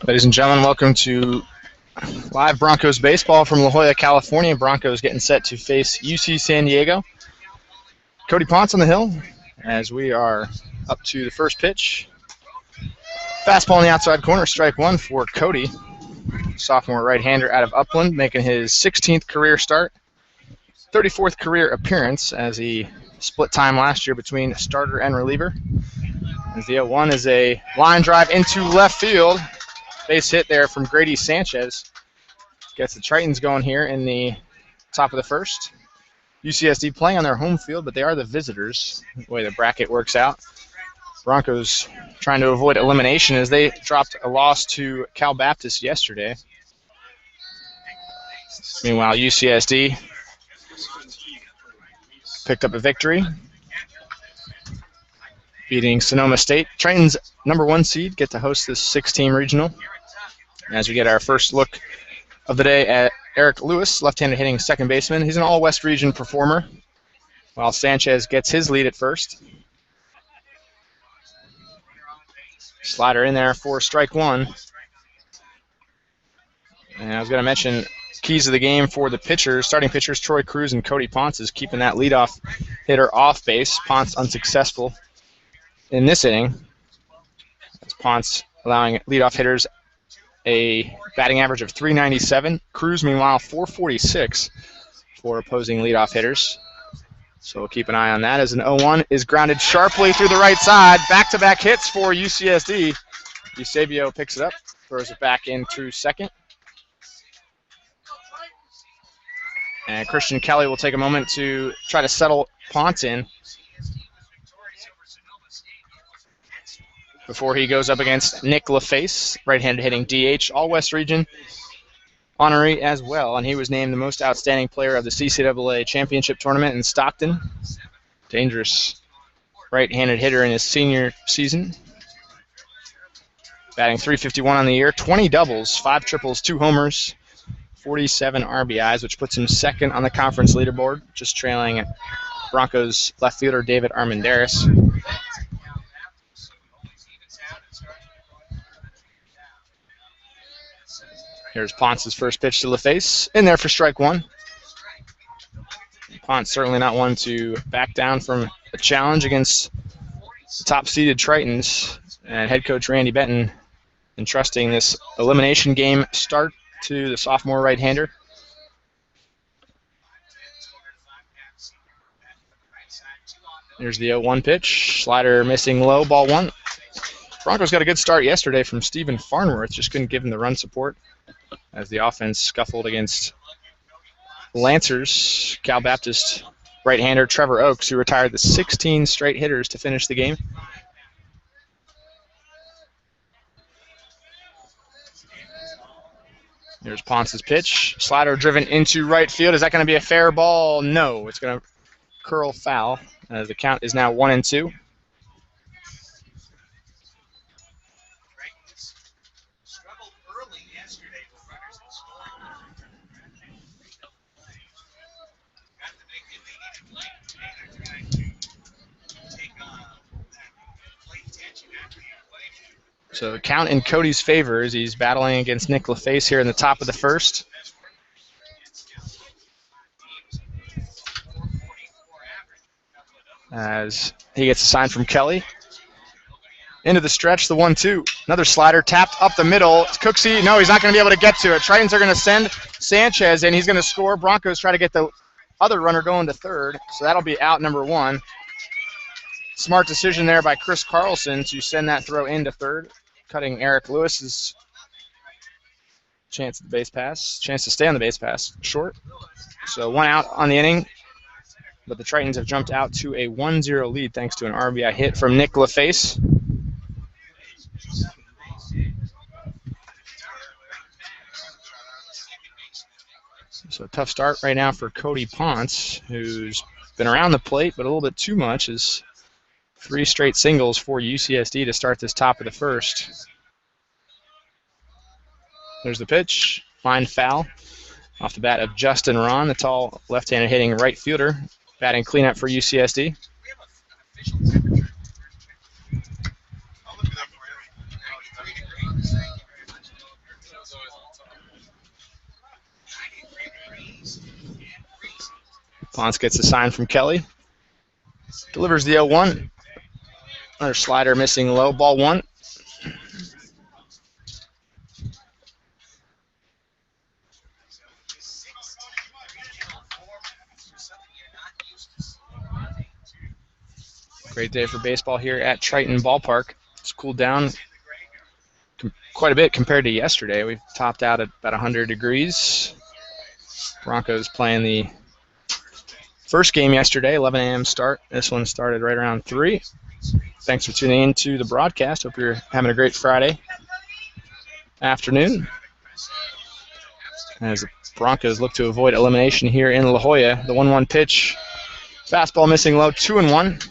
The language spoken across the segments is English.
Ladies and gentlemen, welcome to live Broncos baseball from La Jolla, California. Broncos getting set to face UC San Diego. Cody Ponce on the hill as we are up to the first pitch. Fastball in the outside corner, strike one for Cody. Sophomore right-hander out of Upland, making his 16th career start. 34th career appearance as he split time last year between starter and reliever. As the 0-1 is a line drive into left field. Base hit there from Grady Sanchez. Gets the Tritons going here in the top of the first. UCSD playing on their home field, but they are the visitors, the way the bracket works out. Broncos trying to avoid elimination as they dropped a loss to Cal Baptist yesterday. Meanwhile, UCSD picked up a victory, beating Sonoma State. Tritons, number 1 seed, get to host this 6-team regional. As we get our first look of the day at Eric Lewis, left-handed hitting second baseman. He's an all-West region performer, while Sanchez gets his lead at first. Slider in there for strike one. And I was going to mention keys of the game for the pitchers. Starting pitchers, Troy Cruz and Cody Ponce is keeping that leadoff hitter off base. Ponce unsuccessful in this inning. That's Ponce allowing leadoff hitters a batting average of .397. Cruz, meanwhile, .446 for opposing leadoff hitters. So we'll keep an eye on that as an 0-1 is grounded sharply through the right side. Back-to-back hits for UCSD. Eusebio picks it up, throws it back into second. And Christian Kelly will take a moment to try to settle Ponce in before he goes up against Nick LaFace, right-handed hitting DH, all-West region honoree as well, and he was named the most outstanding player of the CCAA championship tournament in Stockton. Dangerous right-handed hitter in his senior season. Batting .351 on the year, 20 doubles, 5 triples, 2 homers, 47 RBIs, which puts him second on the conference leaderboard, just trailing Broncos left fielder David Armendariz. Here's Ponce's first pitch to LaFace. In there for strike one. Ponce certainly not one to back down from a challenge against the top-seeded Tritons. And head coach Randy Benton entrusting this elimination game start to the sophomore right-hander. Here's the 0-1 pitch. Slider missing low, ball one. Broncos got a good start yesterday from Stephen Farnworth, just couldn't give him the run support as the offense scuffled against Lancers. Cal Baptist right-hander Trevor Oaks, who retired the 16 straight hitters to finish the game. Here's Ponce's pitch. Slider driven into right field. Is that going to be a fair ball? No, it's going to curl foul as the count is now 1-2. So count in Cody's favor as he's battling against Nick LaFace here in the top of the first. As he gets a sign from Kelly. Into the stretch, the 1-2. Another slider tapped up the middle. Cooksey, no, he's not going to be able to get to it. Tritons are going to send Sanchez in. He's going to score. Broncos try to get the other runner going to third. So that'll be out number one. Smart decision there by Chris Carlson to send that throw into third, cutting Eric Lewis's chance at the base pass, chance to stay on the base pass short. So one out on the inning, but the Tritons have jumped out to a 1-0 lead thanks to an RBI hit from Nick LaFace. So a tough start right now for Cody Ponce, who's been around the plate, but a little bit too much, as 3 straight singles for UCSD to start this top of the first. There's the pitch. line foul off the bat of Justin Ron, the tall left-handed hitting right fielder, batting cleanup for UCSD. Ponce gets a sign from Kelly. Delivers the 0-1. Another slider missing low. Ball 1. Great day for baseball here at Triton Ballpark. It's cooled down quite a bit compared to yesterday. We've topped out at about 100 degrees. Broncos playing the first game yesterday, 11 a.m. start. This one started right around 3. Thanks for tuning in to the broadcast. Hope you're having a great Friday afternoon as the Broncos look to avoid elimination here in La Jolla. The 1-1 pitch. Fastball missing low, 2-1.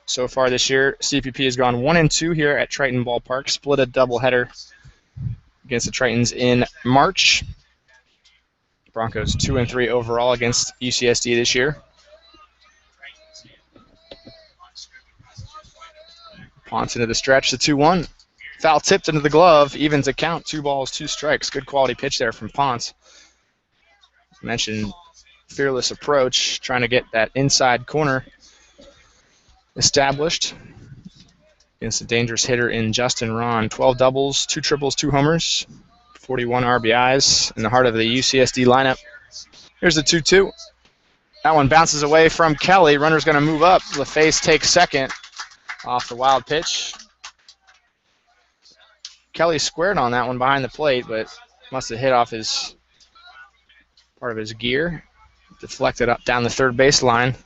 So far this year, CPP has gone 1-2 here at Triton Ballpark. Split a doubleheader against the Tritons in March. Broncos 2-3 overall against UCSD this year. Ponce into the stretch, the 2-1. Foul tipped into the glove, evens the count, 2 balls, 2 strikes. Good quality pitch there from Ponce. Mentioned fearless approach, trying to get that inside corner established against a dangerous hitter in Justin Ron. 12 doubles, 2 triples, 2 homers, 41 RBIs in the heart of the UCSD lineup. Here's the 2-2. That one bounces away from Kelly. Runner's going to move up. LaFace takes second off the wild pitch. Kelly squared on that one behind the plate, but must have hit off his part of his gear. Deflected up down the third baseline.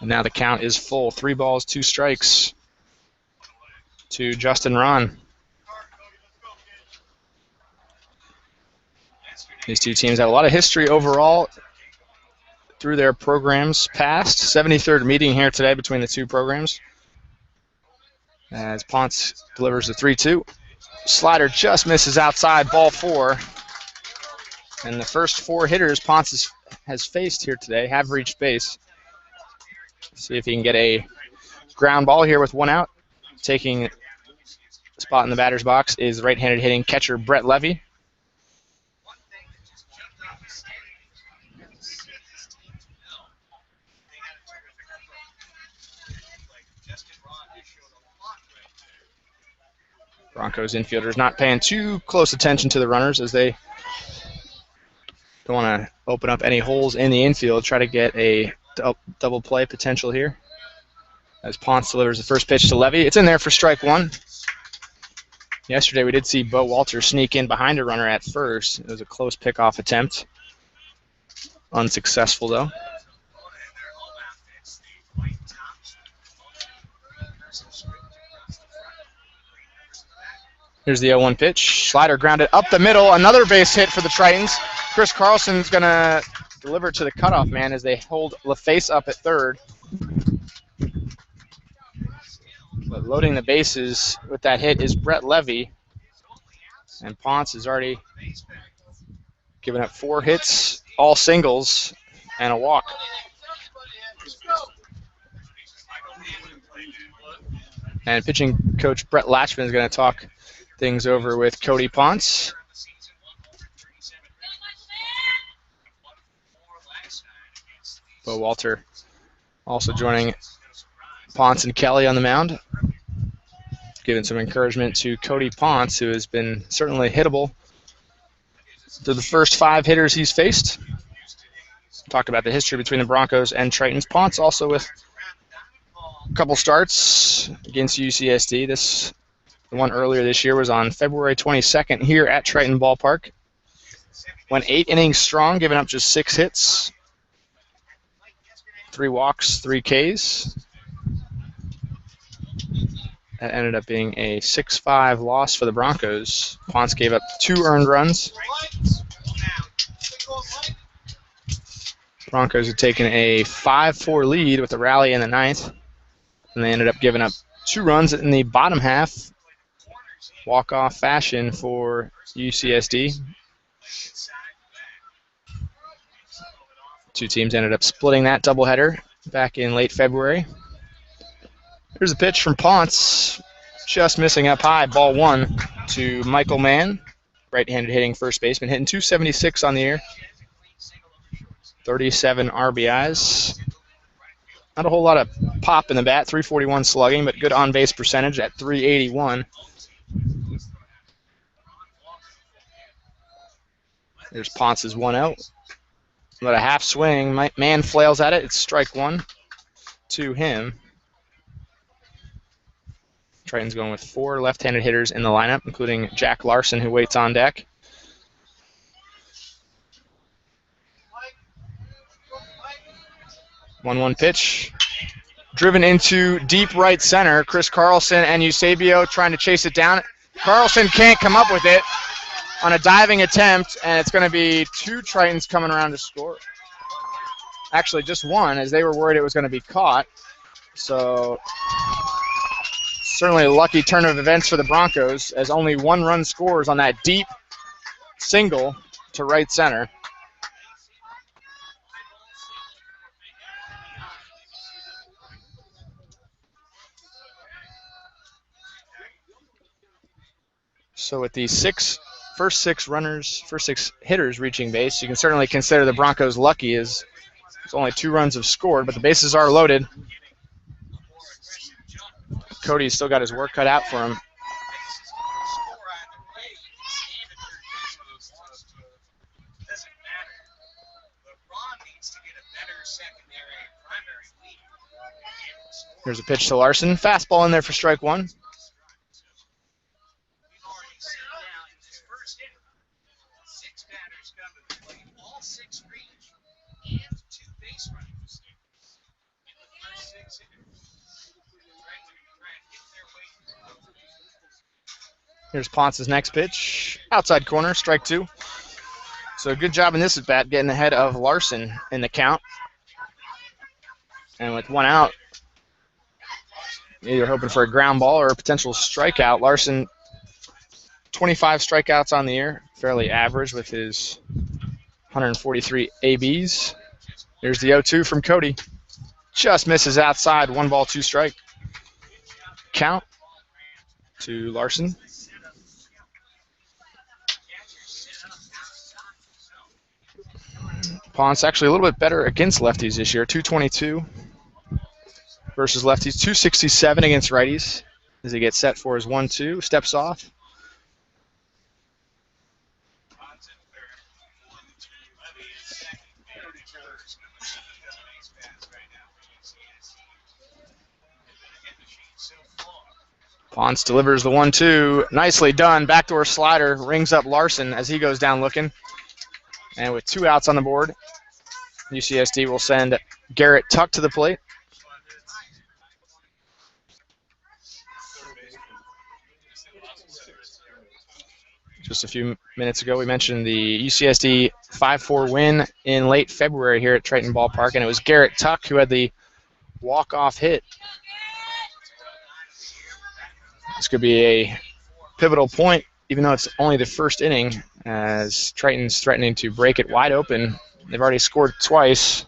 And now the count is full. 3 balls, 2 strikes to Justin Ron. These two teams have a lot of history overall through their programs past. 73rd meeting here today between the two programs. As Ponce delivers the 3-2. Slider just misses outside, ball 4. And the first 4 hitters Ponce has faced here today have reached base. See if he can get a ground ball here with 1 out. Taking a spot in the batter's box is right-handed hitting catcher Brett Levy. Broncos infielders not paying too close attention to the runners as they don't want to open up any holes in the infield. Try to get a double play potential here as Ponce delivers the first pitch to Levy. It's in there for strike 1. Yesterday we did see Bo Walter sneak in behind a runner at first. It was a close pickoff attempt. Unsuccessful though. Here's the 0-1 pitch. Slider grounded up the middle. Another base hit for the Tritons. Chris Carlson's going to deliver to the cutoff man as they hold LaFace up at third. But loading the bases with that hit is Brett Levy. And Ponce has already given up 4 hits, all singles, and a walk. And pitching coach Brett Latchman is going to talk things over with Cody Ponce. Bo Walter also joining Ponce and Kelly on the mound, giving some encouragement to Cody Ponce, who has been certainly hittable through the first 5 hitters he's faced. Talked about the history between the Broncos and Tritons. Ponce also with a couple starts against UCSD. The one earlier this year was on February 22nd here at Triton Ballpark. Went 8 innings strong, giving up just 6 hits. 3 walks, 3 Ks. That ended up being a 6-5 loss for the Broncos. Ponce gave up 2 earned runs. Broncos had taken a 5-4 lead with a rally in the 9th, and they ended up giving up 2 runs in the bottom half walk-off fashion for UCSD. Two teams ended up splitting that doubleheader back in late February. Here's a pitch from Ponce, just missing up high. Ball 1 to Michael Mann, right-handed hitting first baseman, hitting .276 on the year. 37 RBIs. Not a whole lot of pop in the bat, .341 slugging, but good on-base percentage at .381. There's Ponce's 1 out. About a half swing. Mann flails at it. It's strike 1 to him. Triton's going with 4 left-handed hitters in the lineup, including Jack Larson, who waits on deck. One pitch. Driven into deep right center. Chris Carlson and Eusebio trying to chase it down. Carlson can't come up with it on a diving attempt, and it's going to be 2 Tritons coming around to score. Actually, just 1, as they were worried it was going to be caught. So certainly a lucky turn of events for the Broncos, as only 1 run scores on that deep single to right center. So with the first six hitters reaching base, you can certainly consider the Broncos lucky, as there's only 2 runs have scored, but the bases are loaded. Cody's still got his work cut out for him. Here's a pitch to Larson. Fastball in there for strike 1. Here's Ponce's next pitch. Outside corner, strike 2. So good job in this at bat, getting ahead of Larson in the count. And with 1 out, either hoping for a ground ball or a potential strikeout. Larson, 25 strikeouts on the year, fairly average with his 143 ABs. Here's the 0-2 from Cody. Just misses outside, 1 ball, 2 strike. Count to Larson. Ponce actually a little bit better against lefties this year, .222 versus lefties, .267 against righties as he gets set for his 1-2, steps off. Ponce delivers the 1-2. Nicely done. Backdoor slider rings up Larson as he goes down looking. And with 2 outs on the board, UCSD will send Garrett Tuck to the plate. Just a few minutes ago, we mentioned the UCSD 5-4 win in late February here at Triton Ballpark, and it was Garrett Tuck who had the walk-off hit. This could be a pivotal point, even though it's only the first inning, as Triton's threatening to break it wide open. They've already scored twice.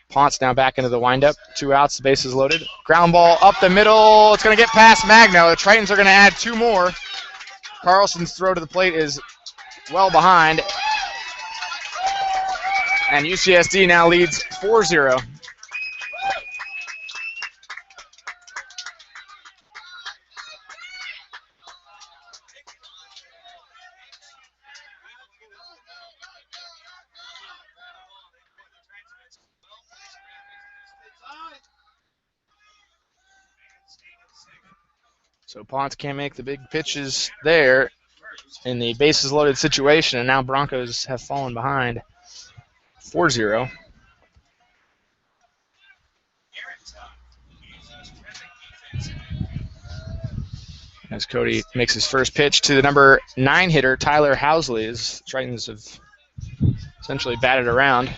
Ponce now back into the windup. 2 outs, the bases loaded. Ground ball up the middle. It's going to get past Magno. The Tritons are going to add 2 more. Carlson's throw to the plate is well behind. And UCSD now leads 4-0. So Ponce can't make the big pitches there in the bases loaded situation, and now Broncos have fallen behind 4-0. As Cody makes his first pitch to the number 9 hitter, Tyler Housley, as the Tritons have essentially batted around.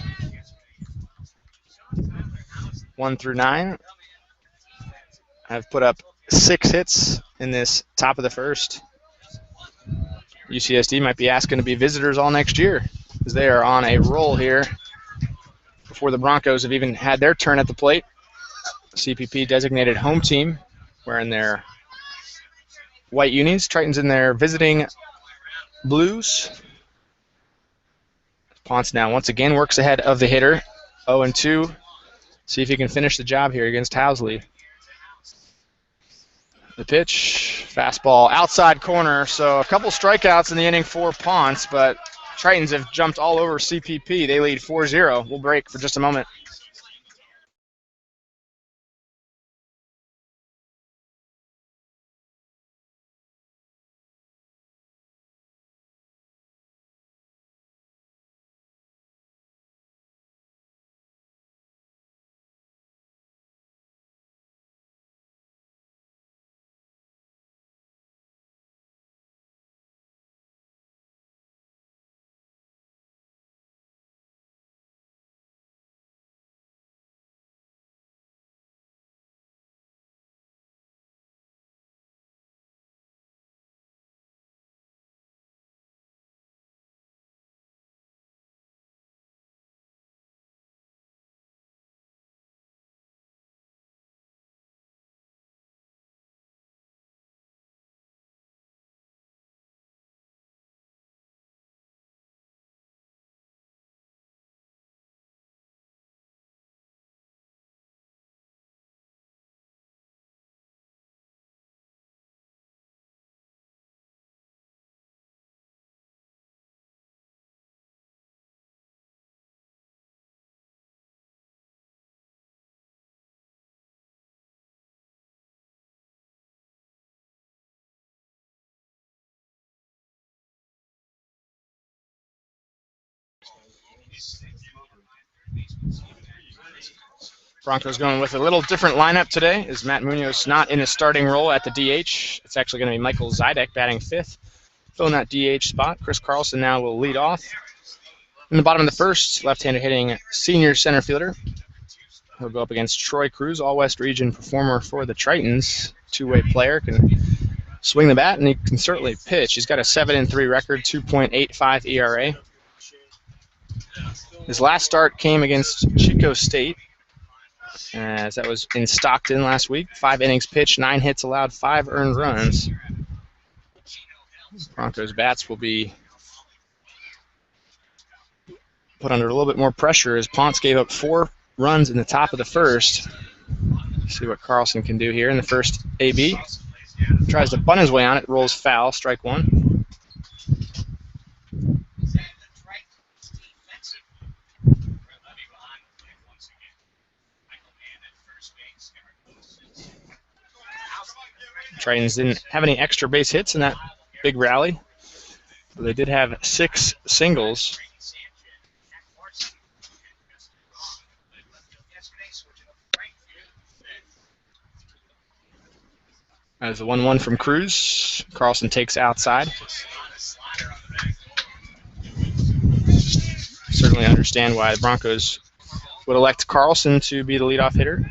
1 through 9 have put up 6 hits in this top of the first. UCSD might be asking to be visitors all next year as they are on a roll here before the Broncos have even had their turn at the plate. CPP designated home team wearing their white unis. Tritons in their visiting blues. Ponce now once again works ahead of the hitter. 0-2. See if he can finish the job here against Housley. The pitch, fastball, outside corner. So a couple strikeouts in the inning for Ponce, but Tritons have jumped all over CPP. They lead 4-0. We'll break for just a moment. Broncos going with a little different lineup today. Is Matt Munoz not in a starting role at the DH? It's actually going to be Michael Zidek batting fifth, filling that DH spot. Chris Carlson now will lead off. In the bottom of the first, left-handed hitting senior center fielder. He'll go up against Troy Cruz, All-West Region performer for the Tritons. Two-way player, can swing the bat, and he can certainly pitch. He's got a 7-3 record, 2.85 ERA. His last start came against Chico State, as that was in Stockton last week. 5 innings pitched, 9 hits allowed, 5 earned runs. Broncos bats will be put under a little bit more pressure as Ponce gave up 4 runs in the top of the first. See what Carlson can do here in the first AB. Tries to bunt his way on it, rolls foul, strike one. Tritons didn't have any extra base hits in that big rally, but they did have 6 singles. As the 1-1 from Cruz, Carlson takes outside. Certainly understand why the Broncos would elect Carlson to be the leadoff hitter.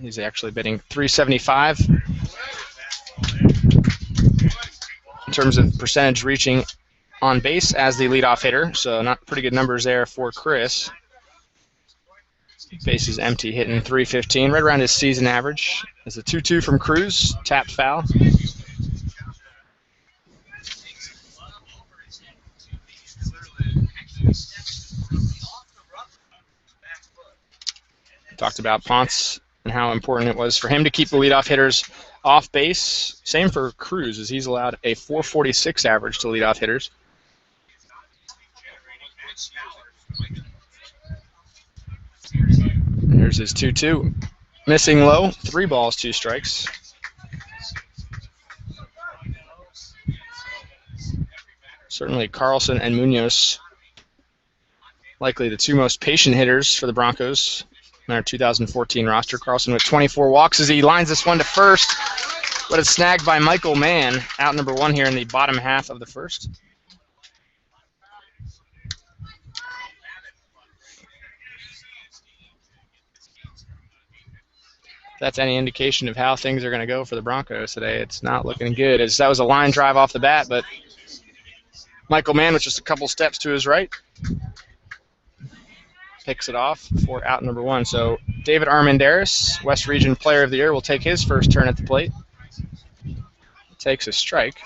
He's actually batting .375 in terms of percentage reaching on base as the leadoff hitter, so not pretty good numbers there for Chris. Base is empty, hitting .315, right around his season average. There's a 2-2 from Cruz, tapped foul. Talked about Ponce and how important it was for him to keep the leadoff hitters off base. Same for Cruz, as he's allowed a .446 average to leadoff hitters. Here's his 2-2. Missing low, 3 balls, 2 strikes. Certainly Carlson and Munoz, likely the 2 most patient hitters for the Broncos in our 2014 roster. Carlson with 24 walks as he lines this one to first, but it's snagged by Michael Mann, out number 1 here in the bottom half of the first. that's any indication of how things are going to go for the Broncos today. It's not looking good, as that was a line drive off the bat, but Michael Mann with just a couple steps to his right picks it off for out number 1. So David Armendariz, West Region Player of the Year, will take his first turn at the plate. Takes a strike.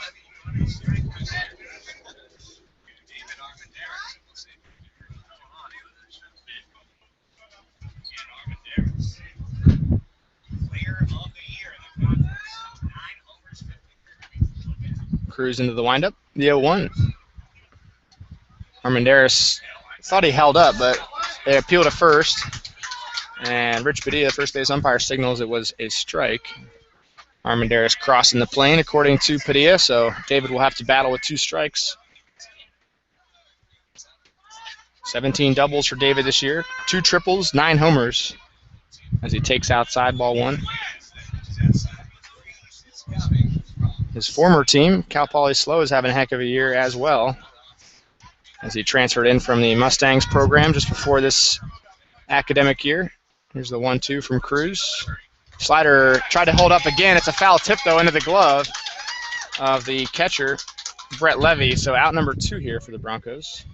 Cruz into the windup. The 0-1. Armendariz thought he held up, but they appealed to first. And Rich Padilla, first base umpire, signals it was a strike. Armendariz crossing the plane, according to Padilla, so David will have to battle with 2 strikes. 17 doubles for David this year, 2 triples, 9 homers as he takes outside ball 1. His former team, Cal Poly SLO, is having a heck of a year as well, as he transferred in from the Mustangs program just before this academic year. Here's the 1-2 from Cruz. Slider tried to hold up again. It's a foul tip, though, into the glove of the catcher, Brett Levy. So out number 2 here for the Broncos.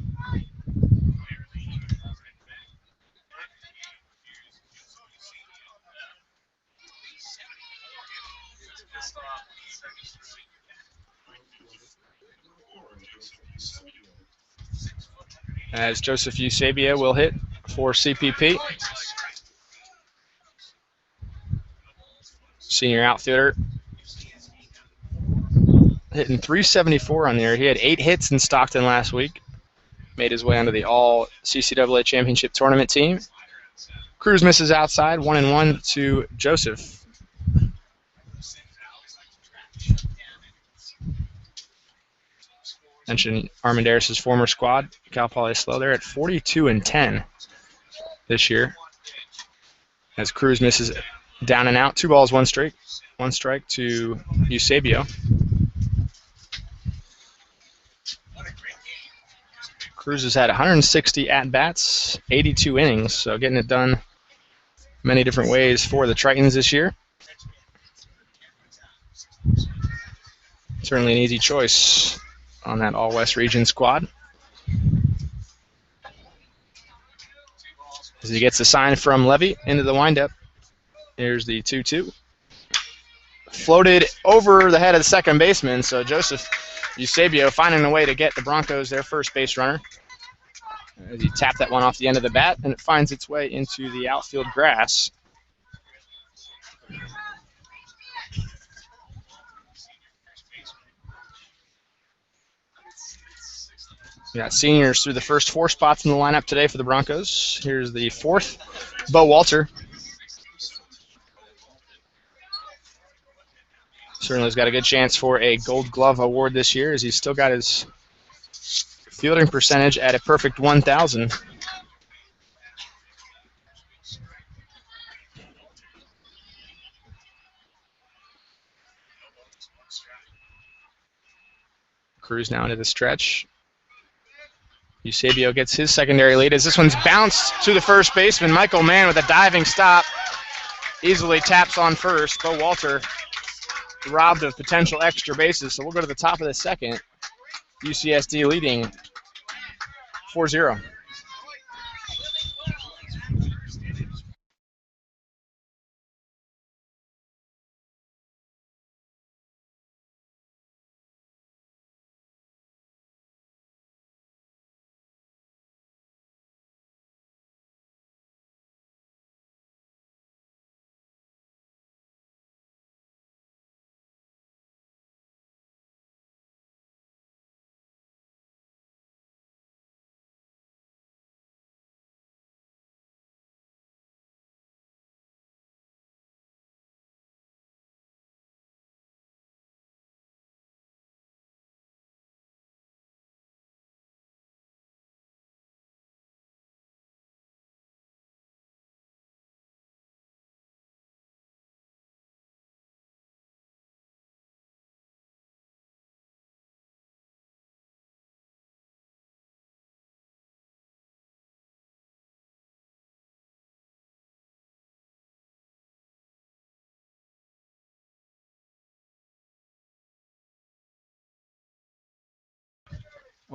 As Joseph Eusebio will hit for CPP. Senior outfielder. Hitting .374 on there. He had 8 hits in Stockton last week. Made his way onto the all CCAA championship tournament team. Cruz misses outside, 1-1 to Joseph. Mentioned Armendariz' former squad, Cal Poly SLO. They're at 42-10 this year. As Cruz misses down and out, 2 balls, 1 strike. 1 strike to Eusebio. Cruz has had 160 at-bats, 82 innings, so getting it done many different ways for the Tritons this year. Certainly an easy choice on that All-West Region squad. As he gets a sign from Levy into the windup. Here's the 2-2. Floated over the head of the second baseman, so Joseph Eusebio finding a way to get the Broncos their first base runner. As he tapped that one off the end of the bat, and it finds its way into the outfield grass. We got seniors through the first 4 spots in the lineup today for the Broncos. Here's the 4th, Bo Walter. Certainly has got a good chance for a Gold Glove award this year, as he's still got his fielding percentage at a perfect 1,000. Cruz now into the stretch. Eusebio gets his secondary lead as this one's bounced to the first baseman. Michael Mann with a diving stop. Easily taps on first. Bo Walter robbed of potential extra bases. So we'll go to the top of the second. UCSD leading 4-0.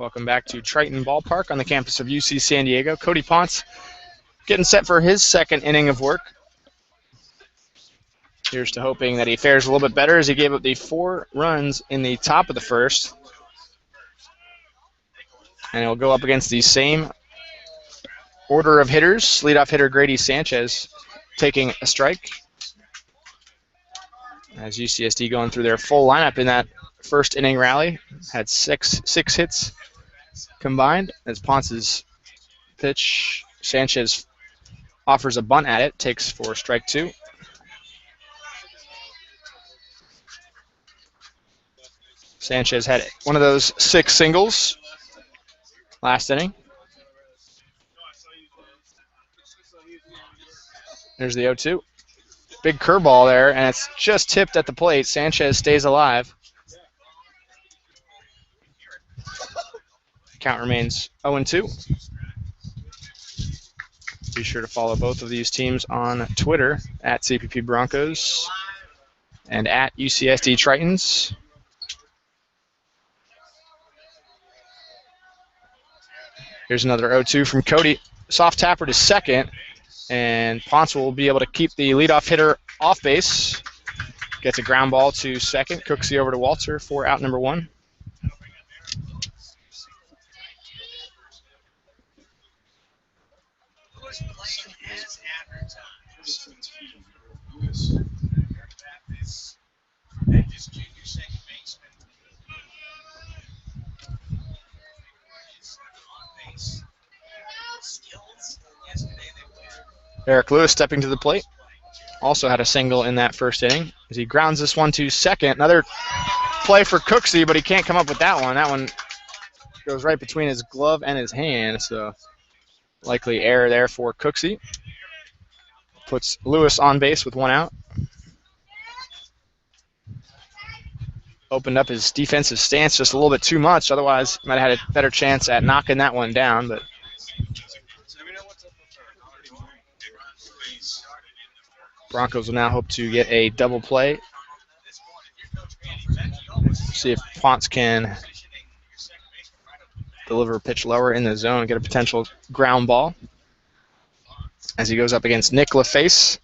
Welcome back to Triton Ballpark on the campus of UC San Diego. Cody Ponce getting set for his second inning of work. Here's to hoping that he fares a little bit better as he gave up the 4 runs in the top of the first. And he'll go up against the same order of hitters. Leadoff hitter Grady Sanchez taking a strike. As UCSD going through their full lineup in that first inning rally. Had six hits combined. As Ponce's pitch, Sanchez offers a bunt at it, takes for strike 2. Sanchez had one of those 6 singles last inning. There's the 0-2. Big curveball there, and it's just tipped at the plate. Sanchez stays alive. Count remains 0-2. Be sure to follow both of these teams on Twitter at CPP Broncos and at UCSD Tritons. Here's another 0-2 from Cody. Soft tapper to second, and Ponce will be able to keep the leadoff hitter off base. Gets a ground ball to second. Cooksey over to Walter for out number 1. Eric Lewis stepping to the plate. Also had a single in that first inning as he grounds this one to second. Another play for Cooksey, but he can't come up with that one. That one goes right between his glove and his hand, so likely error there for Cooksey. Puts Lewis on base with 1 out. Opened up his defensive stance just a little bit too much. Otherwise, might have had a better chance at knocking that one down, but Broncos will now hope to get a double play. See if Ponce can deliver a pitch lower in the zone and get a potential ground ball as he goes up against Nick LaFace.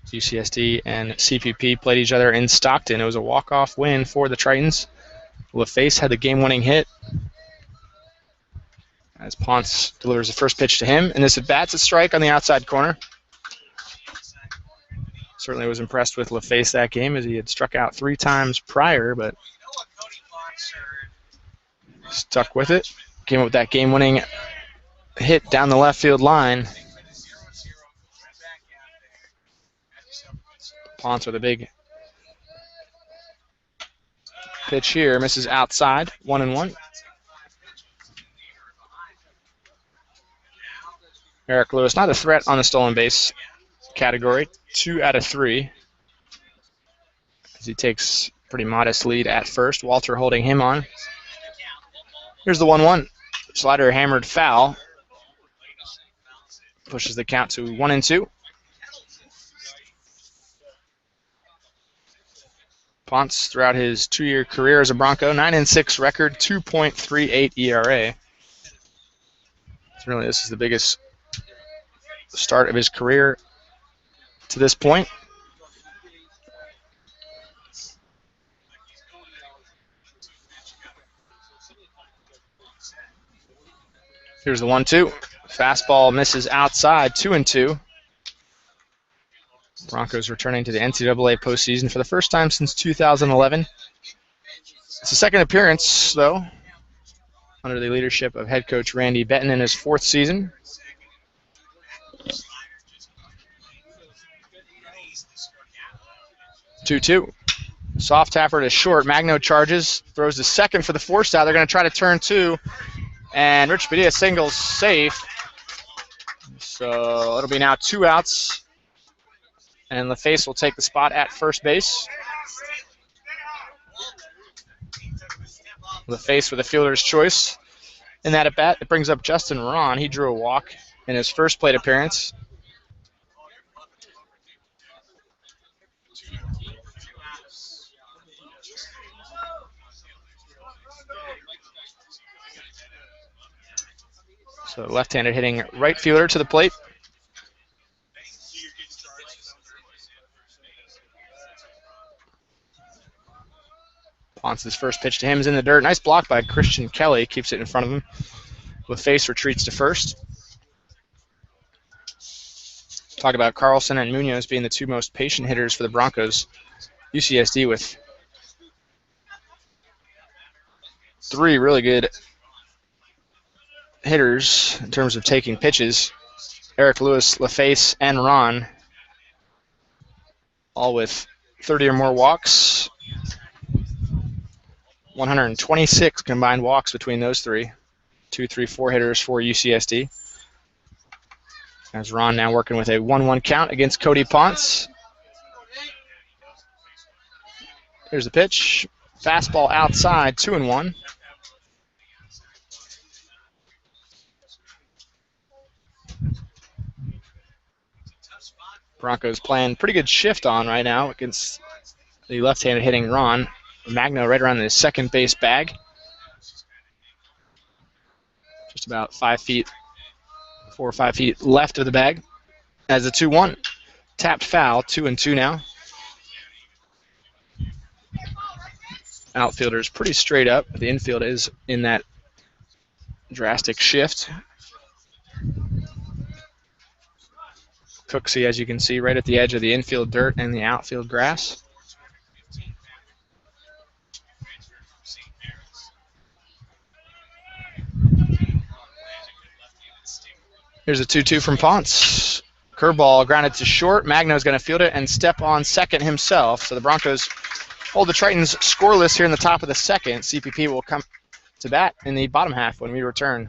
UCSD and CPP played each other in Stockton. It was a walk-off win for the Tritons. LaFace had the game-winning hit as Ponce delivers the first pitch to him. And this at-bat's a strike on the outside corner. Certainly was impressed with LaFace that game as he had struck out 3 times prior, but stuck with it. Came up with that game-winning hit down the left field line. Ponce with a big pitch here. Misses outside. 1-1. Eric Lewis, not a threat on the stolen base category. 2 out of 3. As he takes pretty modest lead at first. Walter holding him on. Here's the 1-1. Slider hammered foul. Pushes the count to 1-2. Ponce, throughout his 2-year career as a Bronco, 9-6 record, 2.38 ERA. Really, this is the biggest start of his career to this point. Here's the 1-2. Fastball misses outside, 2-2. Broncos returning to the NCAA postseason for the first time since 2011. It's the second appearance, though, under the leadership of head coach Randy Benton in his 4th season. Two. Soft tapper to short. Magno charges, throws the second for the force out. They're going to try to turn 2, and Rich Padilla singles safe. So it'll be now 2 outs, and LaFace will take the spot at first base. LaFace with a fielder's choice in that at-bat. It brings up Justin Ron. He drew a walk in his first plate appearance. So left-handed hitting right fielder to the plate. Ponce's first pitch to him is in the dirt. Nice block by Christian Kelly. Keeps it in front of him. LaFace retreats to first. Talk about Carlson and Munoz being the two most patient hitters for the Broncos. UCSD with 3 really good hitters in terms of taking pitches. Eric Lewis, LaFace, and Ron, all with 30 or more walks. 126 combined walks between those 3. 2, 3, 4 hitters for UCSD. As Ron now working with a 1-1 count against Cody Ponce. Here's the pitch. Fastball outside, 2-1. Broncos playing pretty good shift on right now against the left-handed hitting Ron. Magno right around the second base bag. Just about 5 feet, 4 or 5 feet left of the bag. As a 2-1, tapped foul, 2-2 now. Outfielder is pretty straight up. The infield is in that drastic shift. Cooksey, as you can see, right at the edge of the infield dirt and the outfield grass. Here's a 2-2 from Ponce. Curveball grounded to short. Magno's going to field it and step on second himself. So the Broncos hold the Tritons scoreless here in the top of the second. CPP will come to bat in the bottom half when we return.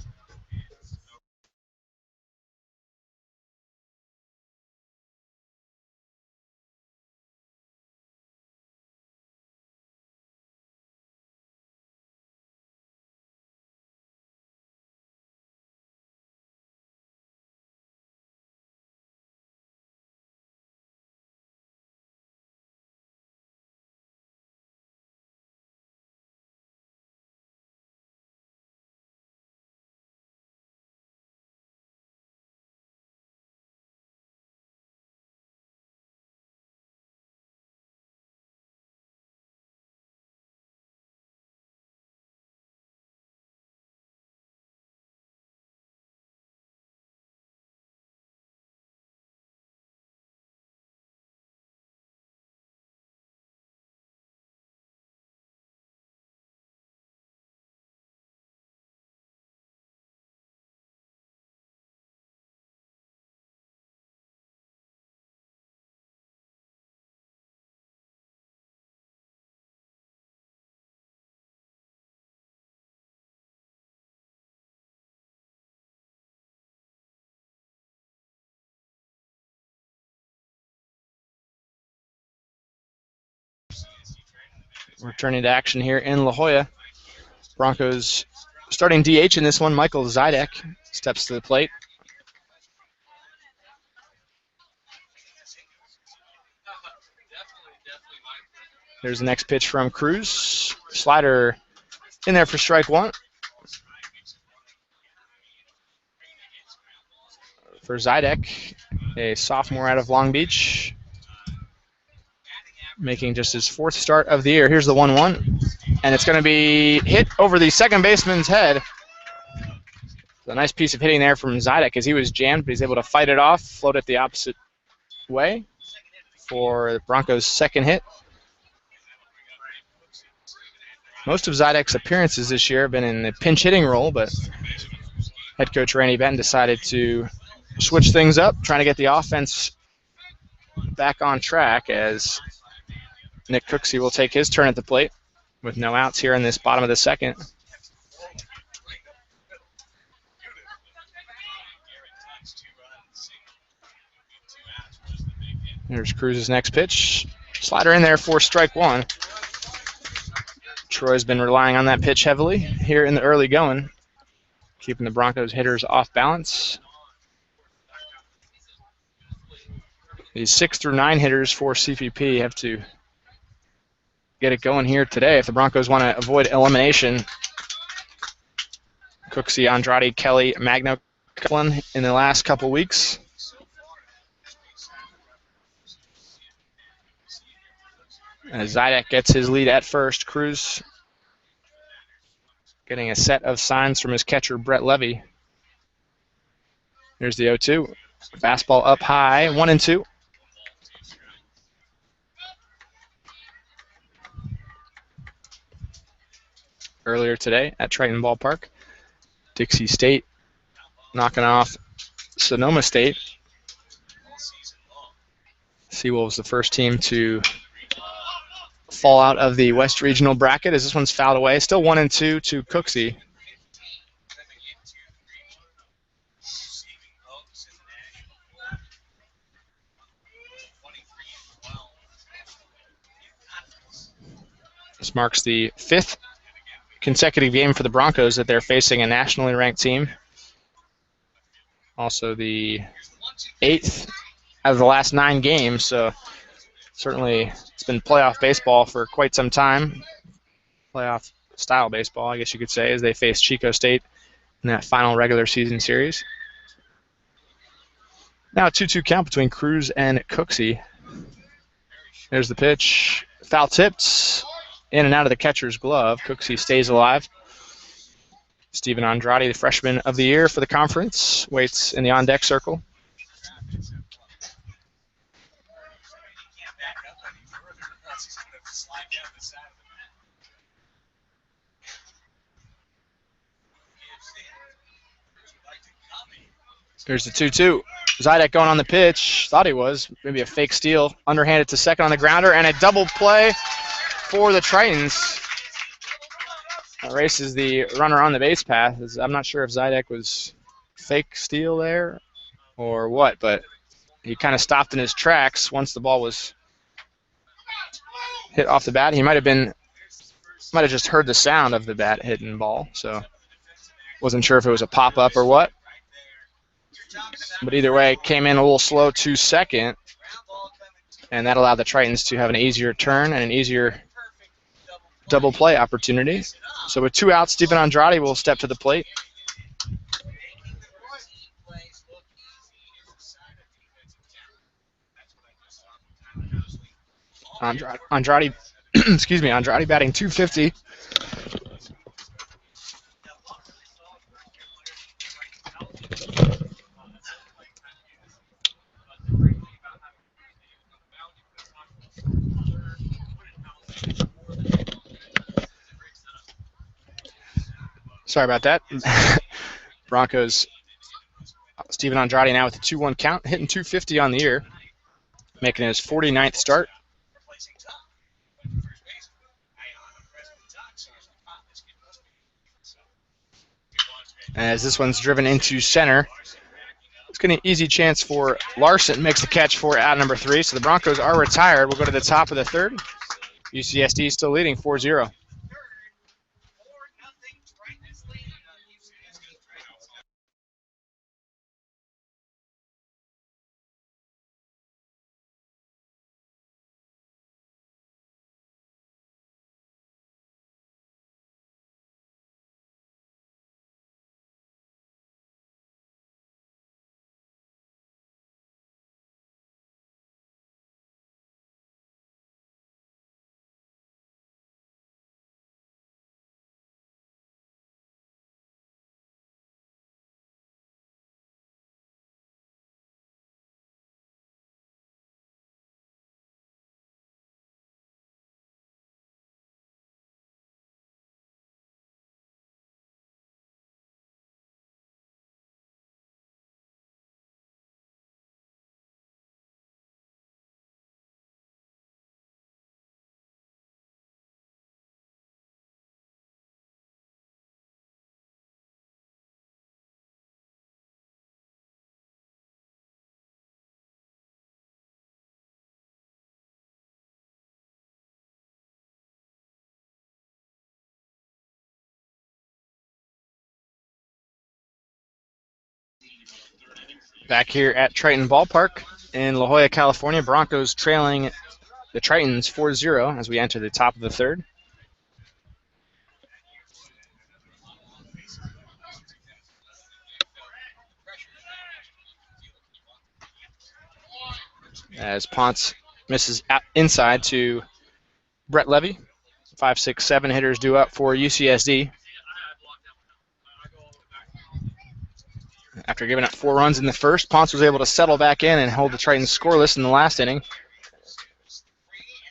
Returning to action here in La Jolla. Broncos starting DH in this one. Michael Zidek steps to the plate. Here's the next pitch from Cruz. Slider in there for strike 1. For Zidek, a sophomore out of Long Beach, making just his 4th start of the year. Here's the 1-1, and it's going to be hit over the second baseman's head. A nice piece of hitting there from Zidek as he was jammed, but he's able to fight it off, float it the opposite way for the Broncos' second hit. Most of Zidek's appearances this year have been in the pinch hitting role, but head coach Randy Benton decided to switch things up, trying to get the offense back on track as Nick Cooksey will take his turn at the plate with no outs here in this bottom of the second. Here's Cruz's next pitch. Slider in there for strike 1. Troy's been relying on that pitch heavily here in the early going, keeping the Broncos hitters off balance. These 6 through 9 hitters for CPP have to get it going here today if the Broncos want to avoid elimination. Cooksey, Andrade, Kelly, Magno One in the last couple weeks. As Zidek gets his lead at first, Cruz getting a set of signs from his catcher, Brett Levy. Here's the 0-2. Fastball up high, 1-2. Earlier today at Triton Ballpark, Dixie State knocking off Sonoma State. Seawolves the first team to fall out of the West Regional bracket as this one's fouled away. Still 1-2 to Cooksey. This marks the 5th consecutive game for the Broncos that they're facing a nationally ranked team. Also the 8th out of the last 9 games, so certainly it's been playoff baseball for quite some time. Playoff style baseball, I guess you could say, as they face Chico State in that final regular season series. Now a 2-2 count between Cruz and Cooksey. There's the pitch. Foul tipped. In and out of the catcher's glove. Cooksey stays alive. Steven Andrade, the freshman of the year for the conference, waits in the on-deck circle. Here's the 2-2. Zidek going on the pitch. Thought he was. Maybe a fake steal. Underhanded to second on the grounder, and a double play for the Tritons. Races the runner on the base path. I'm not sure if Zidek was fake steal there or what, but he kind of stopped in his tracks once the ball was hit off the bat. He might have just heard the sound of the bat hitting the ball, so wasn't sure if it was a pop-up or what. But either way, it came in a little slow to second, and that allowed the Tritons to have an easier turn and an easier double play opportunity. So with 2 outs, Steven Andrade will step to the plate. Andrade, excuse me, Andrade batting .250. Sorry about that. Broncos, Steven Andrade now with a 2-1 count, hitting .250 on the year, making his 49th start. As this one's driven into center, it's going to be an easy chance for Larson. Makes the catch for out number 3. So the Broncos are retired. We'll go to the top of the 3rd. UCSD still leading 4-0. Back here at Triton Ballpark in La Jolla, California, Broncos trailing the Tritons 4-0 as we enter the top of the 3rd. as Ponce misses inside to Brett Levy. 5, 6, 7 hitters due up for UCSD. After giving up 4 runs in the first, Ponce was able to settle back in and hold the Tritons scoreless in the last inning.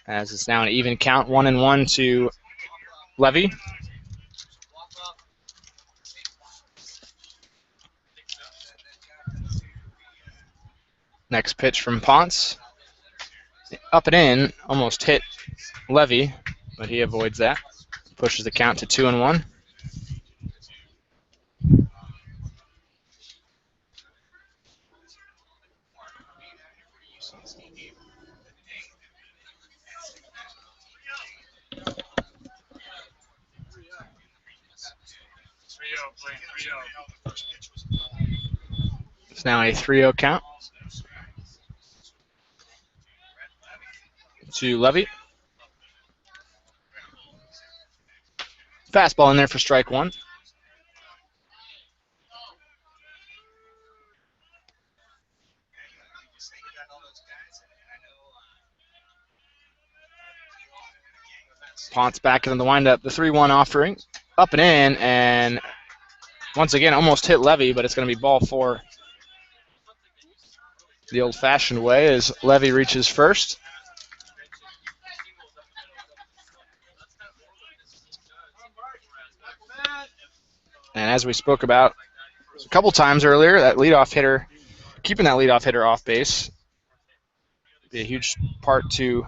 As it's now an even count, 1-1 to Levy. Next pitch from Ponce. Up and in, almost hit Levy, but he avoids that. Pushes the count to 2-1. It's now a 3-0 count to Levy. Fastball in there for strike 1. Ponce back into the windup. The 3-1 offering. Up and in, and once again almost hit Levy, but it's going to be ball 4 the old-fashioned way as Levy reaches first. And as we spoke about a couple times earlier, that leadoff hitter, keeping that leadoff hitter off base, be a huge part to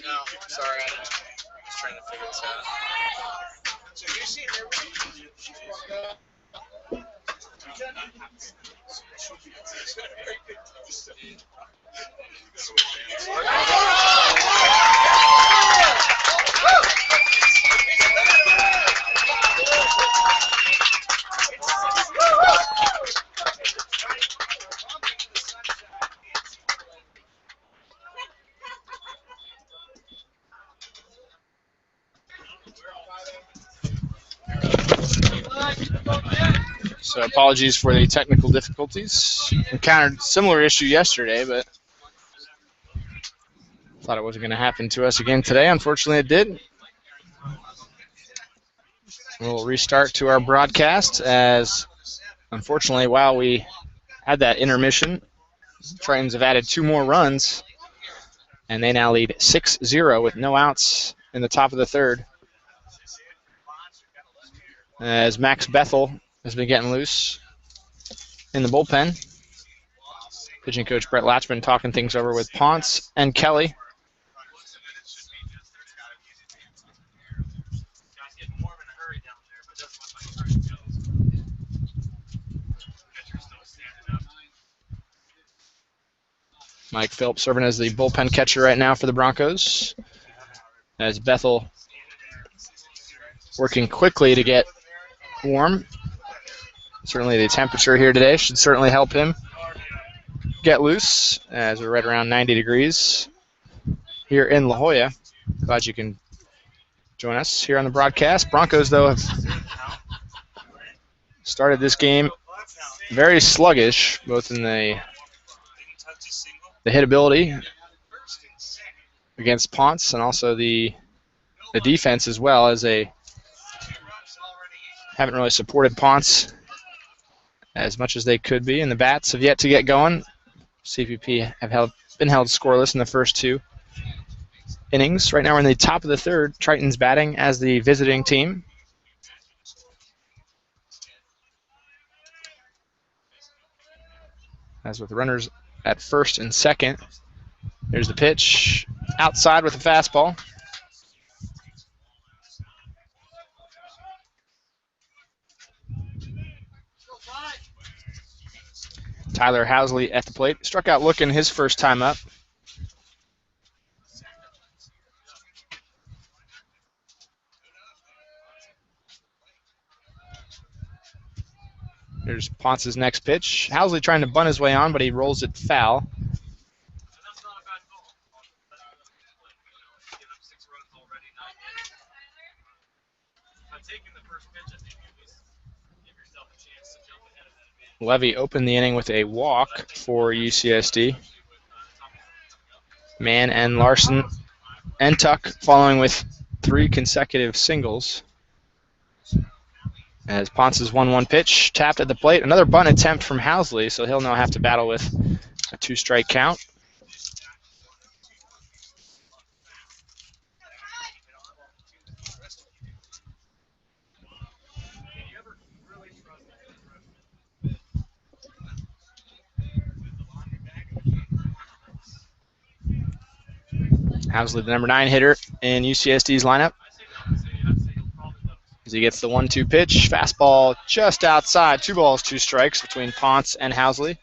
No, sorry, I was trying to figure this out. So apologies for the technical difficulties. Encountered similar issue yesterday, but thought it wasn't going to happen to us again today. Unfortunately, it did. We'll restart to our broadcast as, unfortunately, while we had that intermission, Tritons have added 2 more runs, and they now lead 6-0 with no outs in the top of the third. As Max Bethel has been getting loose in the bullpen. Pitching coach Brett Latchman talking things over with Ponce and Kelly. Mike Phillips serving as the bullpen catcher right now for the Broncos. As Bethel working quickly to get warm. Certainly the temperature here today should certainly help him get loose, as we're right around 90 degrees here in La Jolla. Glad you can join us here on the broadcast. Broncos, though, have started this game very sluggish, both in the hitability against Ponce and also the defense as well, as they haven't really supported Ponce as much as they could be, and the bats have yet to get going. CPP have been held scoreless in the first 2 innings. Right now we're in the top of the third. Tritons batting as the visiting team. As with runners at first and second. Here's the pitch. Outside with a fastball. Tyler Housley at the plate. Struck out looking his first time up. Here's Ponce's next pitch. Housley trying to bunt his way on, but he rolls it foul. Levy opened the inning with a walk for UCSD. Mann and Larson and Tuck following with 3 consecutive singles. As Ponce's 1-1 pitch tapped at the plate. Another bunt attempt from Housley, so he'll now have to battle with a 2-strike count. Housley, the number 9 hitter in UCSD's lineup. As he gets the 1-2 pitch, fastball just outside. 2 balls, 2 strikes between Ponce and Housley.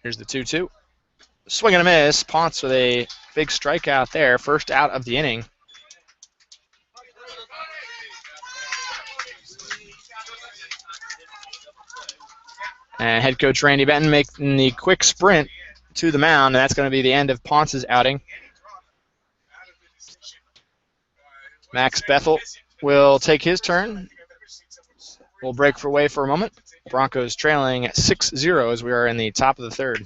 Here's the 2-2. Swing and a miss. Ponce with a big strikeout there. First out of the inning. And head coach Randy Benton making the quick sprint to the mound, and that's going to be the end of Ponce's outing. Max Bethel will take his turn. We'll break away for a moment. Broncos trailing at 6-0 as we are in the top of the third.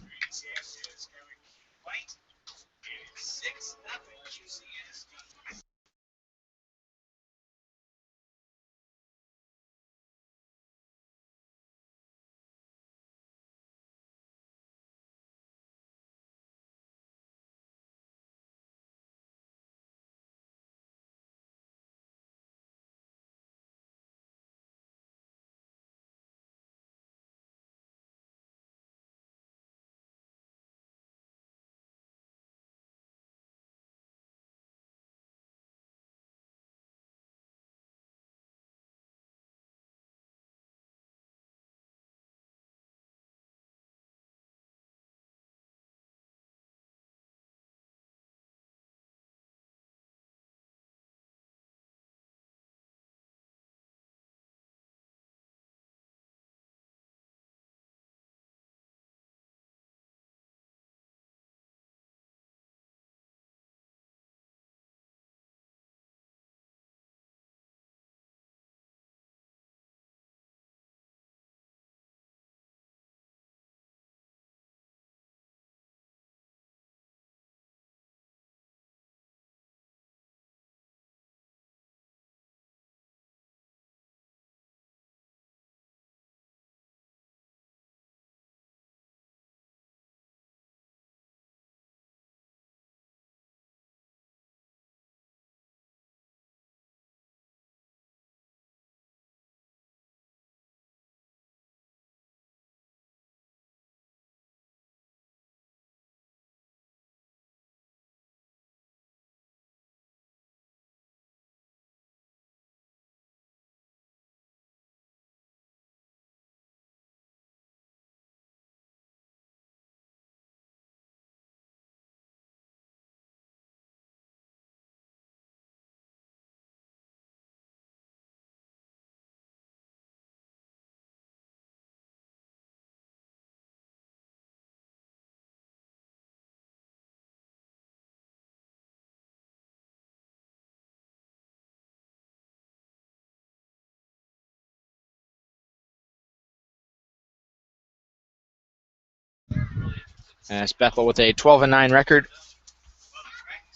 As Bethel with a 12-9 record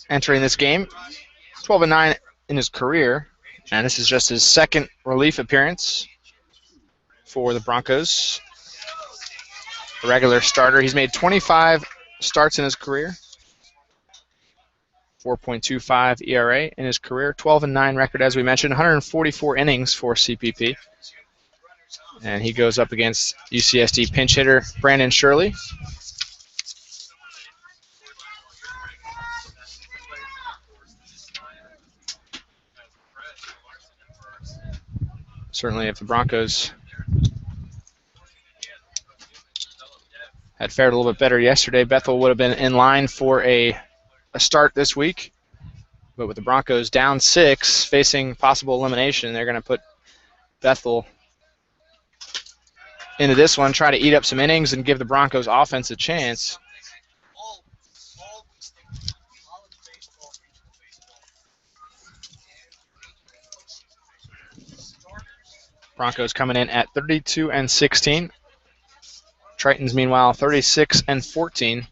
entering this game. 12-9 in his career, and this is just his second relief appearance for the Broncos. A regular starter. He's made 25 starts in his career. 4.25 ERA in his career. 12-9 record, as we mentioned. 144 innings for CPP. And he goes up against UCSD pinch hitter Brandon Shirley. Certainly, if the Broncos had fared a little bit better yesterday, Bethel would have been in line for a start this week. But with the Broncos down 6, facing possible elimination, they're going to put Bethel into this one, try to eat up some innings and give the Broncos offense a chance. Broncos coming in at 32-16. Tritons, meanwhile, 36-14.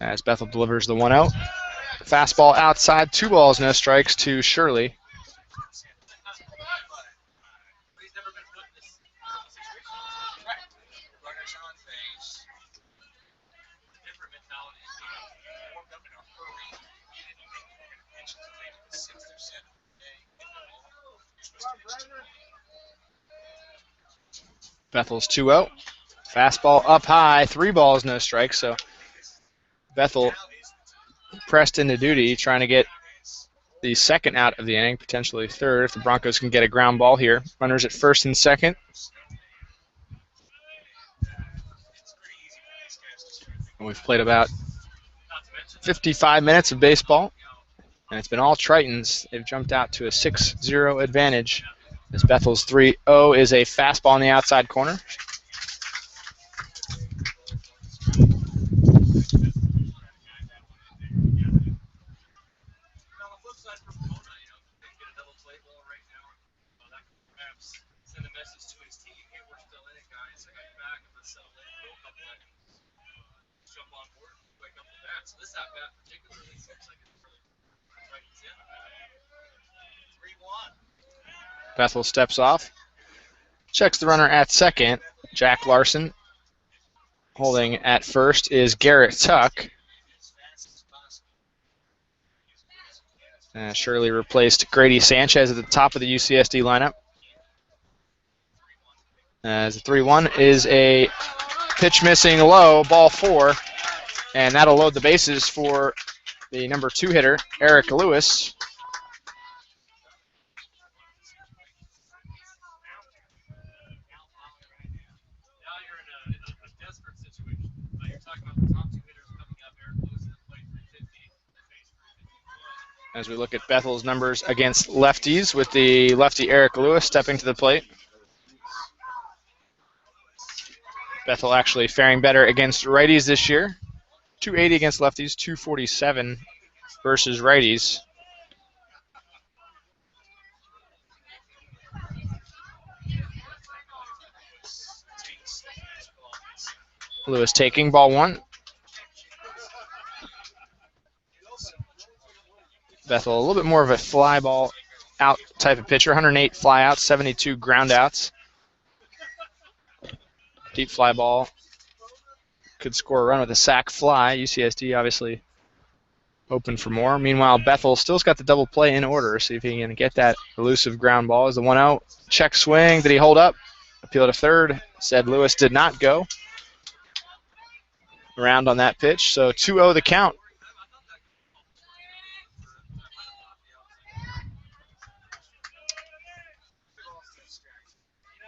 As Bethel delivers the 1-0. Fastball outside, 2 balls, no strikes to Shirley. Bethel's 2-0. Fastball up high, 3 balls, no strikes. So Bethel pressed into duty, trying to get the second out of the inning, potentially third, if the Broncos can get a ground ball here. Runners at first and second. And we've played about 55 minutes of baseball, and it's been all Tritons. They've jumped out to a 6-0 advantage. As Bethel's 3-0 is a fastball in the outside corner. Bethel steps off, checks the runner at second. Jack Larson. Holding at first is Garrett Tuck. Shirley replaced Grady Sanchez at the top of the UCSD lineup. As the 3-1 is a pitch missing low, ball 4, and that'll load the bases for the number 2 hitter, Eric Lewis. As we look at Bethel's numbers against lefties, with the lefty Eric Lewis stepping to the plate. Bethel actually faring better against righties this year. 280 against lefties, 247 versus righties. Lewis taking ball 1. Bethel a little bit more of a fly ball out type of pitcher. 108 fly outs, 72 ground outs. Deep fly ball. Could score a run with a sac fly. UCSD obviously open for more. Meanwhile, Bethel still's got the double play in order. See if he can get that elusive ground ball. As the 1-0. Check swing. Did he hold up? Appeal to third. Said Lewis did not go around on that pitch. So 2-0 the count.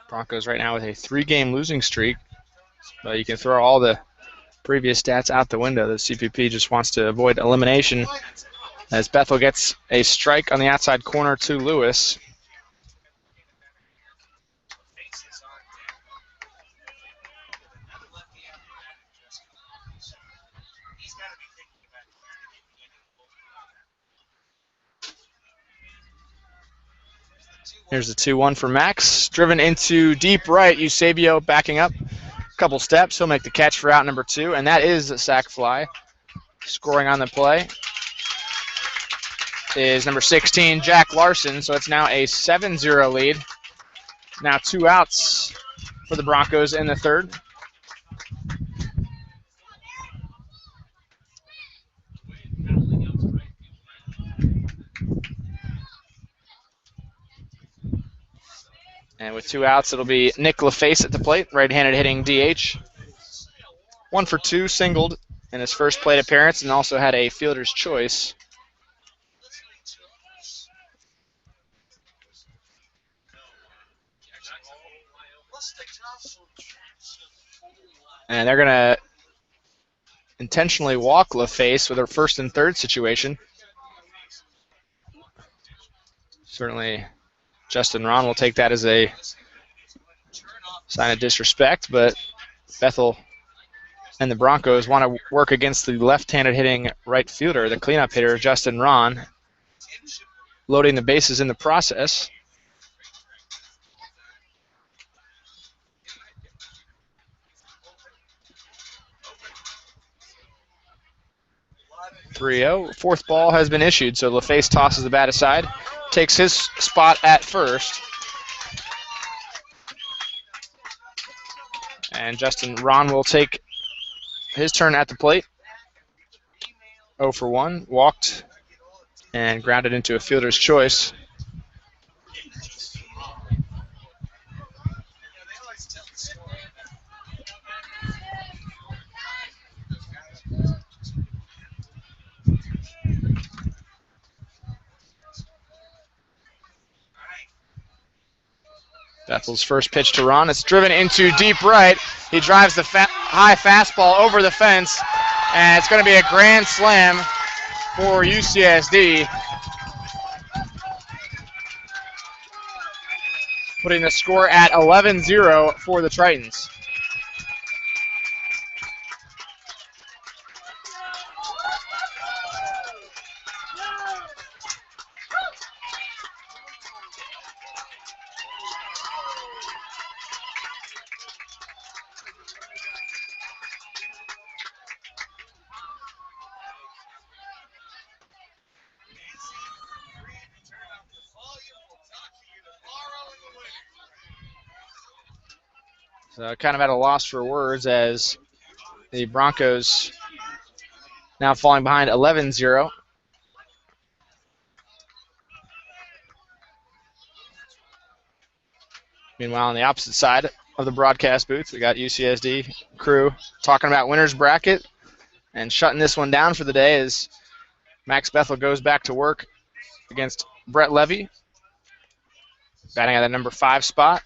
Broncos right now with a 3-game losing streak. But you can throw all the previous stats out the window. The CPP just wants to avoid elimination as Bethel gets a strike on the outside corner to Lewis. Here's the 2-1 for Max. Driven into deep right. Eusebio backing up a couple steps. He'll make the catch for out number 2, and that is a sac fly. Scoring on the play is number 16, Jack Larson. So it's now a 7-0 lead. Now 2 outs for the Broncos in the third. And with 2 outs, it'll be Nick LaFace at the plate, right-handed hitting DH. 1 for 2, singled in his first plate appearance, and also had a fielder's choice. And they're going to intentionally walk LaFace with a first and third situation. Certainly, Justin Ron will take that as a sign of disrespect, but Bethel and the Broncos want to work against the left-handed hitting right fielder, the cleanup hitter, Justin Ron, loading the bases in the process. Fourth ball has been issued, so LaFace tosses the bat aside, takes his spot at first. And Justin Ron will take his turn at the plate. 0 for 1, walked and grounded into a fielder's choice. Bethel's first pitch to Ron. It's driven into deep right. He drives the high fastball over the fence, and it's going to be a grand slam for UCSD, putting the score at 11-0 for the Tritons. So kind of at a loss for words as the Broncos now falling behind 11-0. Meanwhile, on the opposite side of the broadcast booth, we got UCSD crew talking about winner's bracket and shutting this one down for the day as Max Bethel goes back to work against Brett Levy, batting at the number 5 spot.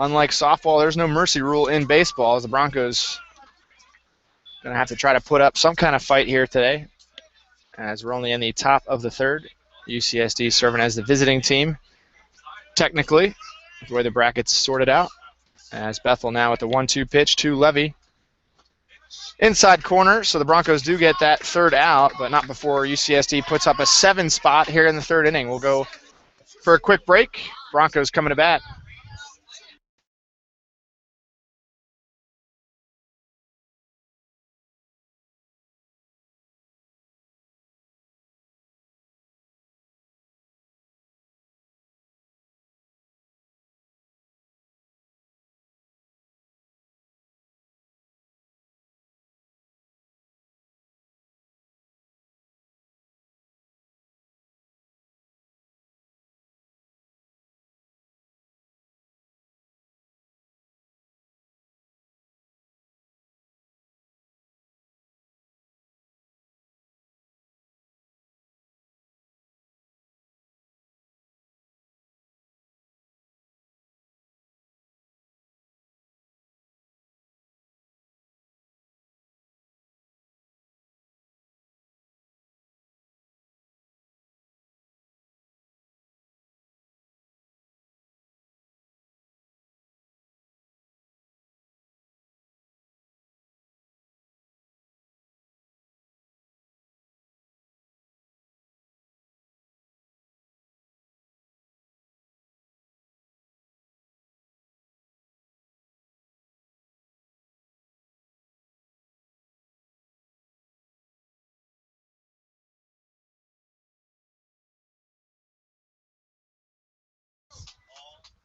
Unlike softball, there's no mercy rule in baseball, as the Broncos going to have to try to put up some kind of fight here today, as we're only in the top of the third. UCSD serving as the visiting team, technically, the way the bracket's sorted out, as Bethel now with the 1-2 pitch to Levy. Inside corner, so the Broncos do get that third out, but not before UCSD puts up a 7 spot here in the third inning. We'll go for a quick break. Broncos coming to bat.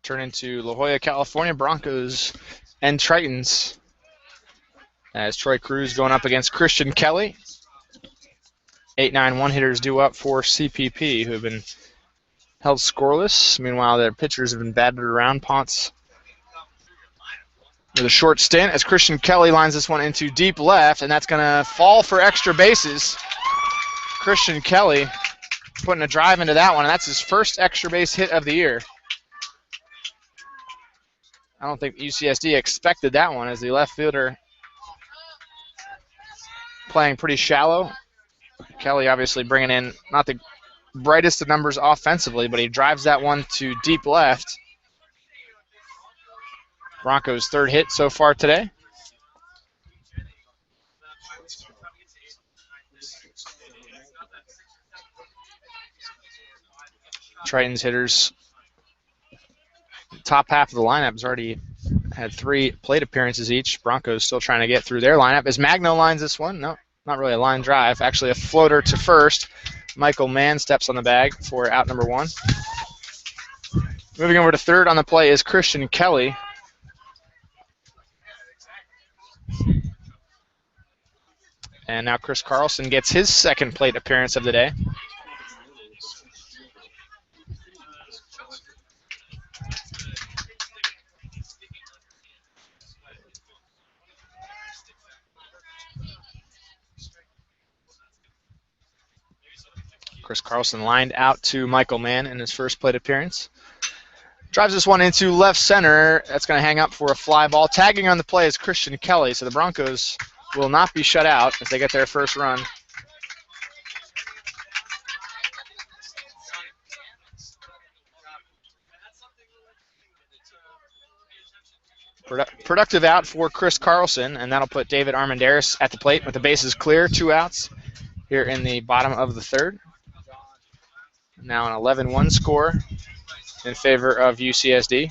turn into La Jolla, California Broncos and Tritons. As Troy Cruz going up against Christian Kelly. 8-9 one-hitters due up for CPP, who have been held scoreless. Meanwhile, their pitchers have been battered around. Ponce with a short stint as Christian Kelly lines this one into deep left, and that's going to fall for extra bases. Christian Kelly putting a drive into that one, and that's his first extra base hit of the year. I don't think UCSD expected that one, as the left fielder playing pretty shallow. Kelly obviously bringing in not the brightest of numbers offensively, but he drives that one to deep left. Broncos' third hit so far today. Tritons hitters, top half of the lineup has already had 3 plate appearances each. Broncos still trying to get through their lineup. As Magno lines this one, no, not really a line drive. Actually a floater to first. Michael Mann steps on the bag for out number 1. Moving over to third on the play is Christian Kelly. And now Chris Carlson gets his second plate appearance of the day. Chris Carlson lined out to Michael Mann in his first plate appearance. Drives this one into left center. That's going to hang up for a fly ball. Tagging on the play is Christian Kelly, so the Broncos will not be shut out as they get their first run. Productive out for Chris Carlson, and that'll put David Armendariz at the plate with the bases clear. 2 outs here in the bottom of the third. Now an 11-1 score in favor of UCSD.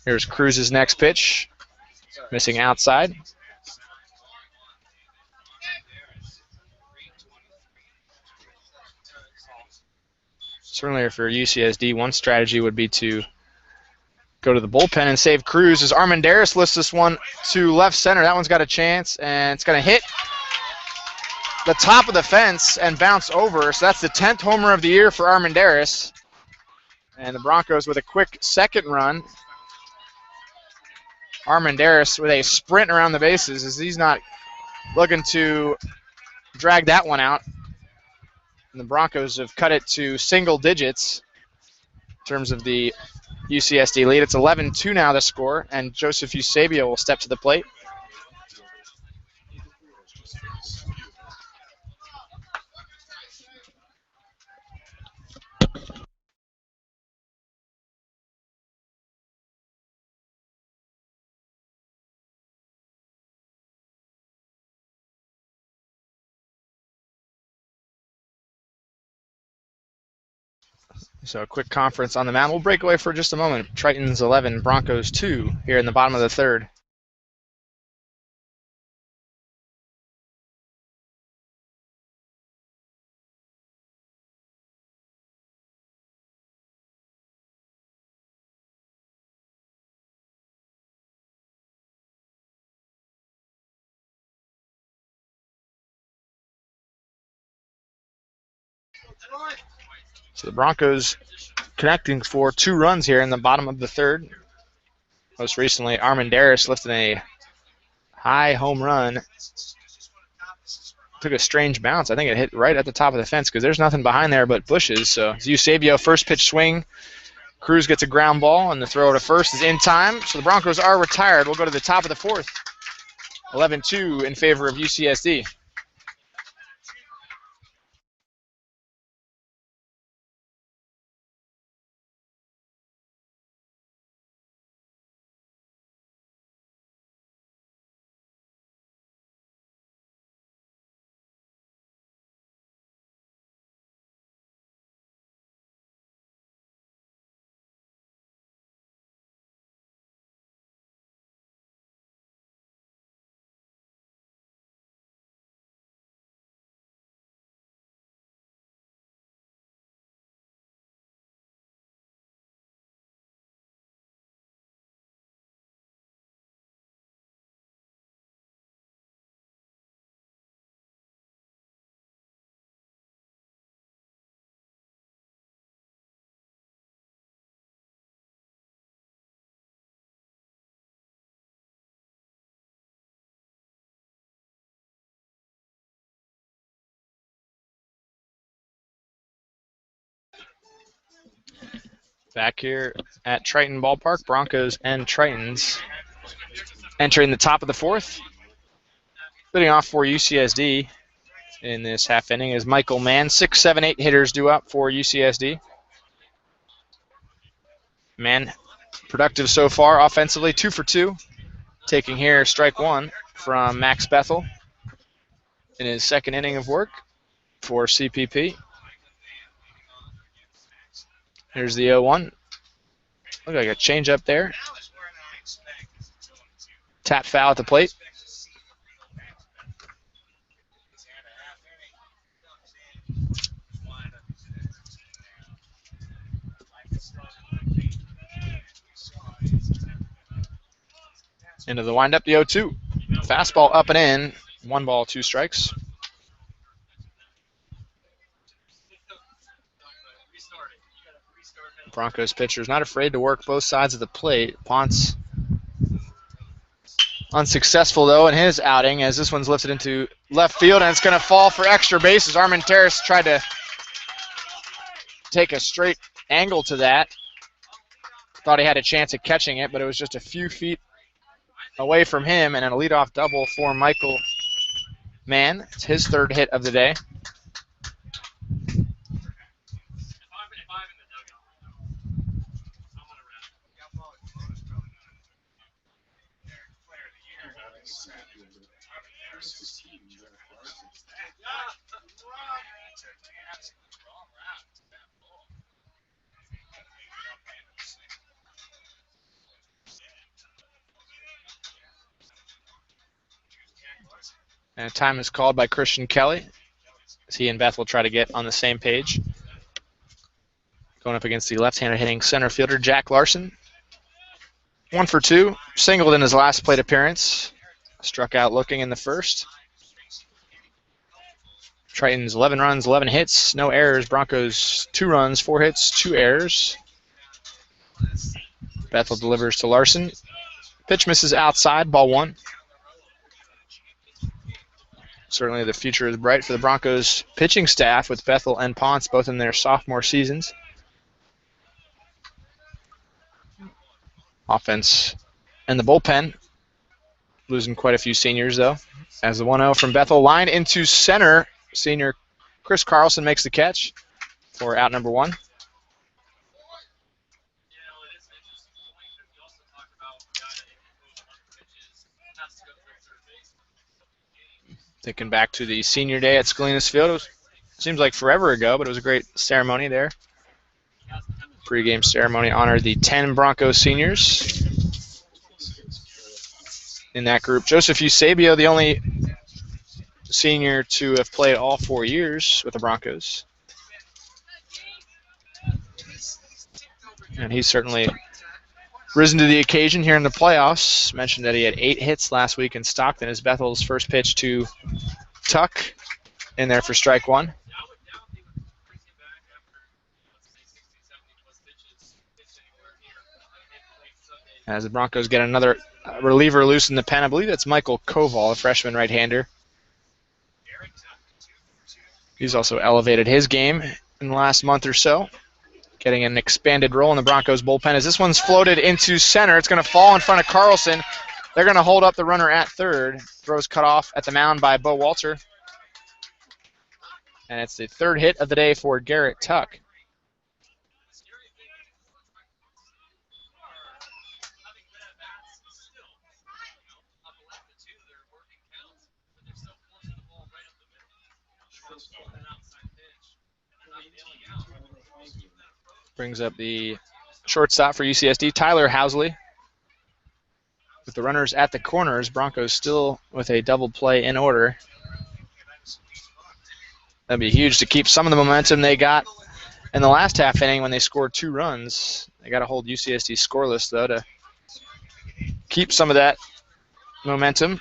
Here's Cruz's next pitch, missing outside. Certainly if you're UCSD, one strategy would be to go to the bullpen and save Cruz as Armendariz lifts this one to left center. That one's got a chance, and it's going to hit the top of the fence and bounce over. So that's the 10th homer of the year for Armendariz. And the Broncos with a quick second run. Armendariz with a sprint around the bases as he's not looking to drag that one out. And the Broncos have cut it to single digits in terms of the UCSD lead. It's 11-2 now, the score, and Joseph Eusebio will step to the plate. So a quick conference on the mound. We'll break away for just a moment. Tritons 11, Broncos 2 here in the bottom of the third. So the Broncos connecting for 2 runs here in the bottom of the third. Most recently, Armendariz lifted a high home run. Took a strange bounce. I think it hit right at the top of the fence because there's nothing behind there but bushes. So Eusebio, first pitch swing. Cruz gets a ground ball, and the throw to first is in time. So the Broncos are retired. We'll go to the top of the fourth. 11-2 in favor of UCSD. Back here at Triton Ballpark, Broncos and Tritons entering the top of the fourth. Leading off for UCSD in this half inning is Michael Mann. 6, 7, 8 hitters due up for UCSD. Mann productive so far offensively, 2 for 2. Taking here strike one from Max Bethel in his second inning of work for CPP. Here's the 0-1. Look like a change up there. Tap foul at the plate. Into the windup, the 0-2. Fastball up and in. 1 ball, 2 strikes. Broncos pitcher is not afraid to work both sides of the plate. Ponce unsuccessful, though, in his outing as this one's lifted into left field, and it's going to fall for extra bases. Armenteris tried to take a straight angle to that. Thought he had a chance at catching it, but it was just a few feet away from him, and a leadoff double for Michael Mann. It's his third hit of the day. And time is called by Christian Kelly as he and Beth will try to get on the same page. Going up against the left-hander hitting center fielder Jack Larson. 1 for 2, singled in his last plate appearance. Struck out looking in the first. Tritons 11 runs, 11 hits, no errors. Broncos 2 runs, 4 hits, 2 errors. Bethel delivers to Larson. Pitch misses outside, ball 1. Certainly the future is bright for the Broncos pitching staff with Bethel and Ponce both in their sophomore seasons. Offense and the bullpen losing quite a few seniors, though. As the 1-0 from Bethel line into center, senior Chris Carlson makes the catch for out number 1. Thinking back to the senior day at Scalinas Field. Seems like forever ago, but it was a great ceremony there. Pre-game ceremony honored the 10 Broncos seniors in that group. Joseph Eusebio, the only senior to have played all 4 years with the Broncos. And he's certainly risen to the occasion here in the playoffs. Mentioned that he had 8 hits last week in Stockton as Bethel's first pitch to Tuck in there for strike 1. As the Broncos get another reliever loose in the pen. I believe that's Michael Koval, a freshman right-hander. He's also elevated his game in the last month or so, getting an expanded role in the Broncos bullpen. As this one's floated into center, it's going to fall in front of Carlson. They're going to hold up the runner at third. Throw's cut off at the mound by Bo Walter. And it's the third hit of the day for Garrett Tuck. Brings up the shortstop for UCSD, Tyler Housley. With the runners at the corners, Broncos still with a double play in order. That'd be huge to keep some of the momentum they got in the last half inning when they scored 2 runs. They got to hold UCSD scoreless, though, to keep some of that momentum.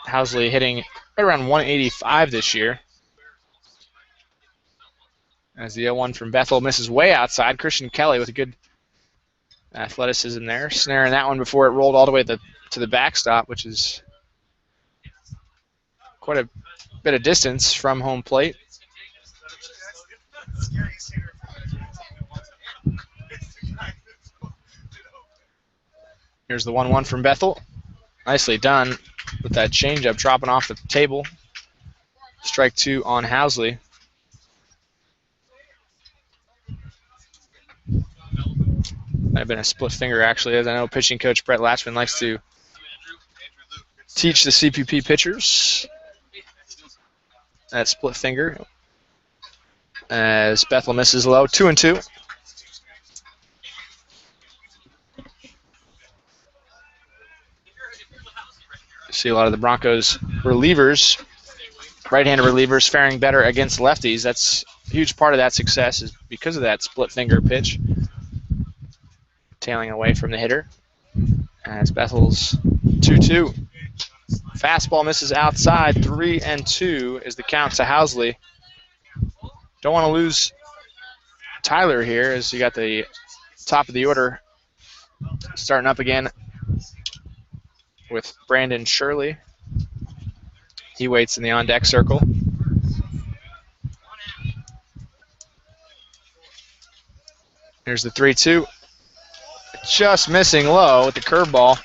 Housley hitting right around 185 this year. As the 0-1 from Bethel misses way outside. Christian Kelly with a good Athleticism there, snaring that one before it rolled all the way to the backstop, which is quite a bit of distance from home plate. Here's the 1-1 from Bethel. Nicely done with that changeup dropping off the table. Strike 2 on Housley. Might have been a split finger, actually, as I know pitching coach Brett Latchman likes to teach the CPP pitchers that split finger. As Bethel misses low, 2-2. See a lot of the Broncos relievers, right-handed relievers, faring better against lefties. That's a huge part of that success is because of that split finger pitch. Tailing away from the hitter. As Bethel's 2-2. Fastball misses outside. 3-2 is the count to Housley. Don't want to lose Tyler here as you got the top of the order starting up again with Brandon Shirley. He waits in the on-deck circle. Here's the 3-2. Just missing low with the curveball.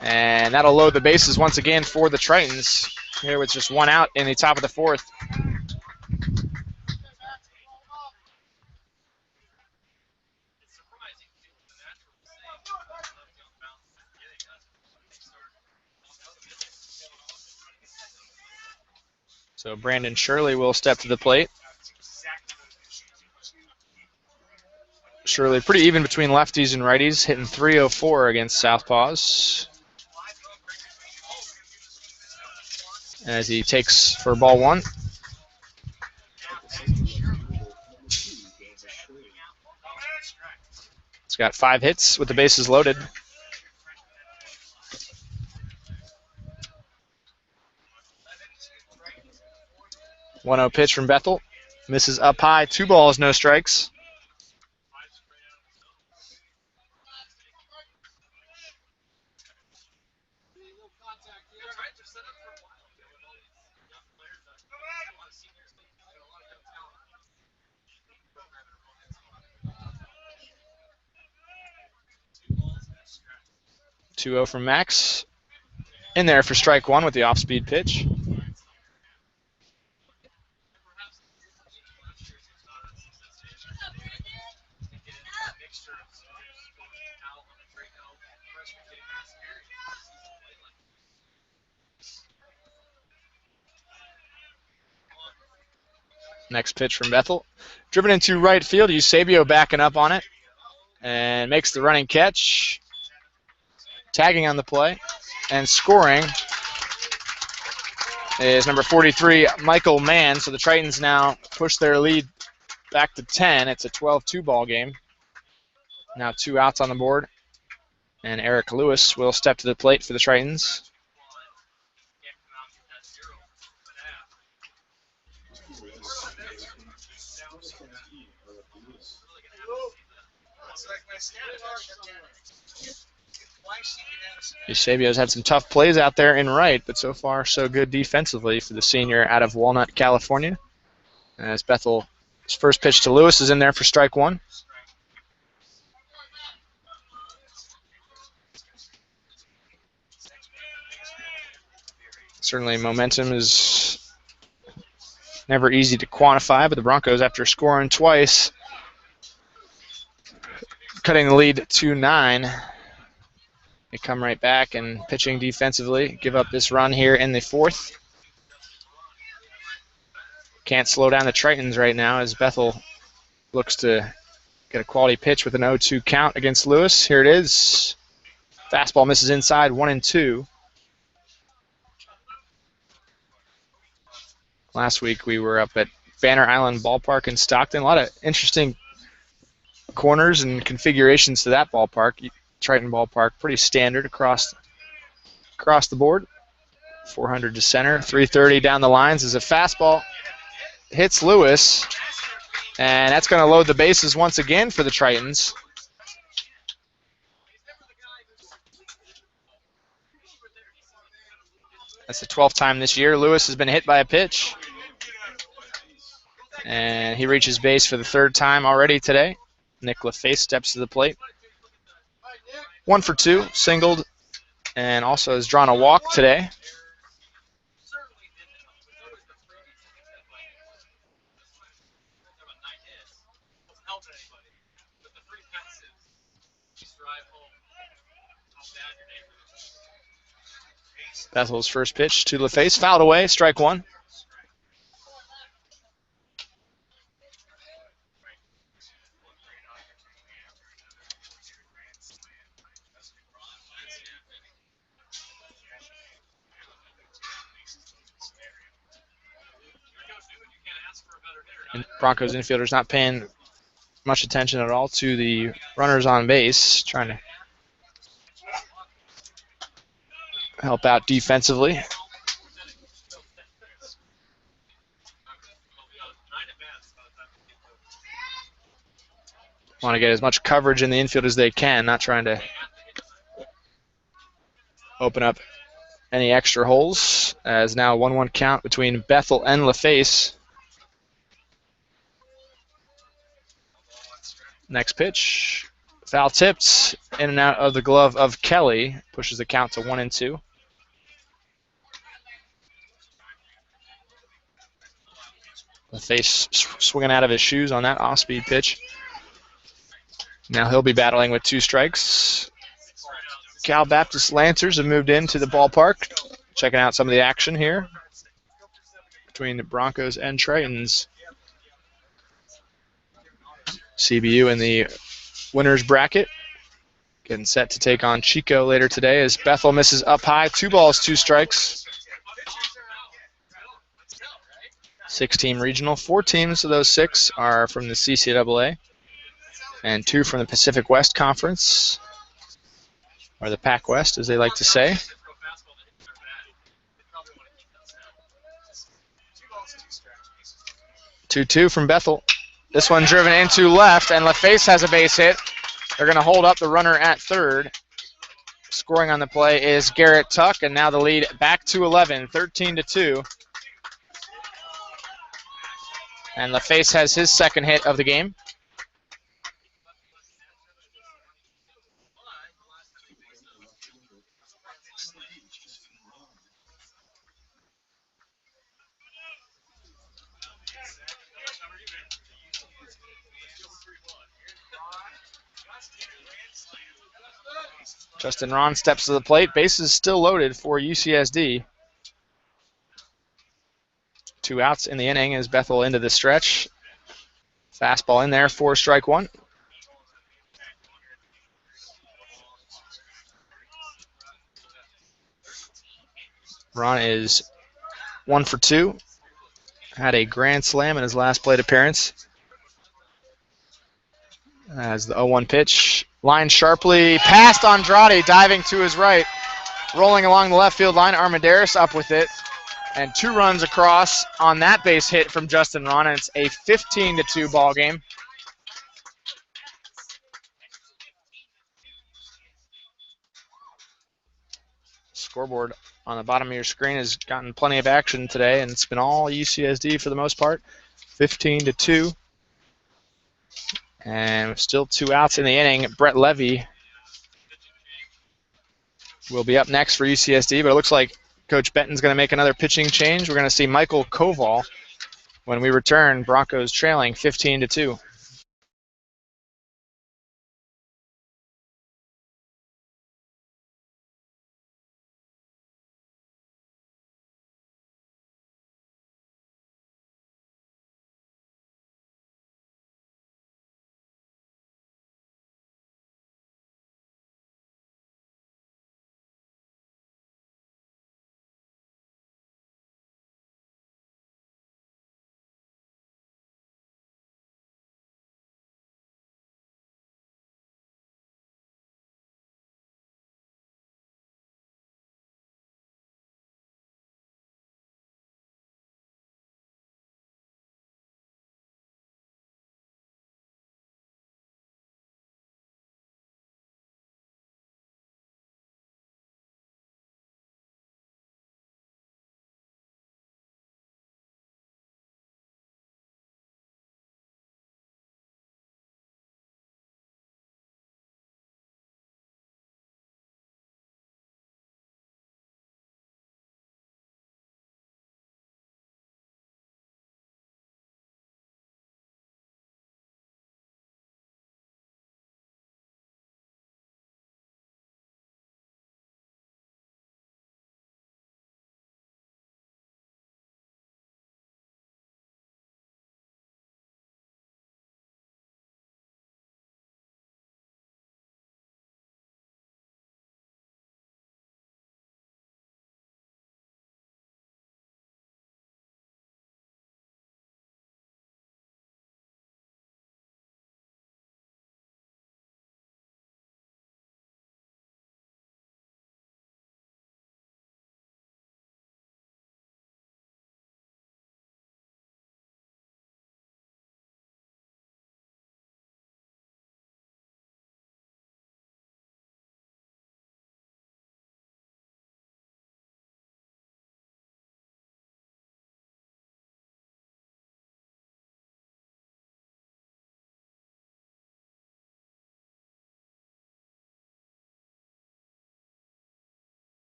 And that'll load the bases once again for the Tritons. Here with just one out in the top of the fourth. So Brandon Shirley will step to the plate. Shirley pretty even between lefties and righties, hitting .304 against southpaws. As he takes for ball 1. He's got 5 hits with the bases loaded. One-0 pitch from Bethel. Misses up high. 2 balls, no strikes. .20 from Max. In there for strike 1 with the off-speed pitch. Next pitch from Bethel. Driven into right field. Eusebio backing up on it. And makes the running catch. Tagging on the play. And scoring is number 43, Michael Mann. So the Tritons now push their lead back to 10. It's a 12-2 ball game. Now 2 outs on the board. And Eric Lewis will step to the plate for the Tritons. Eusebio's had some tough plays out there in right, but so far so good defensively for the senior out of Walnut, California. As Bethel's first pitch to Lewis is in there for strike 1. Certainly momentum is never easy to quantify, but the Broncos, after scoring twice, cutting the lead to 9. They come right back and pitching defensively, give up this run here in the 4th. Can't slow down the Tritons right now as Bethel looks to get a quality pitch with an 0-2 count against Lewis. Here it is. Fastball misses inside, 1-2. Last week we were up at Banner Island Ballpark in Stockton. A lot of interesting corners and configurations to that ballpark. Triton Ballpark, pretty standard across the board. 400 to center, 330 down the lines as a fastball hits Lewis, and that's going to load the bases once again for the Tritons. That's the 12th time this year. Lewis has been hit by a pitch. And he reaches base for the 3rd time already today. Nick LaFace steps to the plate. 1 for 2, singled, and also has drawn a walk today. Bethel's first pitch to LaFace, fouled away, strike 1. And Broncos infielders not paying much attention at all to the runners on base, trying to help out defensively. Want to get as much coverage in the infield as they can, not trying to open up any extra holes, as now 1-1 count between Bethel and LaFace. Next pitch, foul tipped, in and out of the glove of Kelly, pushes the count to 1-2. LaFace swinging out of his shoes on that off-speed pitch. Now he'll be battling with 2 strikes. Cal Baptist Lancers have moved into the ballpark, checking out some of the action here between the Broncos and Tritons. CBU in the winner's bracket, getting set to take on Chico later today as Bethel misses up high. 2 balls, 2 strikes. 6-team regional. 4 teams of those 6 are from the CCAA, and 2 from the Pacific West Conference, or the Pac West, as they like to say. Two from Bethel. This one driven into left, and LaFace has a base hit. They're going to hold up the runner at 3rd. Scoring on the play is Garrett Tuck, and now the lead back to 11, 13-2. And LaFace has his 2nd hit of the game. Justin Ron steps to the plate. Bases still loaded for UCSD. 2 outs in the inning as Bethel into the stretch. Fastball in there for strike 1. Ron is 1 for 2. Had a grand slam in his last plate appearance. As the 0-1 pitch. Line sharply past Andrade, diving to his right. Rolling along the left field line, Armendariz up with it. And 2 runs across on that base hit from Justin Ron, and it's a 15-2 ball game. Scoreboard on the bottom of your screen has gotten plenty of action today, and it's been all UCSD for the most part. 15-2. And still 2 outs in the inning. Brett Levy will be up next for UCSD, but it looks like Coach Benton's going to make another pitching change. We're going to see Michael Koval when we return. Broncos trailing 15-2.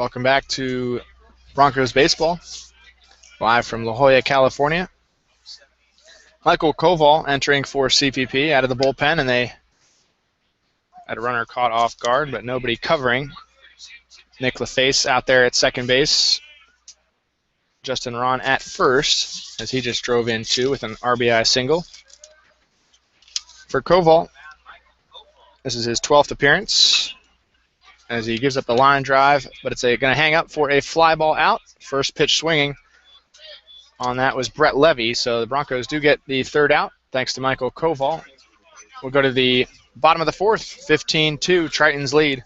Welcome back to Broncos baseball, live from La Jolla, California. Michael Koval entering for CPP out of the bullpen, and they had a runner caught off guard, but nobody covering. Nick LaFace out there at second base. Justin Ron at first, as he just drove in two with an RBI single. For Koval, this is his 12th appearance, as he gives up the line drive, but it's going to hang up for a fly ball out. First pitch swinging on that was Brett Levy, so the Broncos do get the third out thanks to Michael Koval. We'll go to the bottom of the fourth, 15-2, Tritons lead.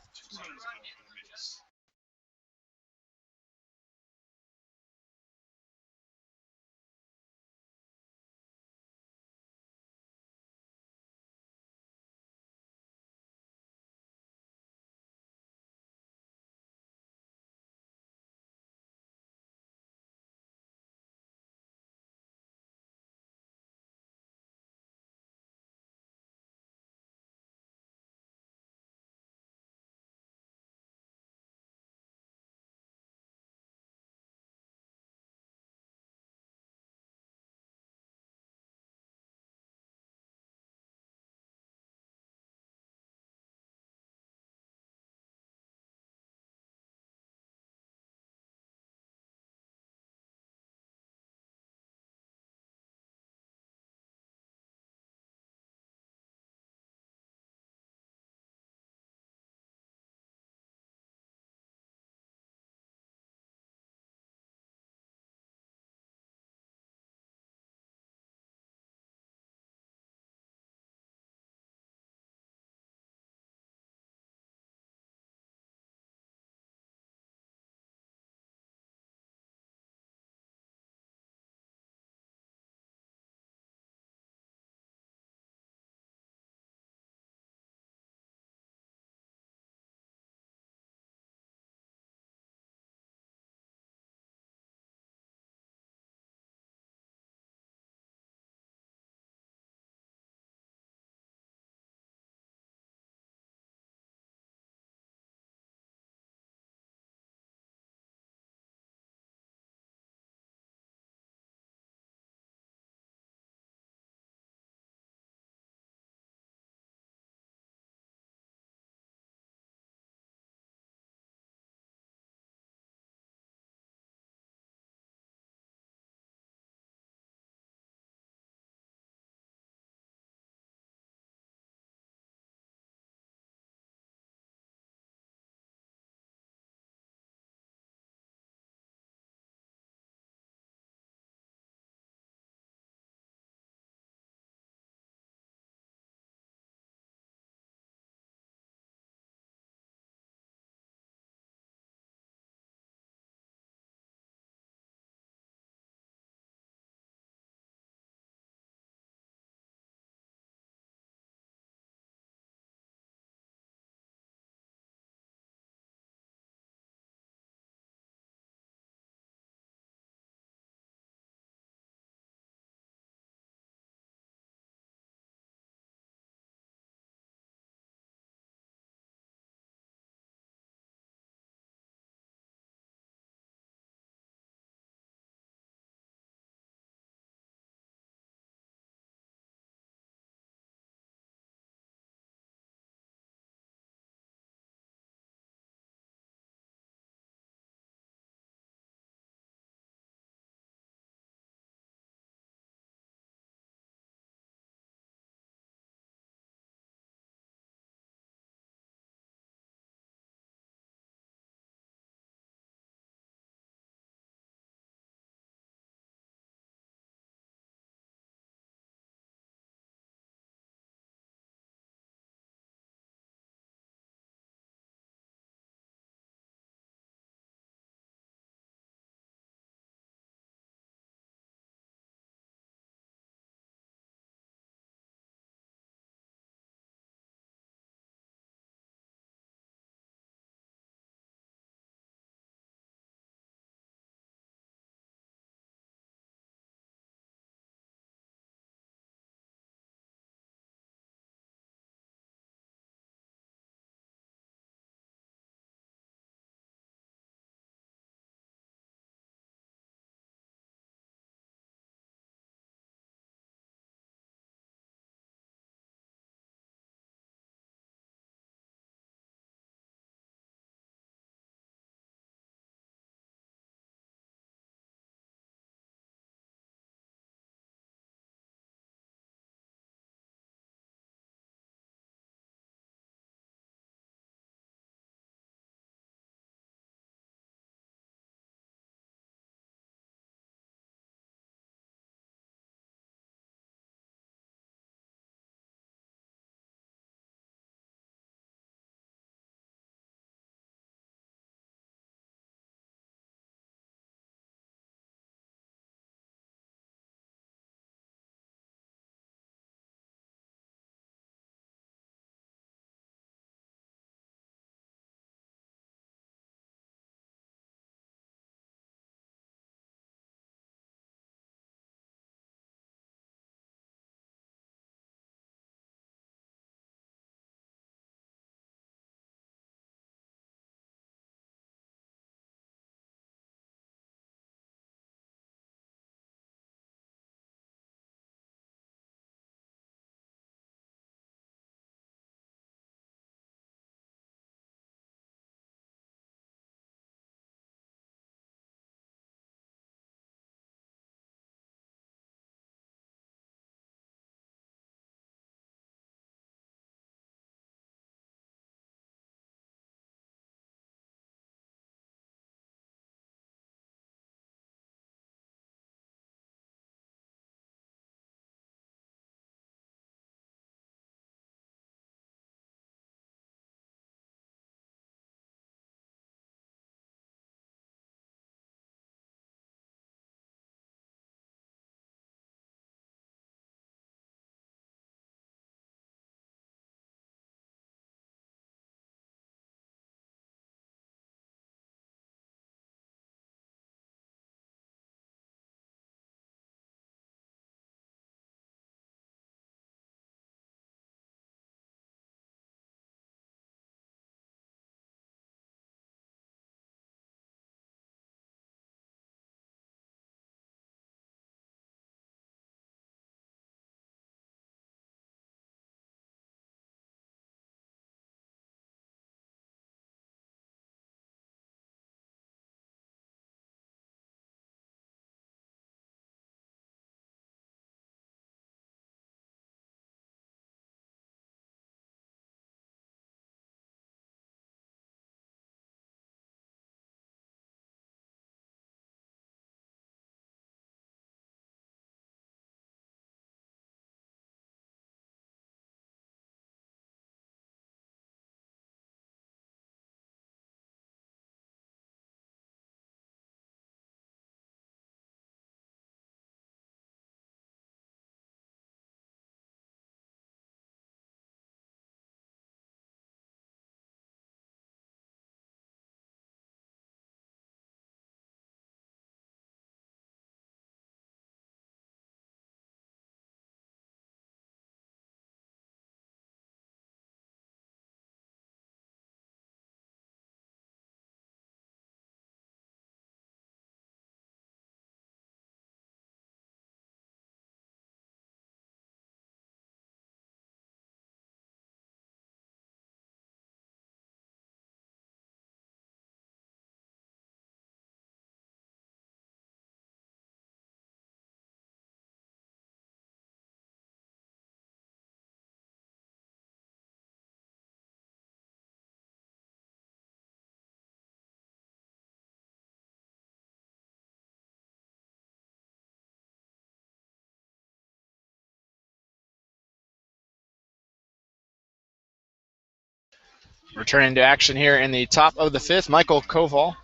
Returning to action here in the top of the fifth, Michael Koval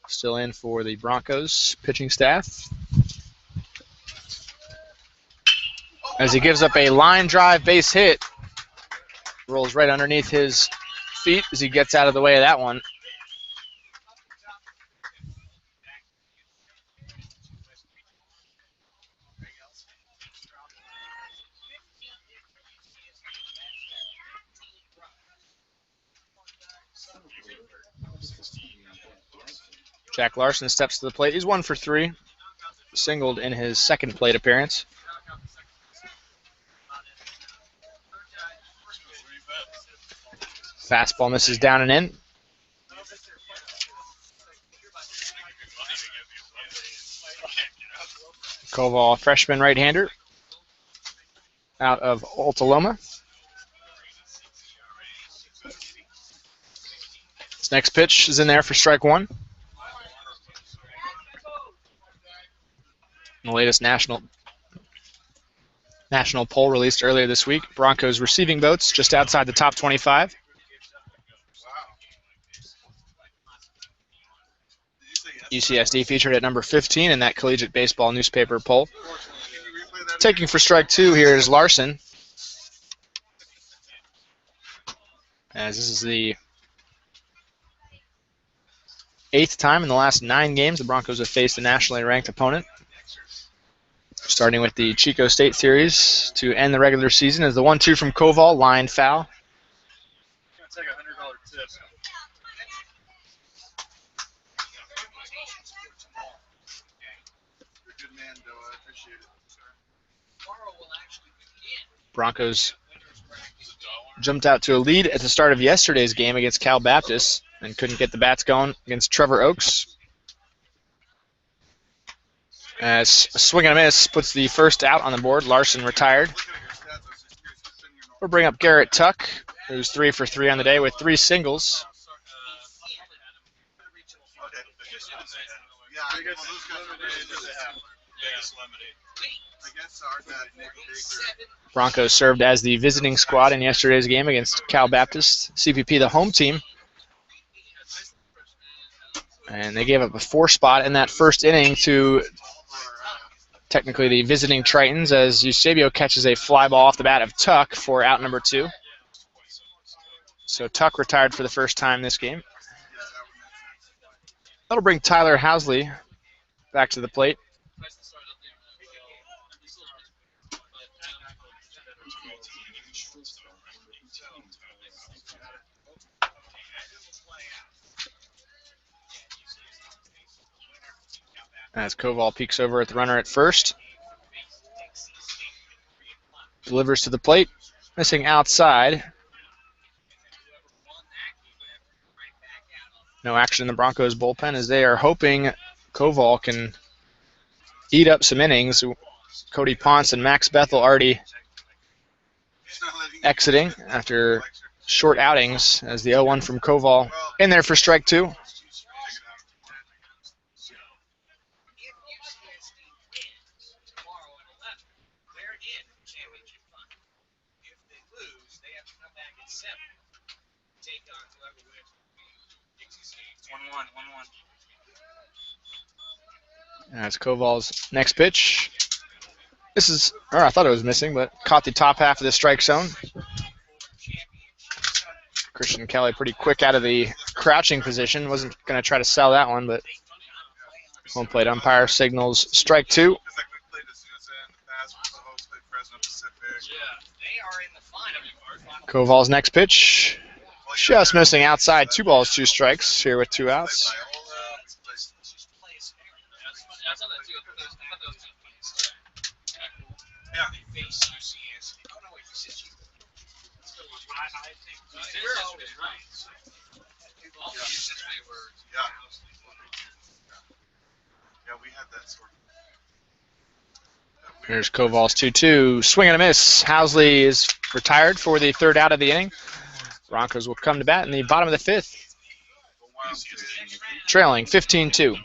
still in for the Broncos pitching staff. As he gives up a line drive base hit. Rolls right underneath his feet as he gets out of the way of that one. Jack Larson steps to the plate. He's 1 for 3. Singled in his second plate appearance. Fastball misses down and in. Koval, freshman right-hander out of Altaloma. His next pitch is in there for strike one. The latest national poll released earlier this week. Broncos receiving votes just outside the top 25. UCSD featured at number 15 in that collegiate baseball newspaper poll. Taking for strike two here is Larson. As this is the 8th time in the last 9 games the Broncos have faced a nationally ranked opponent. Starting with the Chico State series to end the regular season as the 1-2 from Koval, line foul. Broncos jumped out to a lead at the start of yesterday's game against Cal Baptist and couldn't get the bats going against Trevor Oaks. As a swing and a miss puts the first out on the board. Larson retired. We'll bring up Garrett Tuck, who's 3 for 3 on the day with 3 singles. Broncos served as the visiting squad in yesterday's game against Cal Baptist. CPP, the home team. And they gave up a 4 spot in that first inning to technically the visiting Tritons as Eusebio catches a fly ball off the bat of Tuck for out number 2. So Tuck retired for the first time this game. That'll bring Tyler Housley back to the plate. As Koval peeks over at the runner at first. Delivers to the plate. Missing outside. No action in the Broncos bullpen as they are hoping Koval can eat up some innings. Cody Ponce and Max Bethel already exiting after short outings as the 0-1 from Koval in there for strike 2. That's Koval's next pitch. I thought it was missing, but caught the top half of the strike zone. Christian Kelly pretty quick out of the crouching position. Wasn't going to try to sell that one, but home plate umpire signals strike 2. Koval's next pitch. Just missing outside. 2 balls, 2 strikes here with 2 outs. Here's Koval's 2-2. Swing and a miss. Housley is retired for the 3rd out of the inning. Broncos will come to bat in the bottom of the 5th. Trailing 15-2.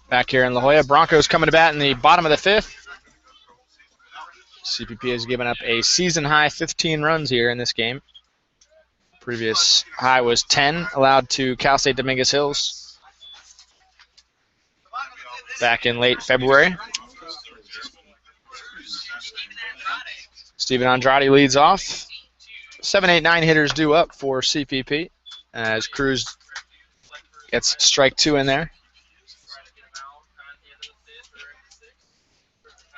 back here in La Jolla. Broncos coming to bat in the bottom of the 5th. CPP has given up a season-high 15 runs here in this game. Previous high was 10 allowed to Cal State Dominguez Hills back in late February. Steven Andrade leads off. 7, 8, 9 hitters due up for CPP as Cruz gets strike 2 in there.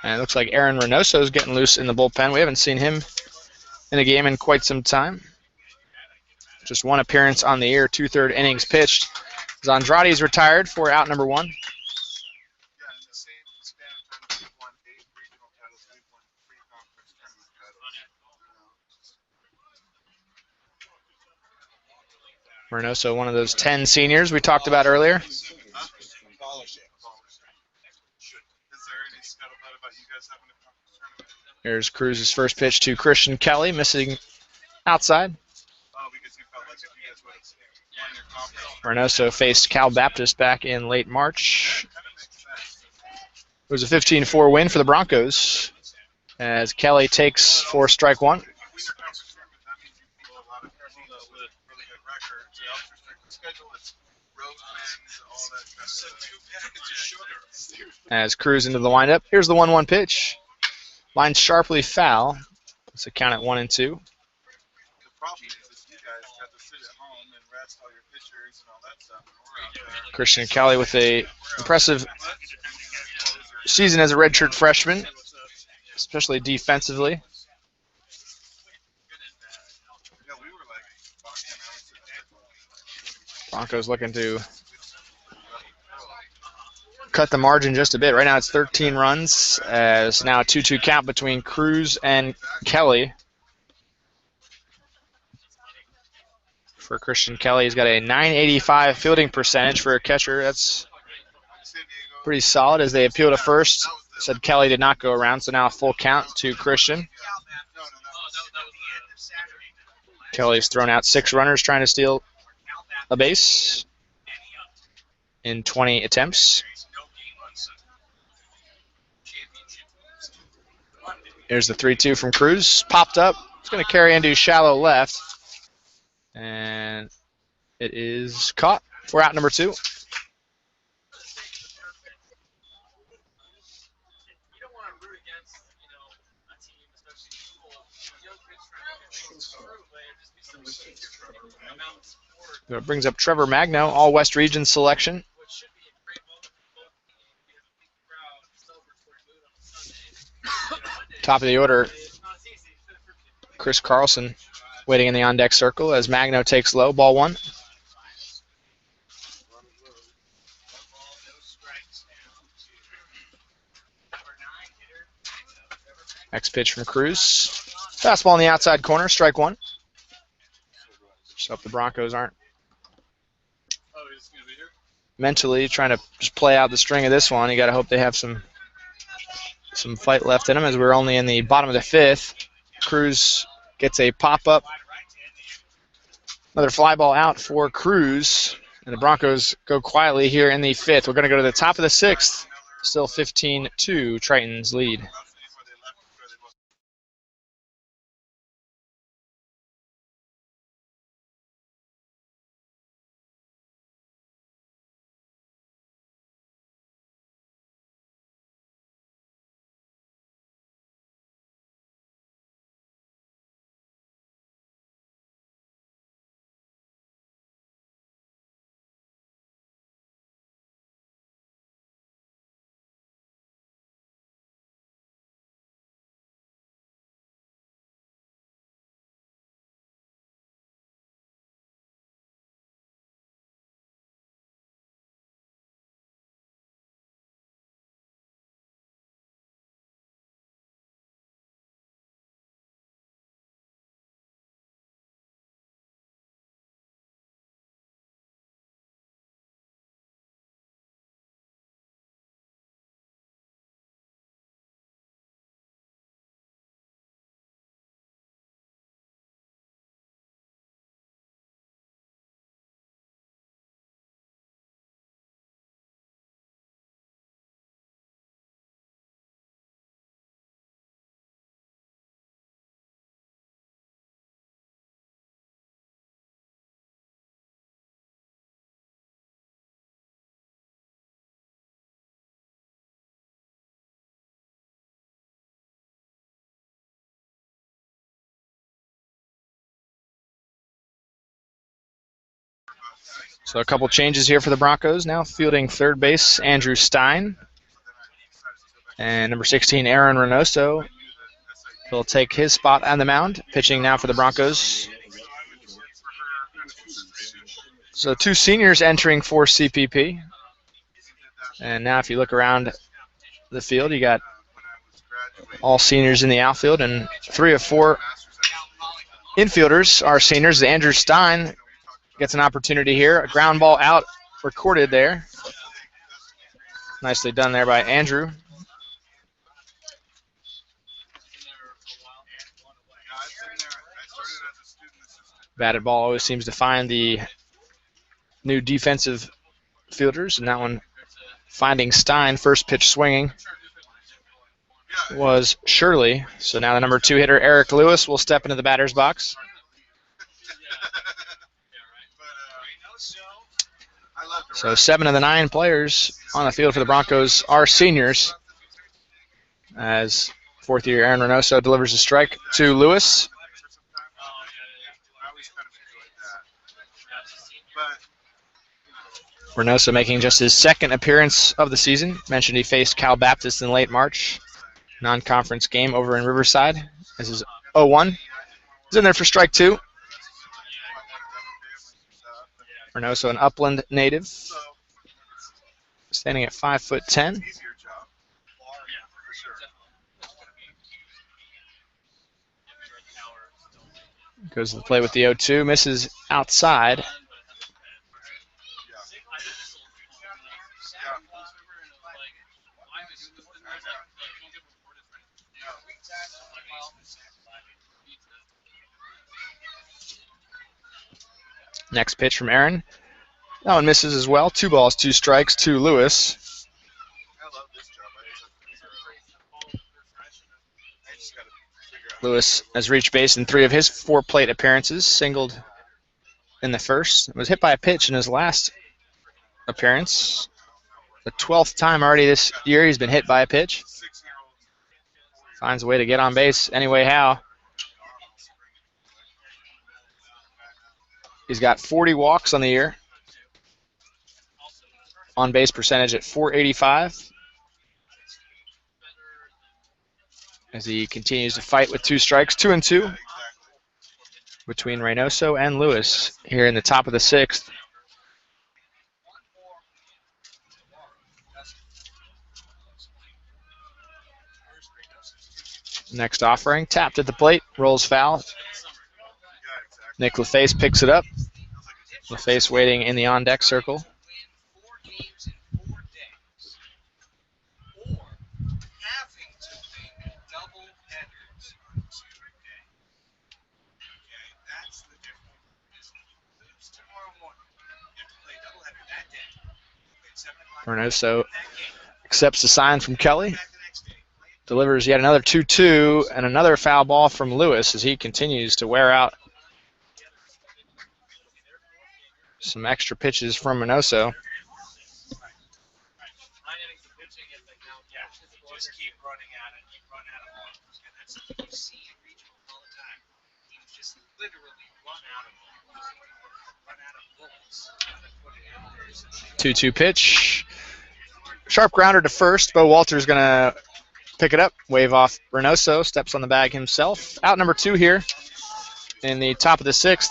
And it looks like Aaron Reynoso is getting loose in the bullpen. We haven't seen him in a game in quite some time. Just one appearance on the year, 2/3 innings pitched. Andrade is retired for out number 1. Reynoso, one of those 10 seniors we talked about earlier. Here's Cruz's first pitch to Christian Kelly, missing outside. Reynoso faced Cal Baptist back in late March. It was a 15-4 win for the Broncos as Kelly takes for strike 1. As Cruz into the windup. Here's the 1-1 pitch. Line sharply foul. It's a count at 1-2. Christian Kelly with a impressive season as a redshirt freshman, especially defensively. Broncos looking to cut the margin just a bit. Right now it's 13 runs, as now a 2-2 count between Cruz and Kelly. For Christian Kelly, he's got a .985 fielding percentage for a catcher. That's pretty solid as they appeal to first. Said Kelly did not go around, so now a full count to Christian. Kelly's thrown out 6 runners trying to steal a base in 20 attempts. Here's the 3-2 from Cruz. Popped up. It's going to carry into shallow left. And it is caught for out number 2. It brings up Trevor Magno, all West Region selection. Top of the order, Chris Carlson waiting in the on-deck circle as Magno takes low, ball 1. Next pitch from Cruz. Fastball in the outside corner, strike 1. Just hope the Broncos aren't mentally trying to just play out the string of this one. You got to hope they have some fight left in them, as we're only in the bottom of the 5th. Cruz gets a pop-up. Another fly ball out for Cruz. And the Broncos go quietly here in the 5th. We're going to go to the top of the 6th. Still 15-2, Tritons lead. So a couple changes here for the Broncos now. Fielding third base, Andrew Stein. And number 16, Aaron Reynoso, will take his spot on the mound. Pitching now for the Broncos. So 2 seniors entering for CPP. And now if you look around the field, you got all seniors in the outfield, and 3 of 4 infielders are seniors. Andrew Stein gets an opportunity here. A ground ball out recorded there. Nicely done there by Andrew. Batted ball always seems to find the new defensive fielders, and that one finding Stein. First pitch swinging was Shirley. So now the number 2 hitter, Eric Lewis, will step into the batter's box. So 7 of the 9 players on the field for the Broncos are seniors, as 4th-year Aaron Reynoso delivers a strike to Lewis. Reynoso making just his 2nd appearance of the season. Mentioned he faced Cal Baptist in late March. Non-conference game over in Riverside. This is 0-1. He's in there for strike 2. Reynoso, an Upland native, standing at 5'10". Goes to the plate with the 0-2, misses outside. Next pitch from Aaron. That one misses as well. 2 balls, 2 strikes to Lewis. Lewis has reached base in 3 of his 4 plate appearances. Singled in the first. Was hit by a pitch in his last appearance. The 12th time already this year he's been hit by a pitch. Finds a way to get on base anyway how. He's got 40 walks on the year. On base percentage at .485. As he continues to fight with 2 strikes, 2-2 between Reynoso and Lewis here in the top of the 6th. Next offering, tapped at the plate, rolls foul. Nick LaFace picks it up. LaFace waiting in the on-deck circle. Reynoso accepts the sign from Kelly. Delivers yet another 2-2 and another foul ball from Lewis as he continues to wear out some extra pitches from Reynoso. Two-two pitch. Sharp grounder to first. Bo Walter's going to pick it up, wave off Reynoso, steps on the bag himself. Out number 2 here in the top of the 6th.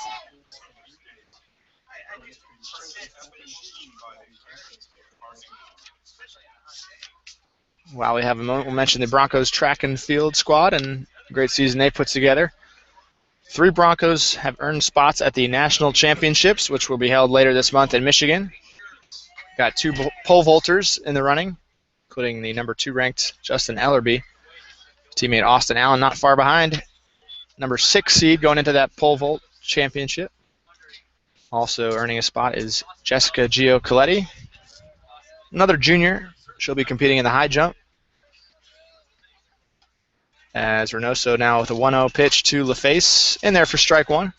While we have a moment, we'll mention the Broncos track and field squad and the great season they put together. 3 Broncos have earned spots at the National Championships, which will be held later this month in Michigan. Got 2 pole vaulters in the running, including the number 2 ranked Justin Ellerby. Teammate Austin Allen not far behind. Number 6 seed going into that pole vault championship. Also earning a spot is Jessica Gio-Coletti. Another junior. She'll be competing in the high jump. As Reynoso now with a 1-0 pitch to LaFace. In there for strike 1.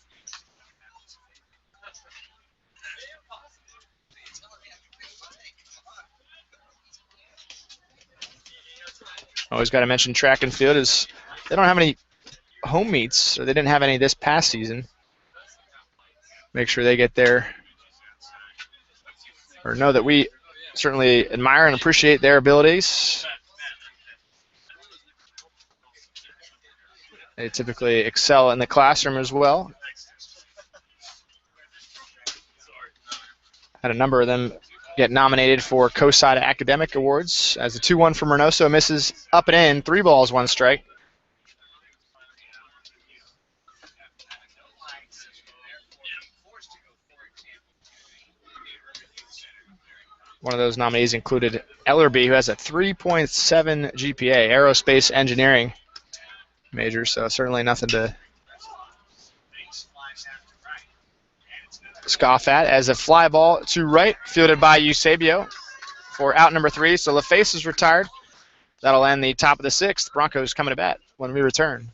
Always got to mention track and field is they don't have any home meets, or they didn't have any this past season. Make sure they get their or know that we certainly admire and appreciate their abilities. They typically excel in the classroom as well. Had a number of them get nominated for COSIDA Academic Awards as the 2-1 from Reynoso misses up and in. 3 balls, 1 strike. One of those nominees included Ellerby, who has a 3.7 GPA, aerospace engineering major, so certainly nothing to scoff at. As a fly ball to right, fielded by Eusebio for out number 3. So LaFace is retired. That'll end the top of the 6th. Broncos coming to bat when we return.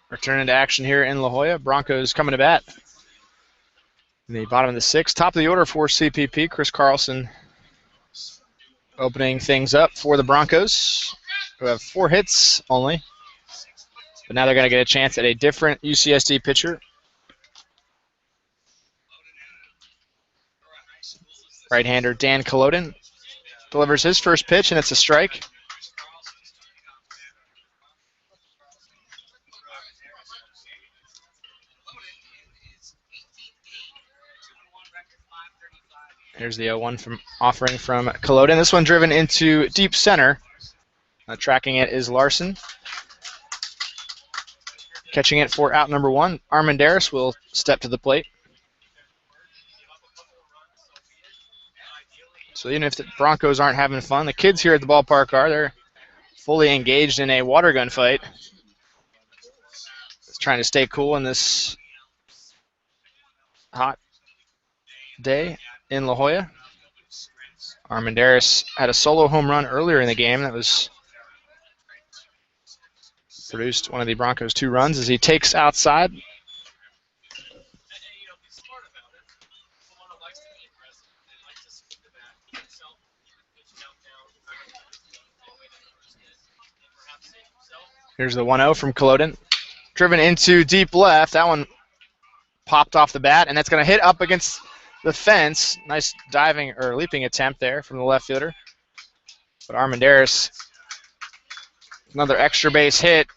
Returning to action here in La Jolla. Broncos coming to bat. In the bottom of the 6th. Top of the order for CPP. Chris Carlson opening things up for the Broncos, who have 4 hits only. But now they're going to get a chance at a different UCSD pitcher. Right-hander Dan Culloden delivers his first pitch, and it's a strike. Here's the 0-1 from offering from Culloden. This one driven into deep center. Tracking it is Larson. Catching it for out number 1. Armendariz will step to the plate. So even if the Broncos aren't having fun, the kids here at the ballpark are. They're fully engaged in a water gun fight. Just trying to stay cool in this hot day in La Jolla. Armendariz had a solo home run earlier in the game that was produced one of the Broncos' 2 runs as he takes outside. Here's the 1-0 from Culloden. Driven into deep left. That one popped off the bat, and that's going to hit up against the fence. Nice diving or leaping attempt there from the left fielder. But Armendariz, another extra base hit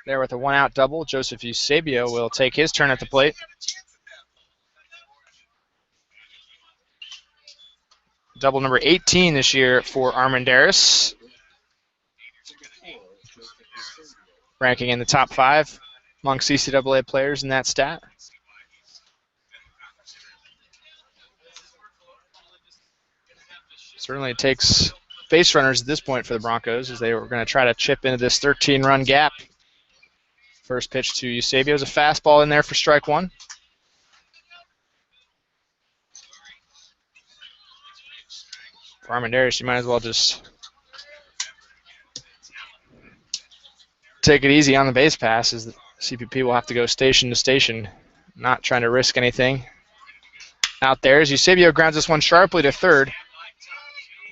there with a 1-out double. Joseph Eusebio will take his turn at the plate. Double number 18 this year for Armendariz. Ranking in the top 5 among CCAA players in that stat. Certainly takes base runners at this point for the Broncos as they were going to try to chip into this 13-run gap. First pitch to Eusebio is a fastball in there for strike one. For Armendariz, you might as well just take it easy on the base pass, as the CPP will have to go station to station, not trying to risk anything out there. As Eusebio grounds this one sharply to third.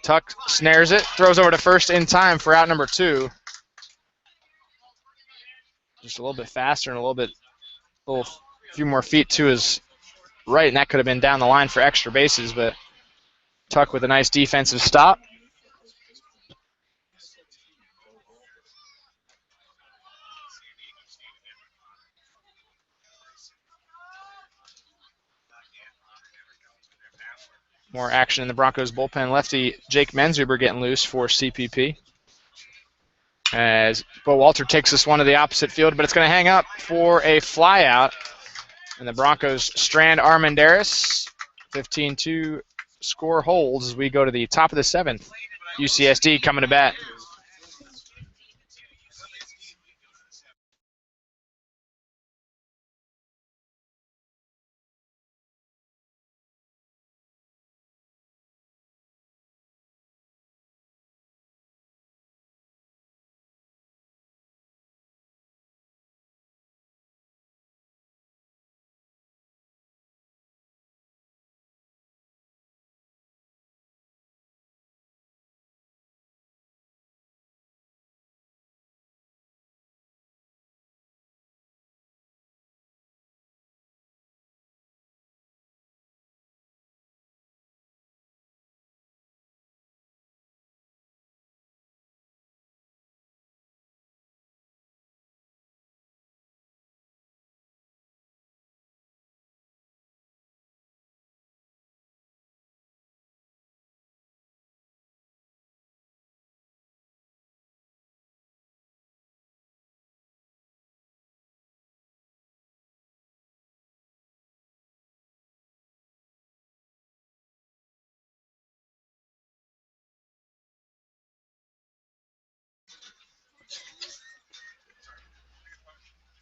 Tuck snares it, throws over to first in time for out number 2. Just a little bit faster and a few more feet to his right, and that could have been down the line for extra bases, but Tuck with a nice defensive stop. More action in the Broncos bullpen. Lefty Jake Menzuber getting loose for CPP. As Bo Walter takes this one to the opposite field, but it's going to hang up for a flyout. And the Broncos strand Armendariz. 15-2 score holds as we go to the top of the 7th. UCSD coming to bat.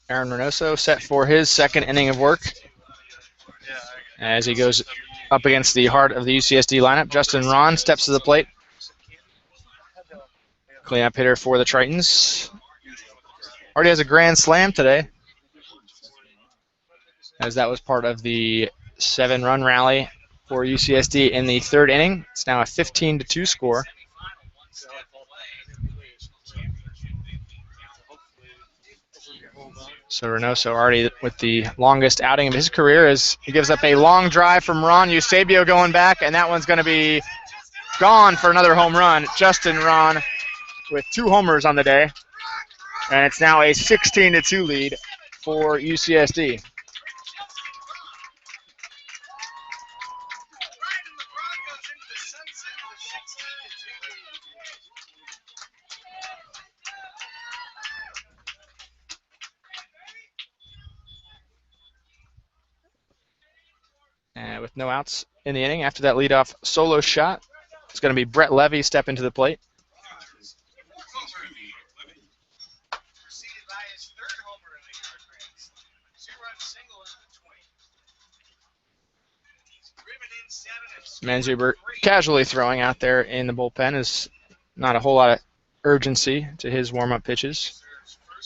Aaron Reynoso set for his second inning of work as he goes up against the heart of the UCSD lineup. Justin Ron steps to the plate. Cleanup hitter for the Tritons. Already has a grand slam today, as that was part of the 7-run rally for UCSD in the 3rd inning. It's now a 15-2 score. So Reynoso already with the longest outing of his career as he gives up a long drive from Ron. Eusebio going back, and that one's going to be gone for another home run. Justin Ron with 2 homers on the day. And it's now a 16-2 lead for UCSD. And with no outs in the inning after that leadoff solo shot, it's going to be Brett Levy stepping to the plate. Menzuber casually throwing out there in the bullpen is not a whole lot of urgency to his warm-up pitches.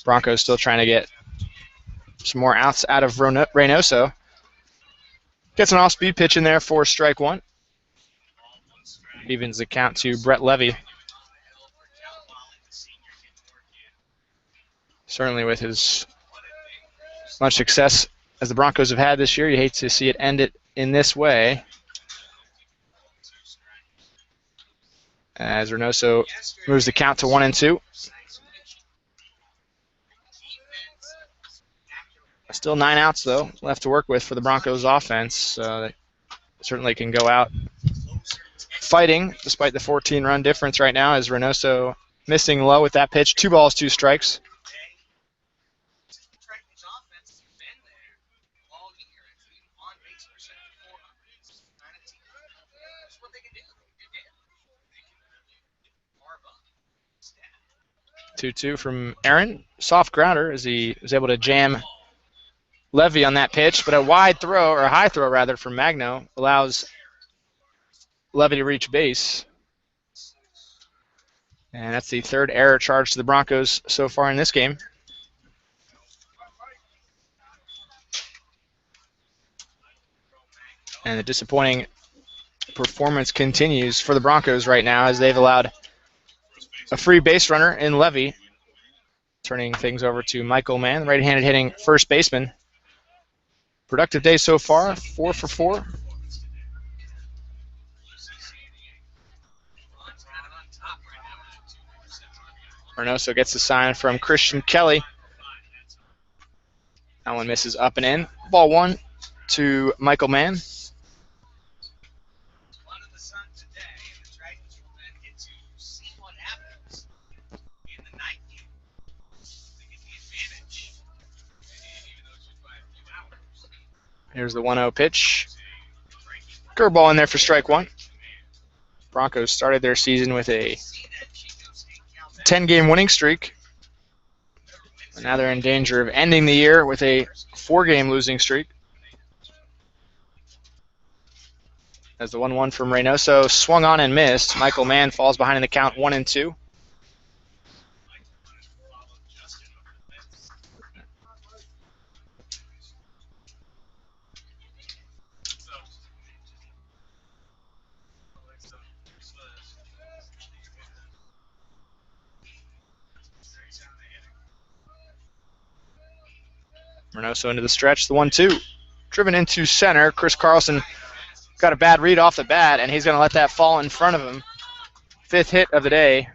Broncos still trying to get some more outs out of Reynoso. Gets an off-speed pitch in there for strike one. Evens the count to Brett Levy. Certainly with as much success as the Broncos have had this year, you hate to see it end it in this way. As Reynoso moves the count to 1-2. Still 9 outs, though, left to work with for the Broncos offense. They certainly can go out fighting, despite the 14-run difference right now, as Reynoso missing low with that pitch. 2 balls, 2 strikes. 2-2 from Aaron. Soft grounder as he was able to jam Levy on that pitch, but a wide throw, or a high throw rather, from Magno allows Levy to reach base. And that's the third error charged to the Broncos so far in this game. And the disappointing performance continues for the Broncos right now as they've allowed a free base runner in Levy. Turning things over to Michael Mann, right-handed hitting first baseman. Productive day so far, 4 for 4. Reynoso gets the sign from Christian Kelly. That one misses up and in. Ball 1 to Michael Mann. Here's the 1-0 pitch. Curveball in there for strike 1. Broncos started their season with a 10-game winning streak. And now they're in danger of ending the year with a 4-game losing streak. As the 1-1 from Reynoso swung on and missed, Michael Mann falls behind in the count 1-2. Reynoso into the stretch, the 1-2. Driven into center. Chris Carlson got a bad read off the bat, and he's going to let that fall in front of him. 5th hit of the day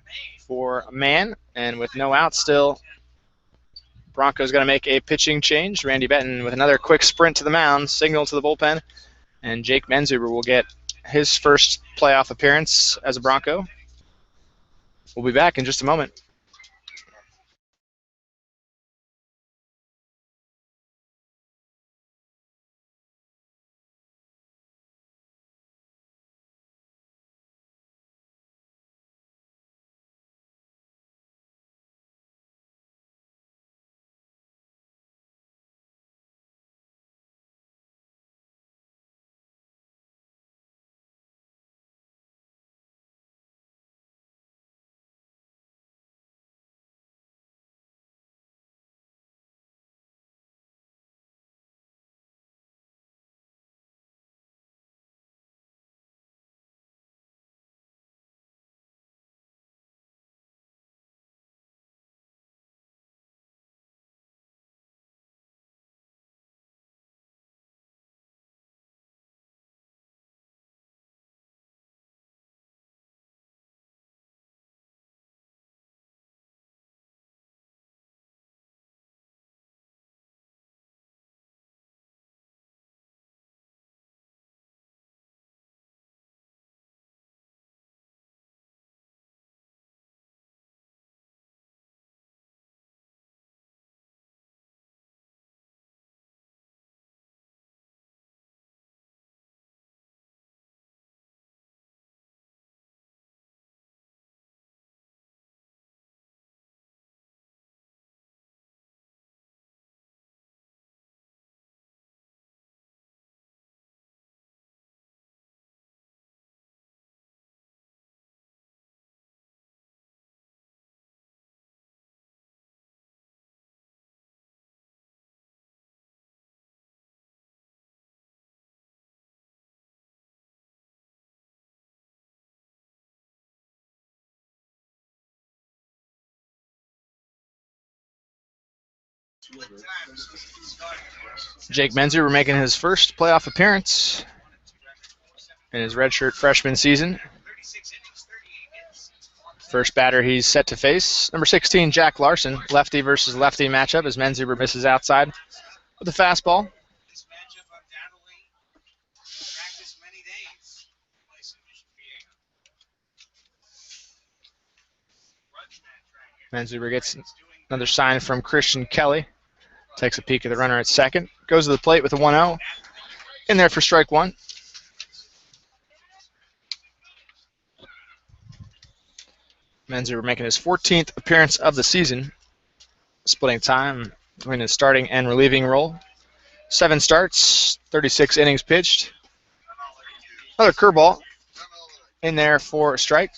for Mann, and with no out still, Broncos going to make a pitching change. Randy Benton with another quick sprint to the mound, signal to the bullpen, and Jake Menzuber will get his first playoff appearance as a Bronco. We'll be back in just a moment. Jake Menzuber making his first playoff appearance in his redshirt freshman season. First batter he's set to face, number 16, Jack Larson. Lefty versus lefty matchup as Menzuber misses outside with a fastball. Menzuber gets another sign from Christian Kelly. Takes a peek at the runner at second. Goes to the plate with a 1-0. In there for strike 1. Menzuber making his 14th appearance of the season, splitting time between his starting and relieving role. 7 starts, 36 innings pitched. Another curveball in there for a strike.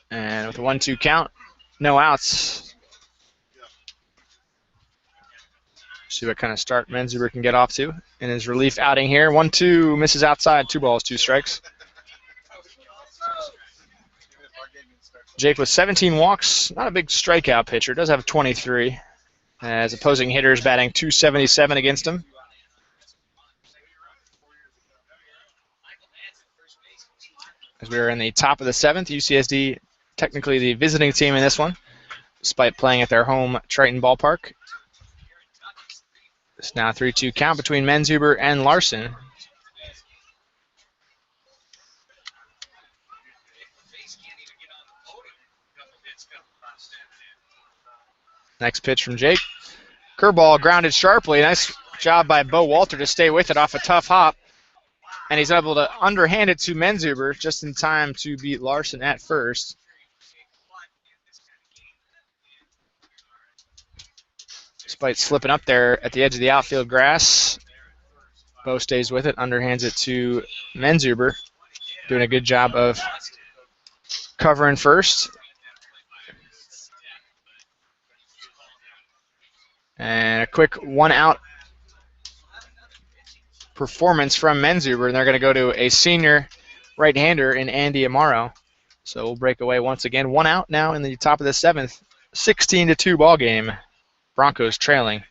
And with a 1-2 count, no outs. See what kind of start Menzuber can get off to in his relief outing here. 1-2, misses outside, 2 balls, 2 strikes. Jake with 17 walks, not a big strikeout pitcher, does have 23, as opposing hitters batting .277 against him. As we are in the top of the 7th, UCSD technically the visiting team in this one, despite playing at their home Triton Ballpark. It's now a 3-2 count between Menzuber and Larson. Next pitch from Jake. Curveball grounded sharply. Nice job by Bo Walter to stay with it off a tough hop. And he's able to underhand it to Menzuber just in time to beat Larson at first. Despite slipping up there at the edge of the outfield grass, Bo stays with it, underhands it to Menzuber, doing a good job of covering first. And a quick 1-out performance from Menzuber, and they're going to go to a senior right-hander in Andy Amaro. So we'll break away once again. 1 out now in the top of the 7th. 16-2 ball game. Broncos trailing.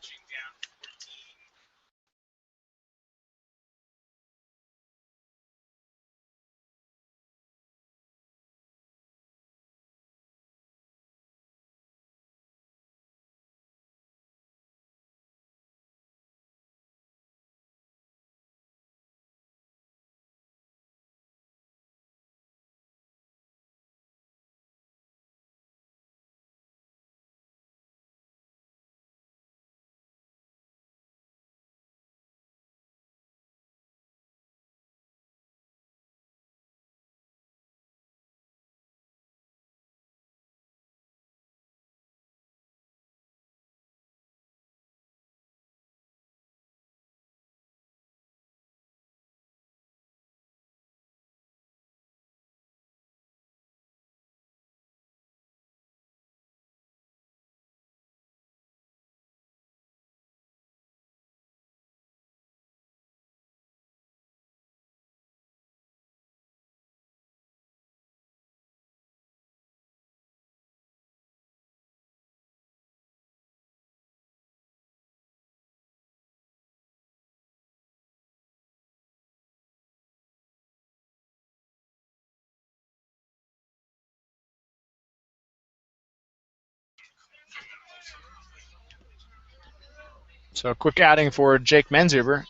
So a quick outing for Jake Menzuber.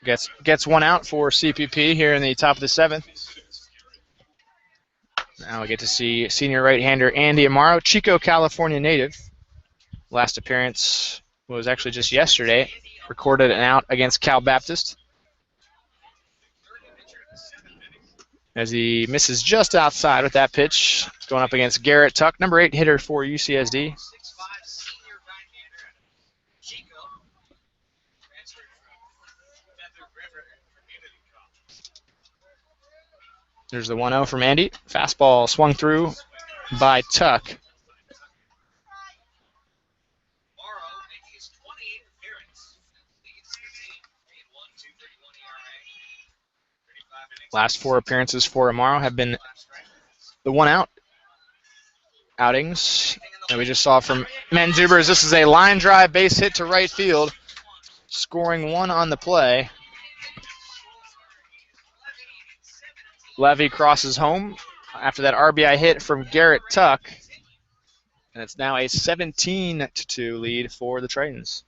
Gets 1 out for CPP here in the top of the 7th. Now we get to see senior right-hander Andy Amaro, Chico, California native. Last appearance was actually just yesterday. Recorded an out against Cal Baptist. As he misses just outside with that pitch. Going up against Garrett Tuck, number 8 hitter for UCSD. There's the 1-0 from Andy. Fastball swung through by Tuck. Last 4 appearances for Amaro have been the 1-out outings that we just saw from Menzuber. This is a line drive base hit to right field, scoring 1 on the play. Levy crosses home after that RBI hit from Garrett Tuck. And it's now a 17-2 lead for the Tritons.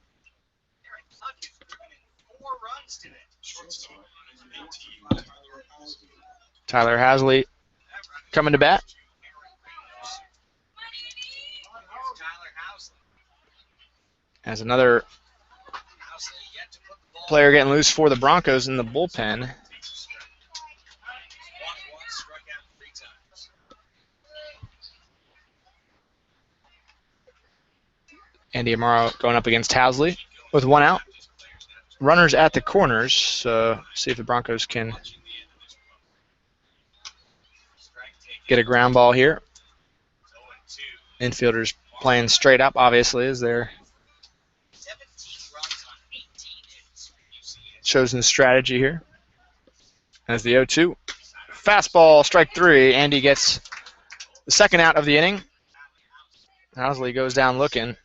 Tyler Hasley coming to bat. As another player getting loose for the Broncos in the bullpen. Andy Amaro going up against Housley with 1 out. Runners at the corners, so see if the Broncos can get a ground ball here. Infielders playing straight up, obviously, as their chosen strategy here. As the 0-2. Fastball, strike 3. Andy gets the second out of the inning. Housley goes down looking.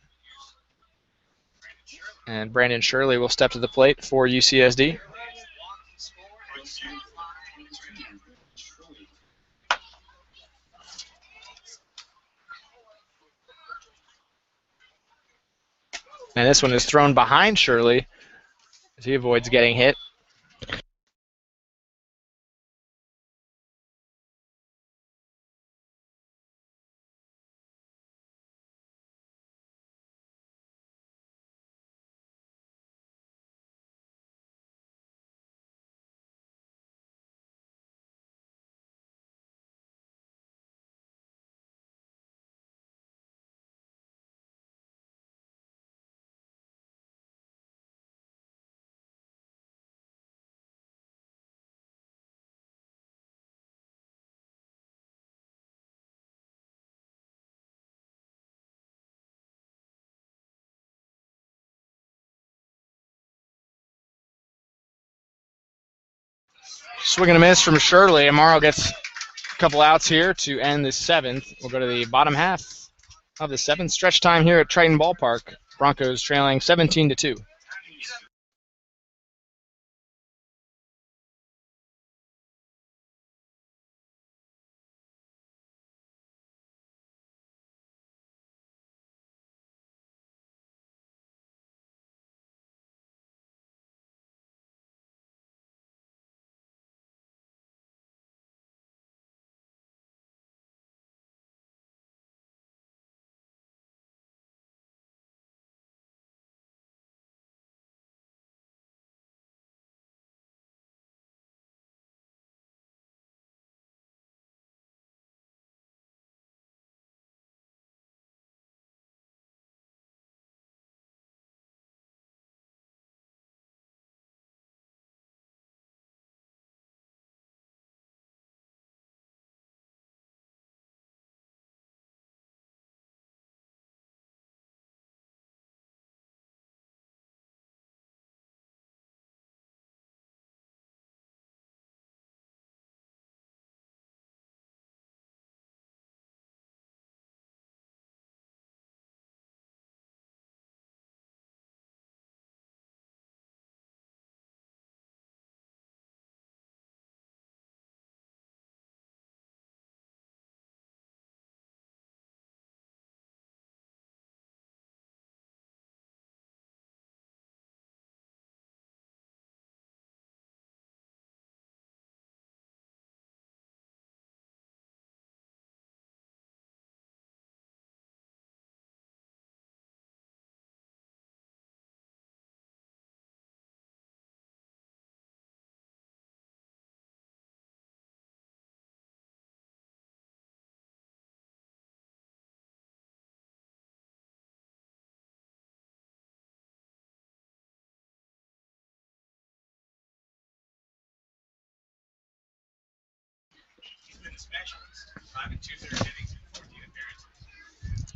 And Brandon Shirley will step to the plate for UCSD. And this one is thrown behind Shirley as he avoids getting hit. Swing and a miss from Shirley. Amaro gets a couple outs here to end the 7th. We'll go to the bottom half of the 7th. Stretch time here at Triton Ballpark. Broncos trailing 17-2.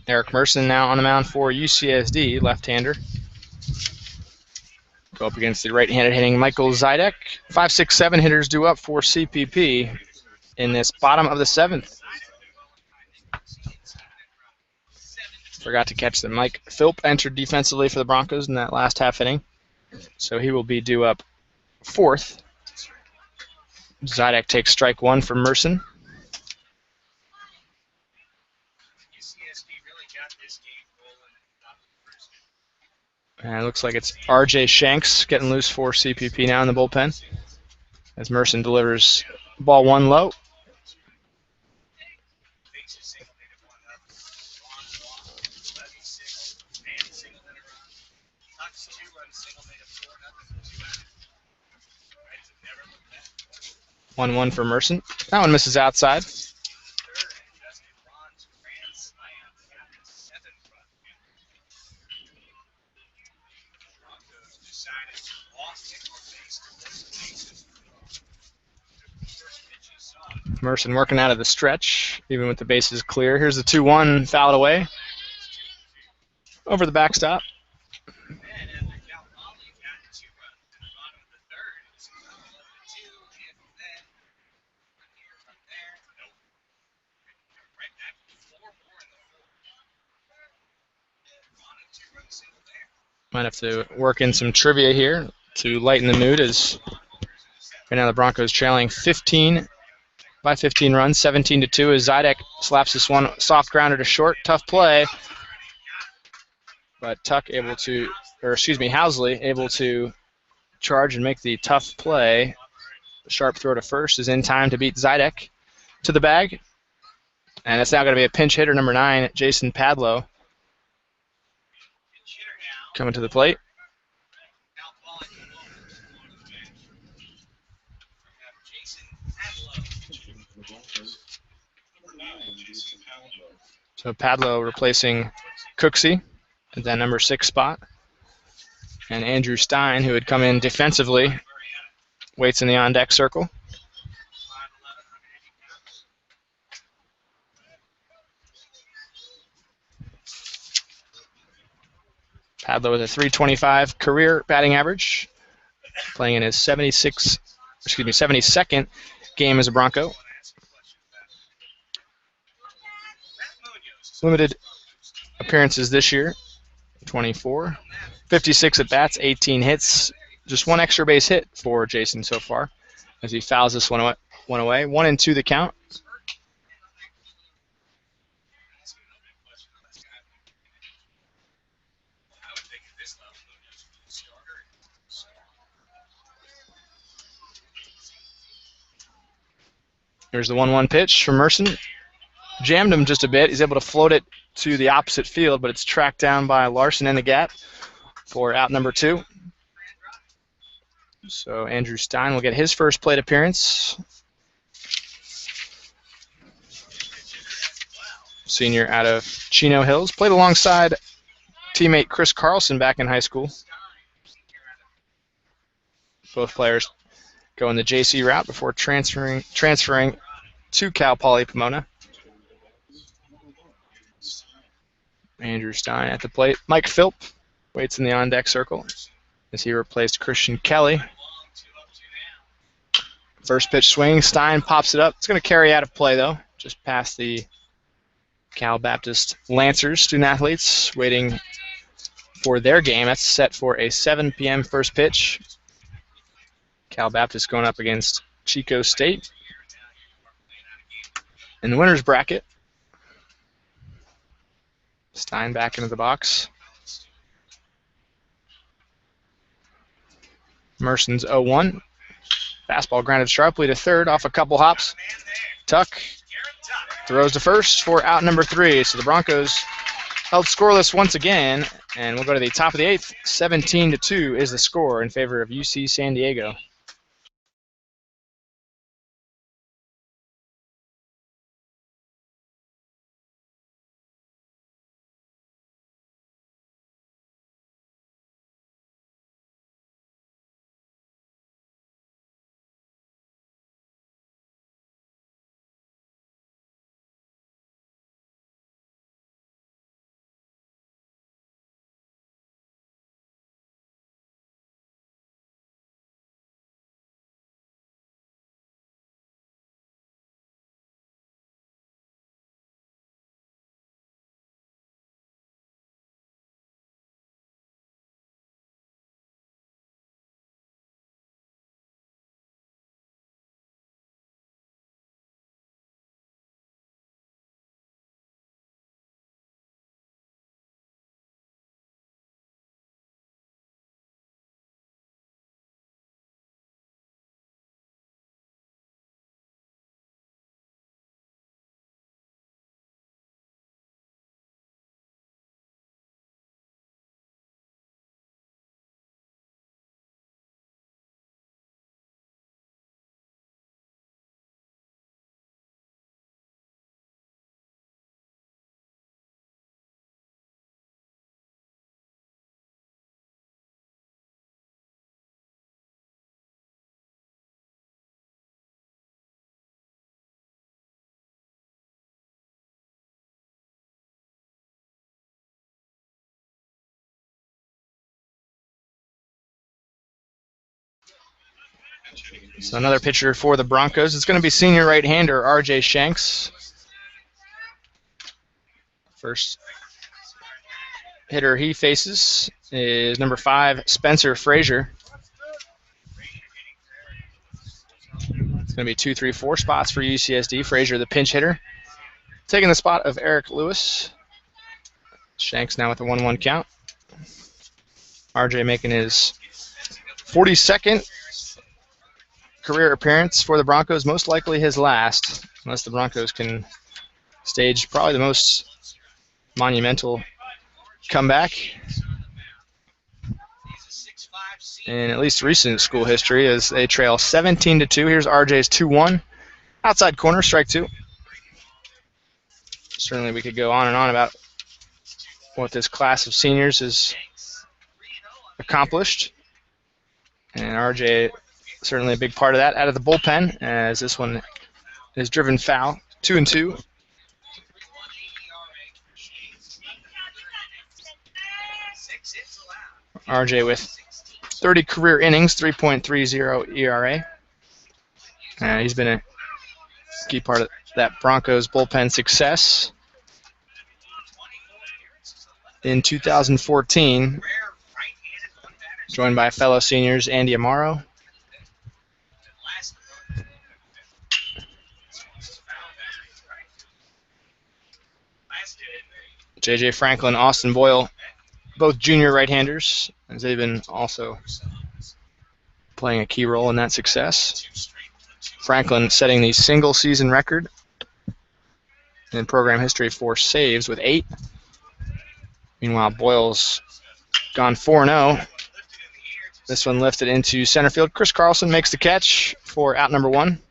Eric Merson now on the mound for UCSD, left-hander. Go up against the right-handed hitting Michael Zidek. 5, 6, 7 hitters due up for CPP in this bottom of the 7th. Forgot to catch that Mike Philp entered defensively for the Broncos in that last half inning. So he will be due up 4th. Zidek takes strike 1 from Merson. And it looks like it's R.J. Shanks getting loose for CPP now in the bullpen as Merson delivers ball 1 low. One for Merson. That one misses outside. Merson working out of the stretch, even with the bases clear. Here's the 2-1, fouled away. Over the backstop. Might have to work in some trivia here to lighten the mood, as right now the Broncos trailing 15 by 15 runs, 17-2, as Zidek slaps this one soft grounder to short. Tough play, but Housley able to charge and make the tough play. The sharp throw to first is in time to beat Zidek to the bag, and it's now going to be a pinch hitter, number 9, Jason Padlow, coming to the plate. So Padlow replacing Cooksey at that number 6 spot. And Andrew Stein, who had come in defensively, waits in the on-deck circle. Padlow with a .325 career batting average, playing in his 72nd game as a Bronco. Limited appearances this year, 24. 56 at bats, 18 hits. Just one extra base hit for Jason so far, as he fouls this one away. 1-2 the count. Here's the 1-1 pitch from Merson. Jammed him just a bit. He's able to float it to the opposite field, but it's tracked down by Larson in the gap for out number 2. So Andrew Stein will get his first plate appearance. Senior out of Chino Hills. Played alongside teammate Chris Carlson back in high school. Both players going the JC route before transferring to Cal Poly Pomona. Andrew Stein at the plate. Mike Philp waits in the on-deck circle as he replaced Christian Kelly. First pitch swing. Stein pops it up. It's going to carry out of play, though, just past the Cal Baptist Lancers student-athletes waiting for their game. That's set for a 7 p.m. first pitch. Cal Baptist going up against Chico State in the winner's bracket. Stein back into the box. Merson's 0-1. Fastball grounded sharply to third off a couple hops. Tuck throws to first for out number 3. So the Broncos held scoreless once again, and we'll go to the top of the 8th. 17-2 is the score in favor of UC San Diego. So another pitcher for the Broncos. It's going to be senior right-hander R.J. Shanks. First hitter he faces is number 5, Spencer Frazier. It's going to be 2, 3, 4 spots for UCSD. Frazier, the pinch hitter, taking the spot of Eric Lewis. Shanks now with a 1-1 count. RJ making his 42nd career appearance for the Broncos, most likely his last, unless the Broncos can stage probably the most monumental comeback in at least recent school history as they trail 17-2. Here's RJ's 2-1. Outside corner, strike 2. Certainly we could go on and on about what this class of seniors has accomplished. And RJ certainly a big part of that out of the bullpen as this one is driven foul. 2-2. RJ with 30 career innings, 3.30 ERA. He's been a key part of that Broncos bullpen success. In 2014, joined by fellow seniors Andy Amaro, J.J. Franklin, Austin Boyle, both junior right-handers, as they've been also playing a key role in that success. Franklin setting the single-season record in program history for saves with 8. Meanwhile, Boyle's gone 4-0. This one lifted into center field. Chris Carlson makes the catch for out number 1.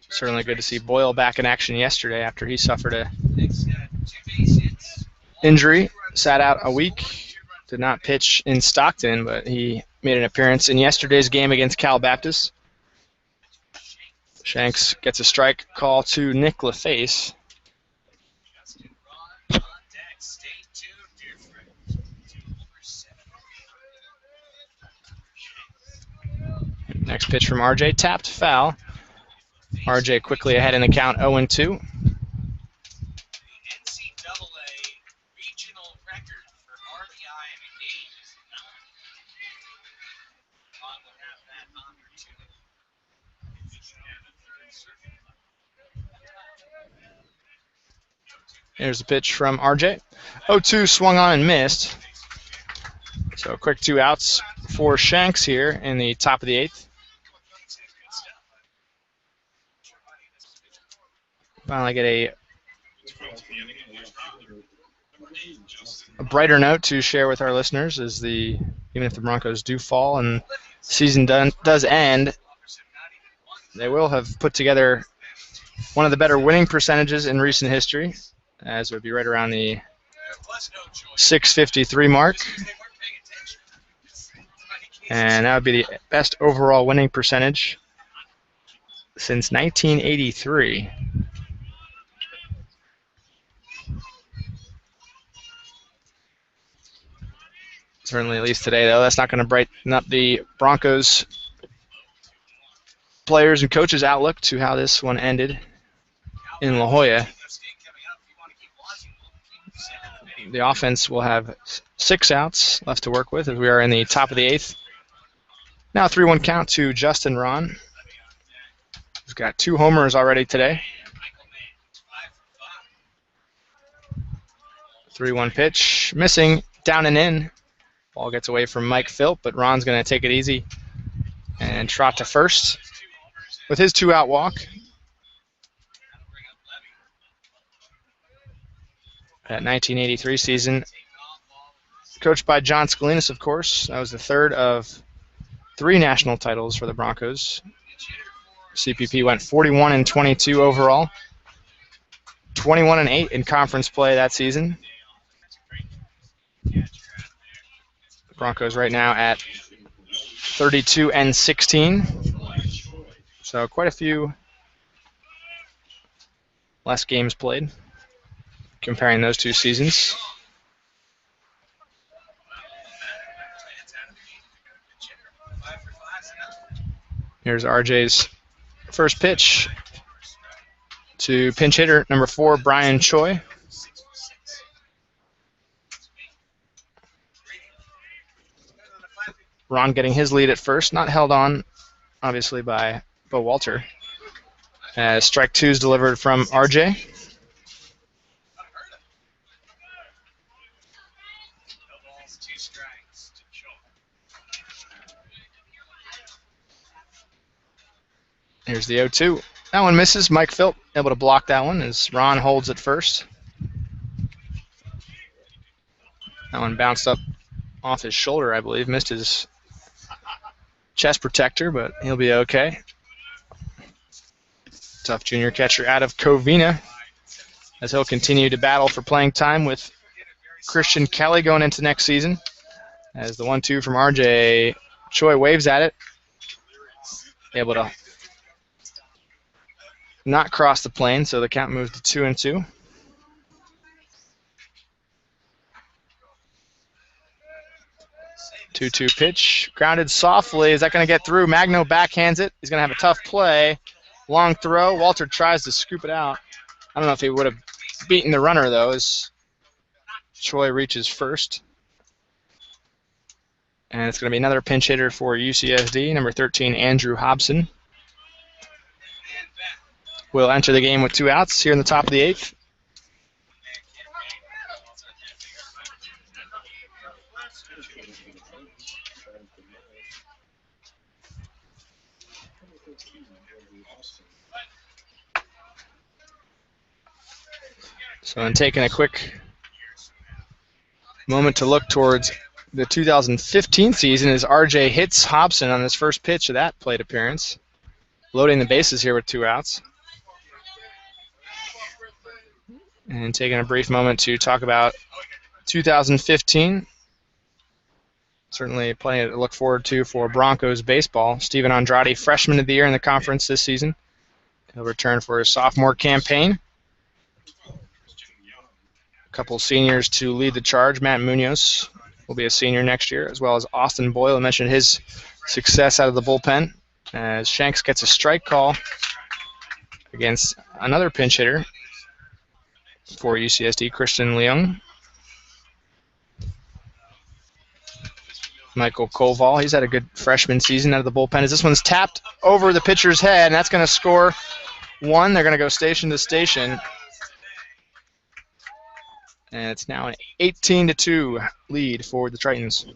Certainly good to see Boyle back in action yesterday after he suffered a injury, sat out a week, did not pitch in Stockton, but he made an appearance in yesterday's game against Cal Baptist. Shanks gets a strike call to Nick LaFace. Next pitch from RJ, tapped foul. RJ quickly ahead in the count, 0-2. Here's the pitch from RJ. 0-2 swung on and missed. So a quick 2 outs for Shanks here in the top of the 8th. Finally get a brighter note to share with our listeners is even if the Broncos do fall and the season does end, they will have put together one of the better winning percentages in recent history, as it would be right around the 653 mark. And that would be the best overall winning percentage since 1983. Certainly, at least today, though, that's not going to brighten up the Broncos players and coaches' outlook to how this one ended in La Jolla. The offense will have 6 outs left to work with as we are in the top of the 8th. Now 3-1 count to Justin Ron. He's got 2 homers already today. 3-1 pitch, missing, down and in. Ball gets away from Mike Philp, but Ron's going to take it easy and trot to first with his 2-out walk. That 1983 season, coached by John Scalinas, of course. That was the third of 3 national titles for the Broncos. CPP went 41-22 overall, 21-8 in conference play that season. Broncos right now at 32 and 16. So quite a few less games played comparing those two seasons. Here's RJ's first pitch to pinch hitter number 4, Brian Choi. Ron getting his lead at first, not held on, obviously, by Bo Walter. As strike 2 is delivered from RJ. Here's the 0-2. That one misses. Mike Philp able to block that one as Ron holds at first. That one bounced up off his shoulder, I believe. Missed his chest protector, but he'll be okay. Tough junior catcher out of Covina as he'll continue to battle for playing time with Christian Kelly going into next season. As the 1-2 from RJ, Choi waves at it. Able to not cross the plane, so the count moves to 2-2. Two-two pitch, grounded softly. Is that going to get through? Magno backhands it. He's going to have a tough play. Long throw. Walter tries to scoop it out. I don't know if he would have beaten the runner, though, as Choi reaches first. And it's going to be another pinch hitter for UCSD, number 13, Andrew Hobson. Will enter the game with 2 outs here in the top of the 8th. So I'm taking a quick moment to look towards the 2015 season as RJ hits Hobson on his first pitch of that plate appearance. Loading the bases here with 2 outs. And taking a brief moment to talk about 2015. Certainly plenty to look forward to for Broncos baseball. Steven Andrade, freshman of the year in the conference this season. He'll return for his sophomore campaign. A couple seniors to lead the charge. Matt Munoz will be a senior next year, as well as Austin Boyle. I mentioned his success out of the bullpen as Shanks gets a strike call against another pinch hitter for UCSD, Christian Leung. Michael Koval, he's had a good freshman season out of the bullpen. As this one's tapped over the pitcher's head, and that's going to score 1. They're going to go station to station. And it's now an 18-2 lead for the Tritons.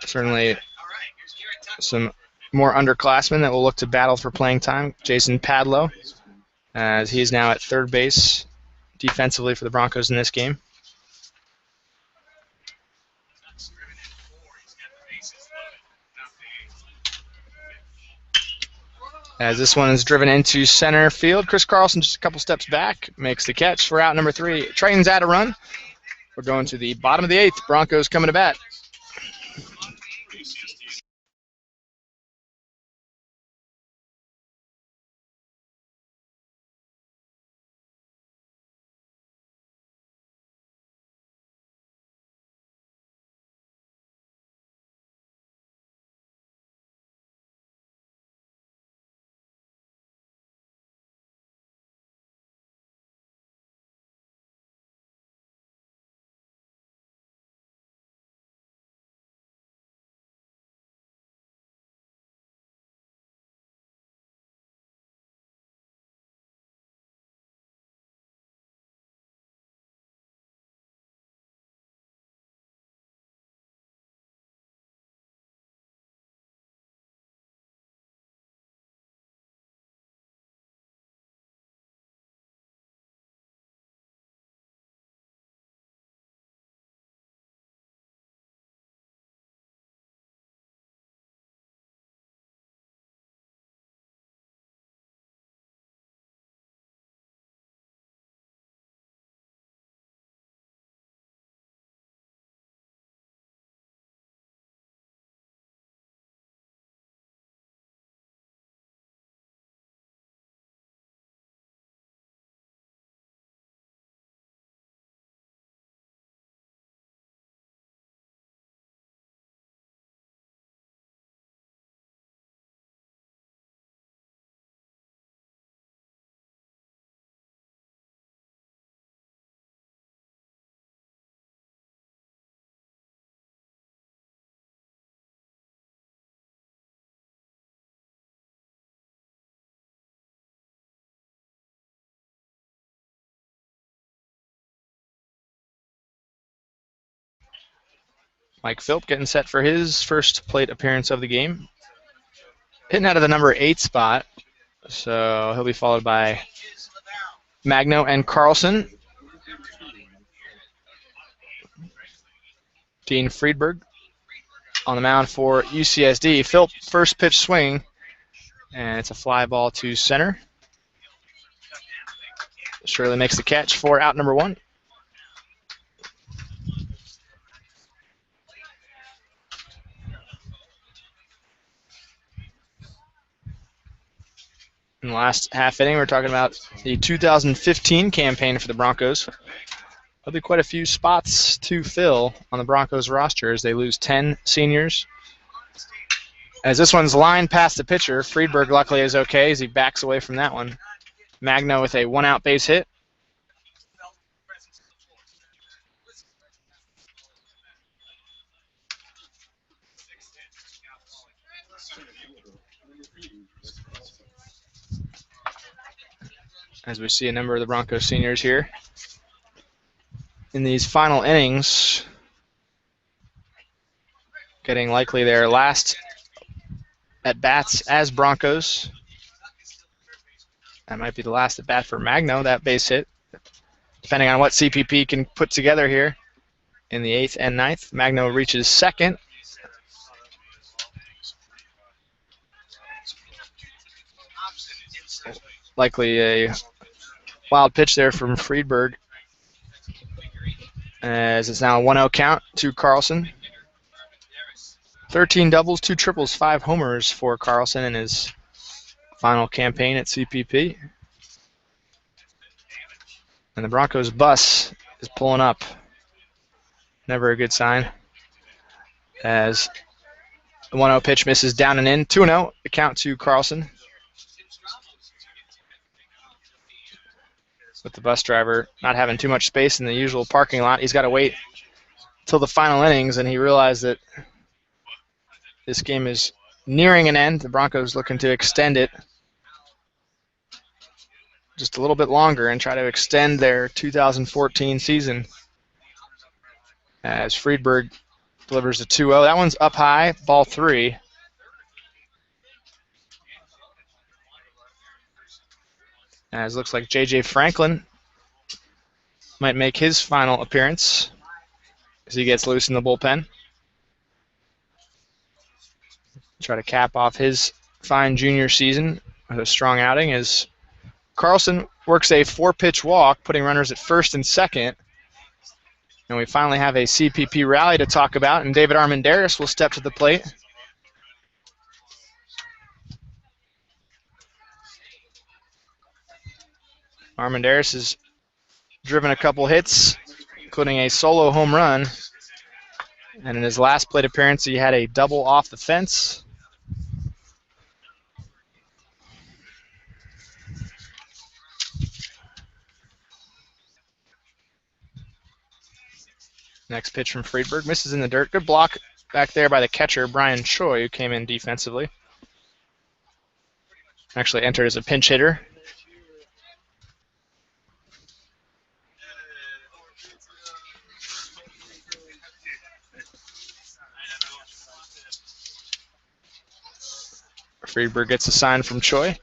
Certainly some more underclassmen that will look to battle for playing time. Jason Padlow, as he is now at third base defensively for the Broncos in this game. As this one is driven into center field, Chris Carlson just a couple steps back, makes the catch for out number 3. Tritons add a run. We're going to the bottom of the 8th. Broncos coming to bat. Mike Philp getting set for his first plate appearance of the game. Hitting out of the number 8 spot. So he'll be followed by Magno and Carlson. Dean Friedberg on the mound for UCSD. Philp, first pitch swing, and it's a fly ball to center. Shirley makes the catch for out number 1. In the last half inning, we're talking about the 2015 campaign for the Broncos. There'll be quite a few spots to fill on the Broncos roster as they lose 10 seniors. As this one's lined past the pitcher, Friedberg luckily is okay as he backs away from that one. Magno with a 1-out base hit. As we see a number of the Broncos seniors here in these final innings, getting likely their last at-bats as Broncos. That might be the last at-bat for Magno, that base hit. Depending on what CPP can put together here in the 8th and 9th. Magno reaches second. Likely a wild pitch there from Friedberg, as it's now a 1-0 count to Carlson. 13 doubles, 2 triples, 5 homers for Carlson in his final campaign at CPP. And the Broncos bus is pulling up. Never a good sign. As the 1-0 pitch misses down and in. 2-0, the count to Carlson. With the bus driver not having too much space in the usual parking lot, he's got to wait till the final innings, and he realized that this game is nearing an end. The Broncos looking to extend it just a little bit longer and try to extend their 2014 season. As Friedberg delivers a 2-0. That one's up high, ball 3. As looks like J.J. Franklin might make his final appearance as he gets loose in the bullpen. Try to cap off his fine junior season with a strong outing as Carlson works a 4-pitch walk, putting runners at first and second. And we finally have a CPP rally to talk about, and David Armendariz will step to the plate. Armendariz has driven a couple hits, including a solo home run. And in his last plate appearance, he had a double off the fence. Next pitch from Friedberg. Misses in the dirt. Good block back there by the catcher, Brian Choi, who came in defensively. Actually entered as a pinch hitter. Friedberg gets a sign from Choi.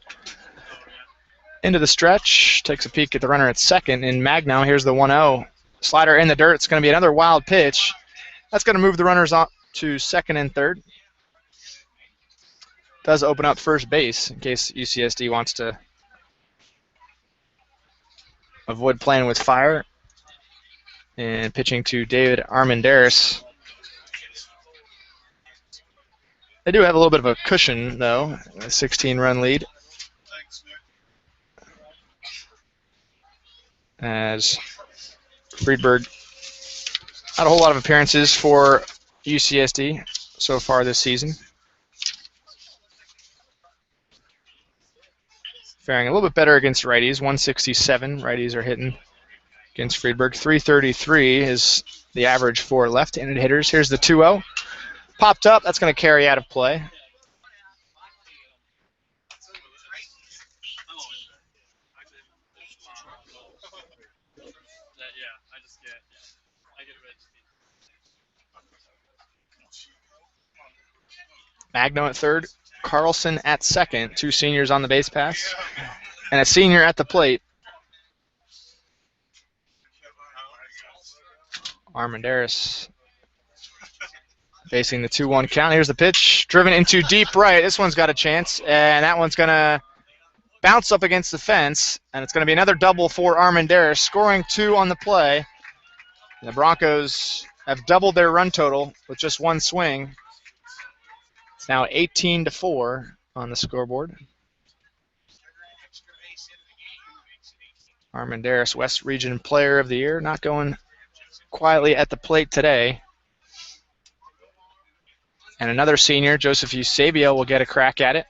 Into the stretch. Takes a peek at the runner at second. In Magno, here's the 1-0. Slider in the dirt. It's going to be another wild pitch. That's going to move the runners on to second and third. Does open up first base in case UCSD wants to avoid playing with fire. And pitching to David Armendariz. They do have a little bit of a cushion, though, a 16-run lead. As Friedberg not a whole lot of appearances for UCSD so far this season. Faring a little bit better against righties. 167 righties are hitting against Friedberg. 333 is the average for left-handed hitters. Here's the 2-0. Popped up. That's going to carry out of play. Magno at third, Carlson at second, 2 seniors on the base pass, and a senior at the plate. Armendariz facing the 2-1 count. Here's the pitch, driven into deep right. This one's got a chance, and that one's going to bounce up against the fence, and it's going to be another double for Armendariz, scoring 2 on the play. The Broncos have doubled their run total with just one swing. It's now 18-4 on the scoreboard. Armendariz, West Region Player of the Year, not going quietly at the plate today. And another senior, Joseph Eusebio, will get a crack at it.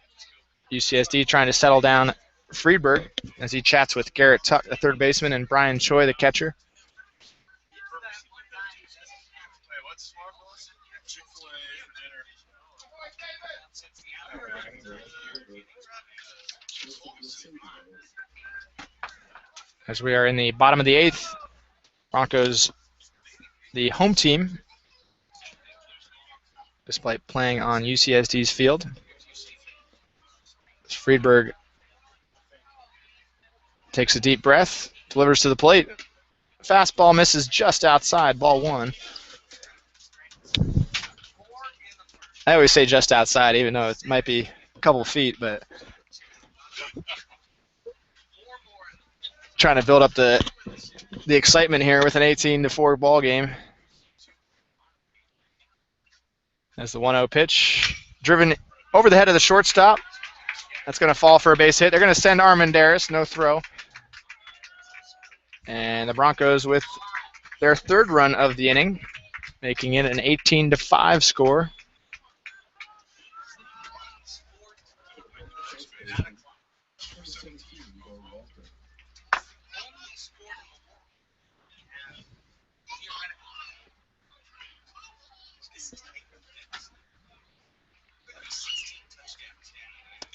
UCSD trying to settle down Friedberg as he chats with Garrett Tuck, the third baseman, and Brian Choi, the catcher. As we are in the bottom of the 8th, Broncos, the home team, despite playing on UCSD's field. Friedberg takes a deep breath, delivers to the plate. Fastball misses just outside, ball 1. I always say just outside, even though it might be a couple feet, but trying to build up the excitement here with an 18-4 ball game. As the 1-0 pitch, driven over the head of the shortstop. That's going to fall for a base hit. They're going to send Armendariz, no throw. And the Broncos with their 3rd run of the inning, making it an 18-5 score.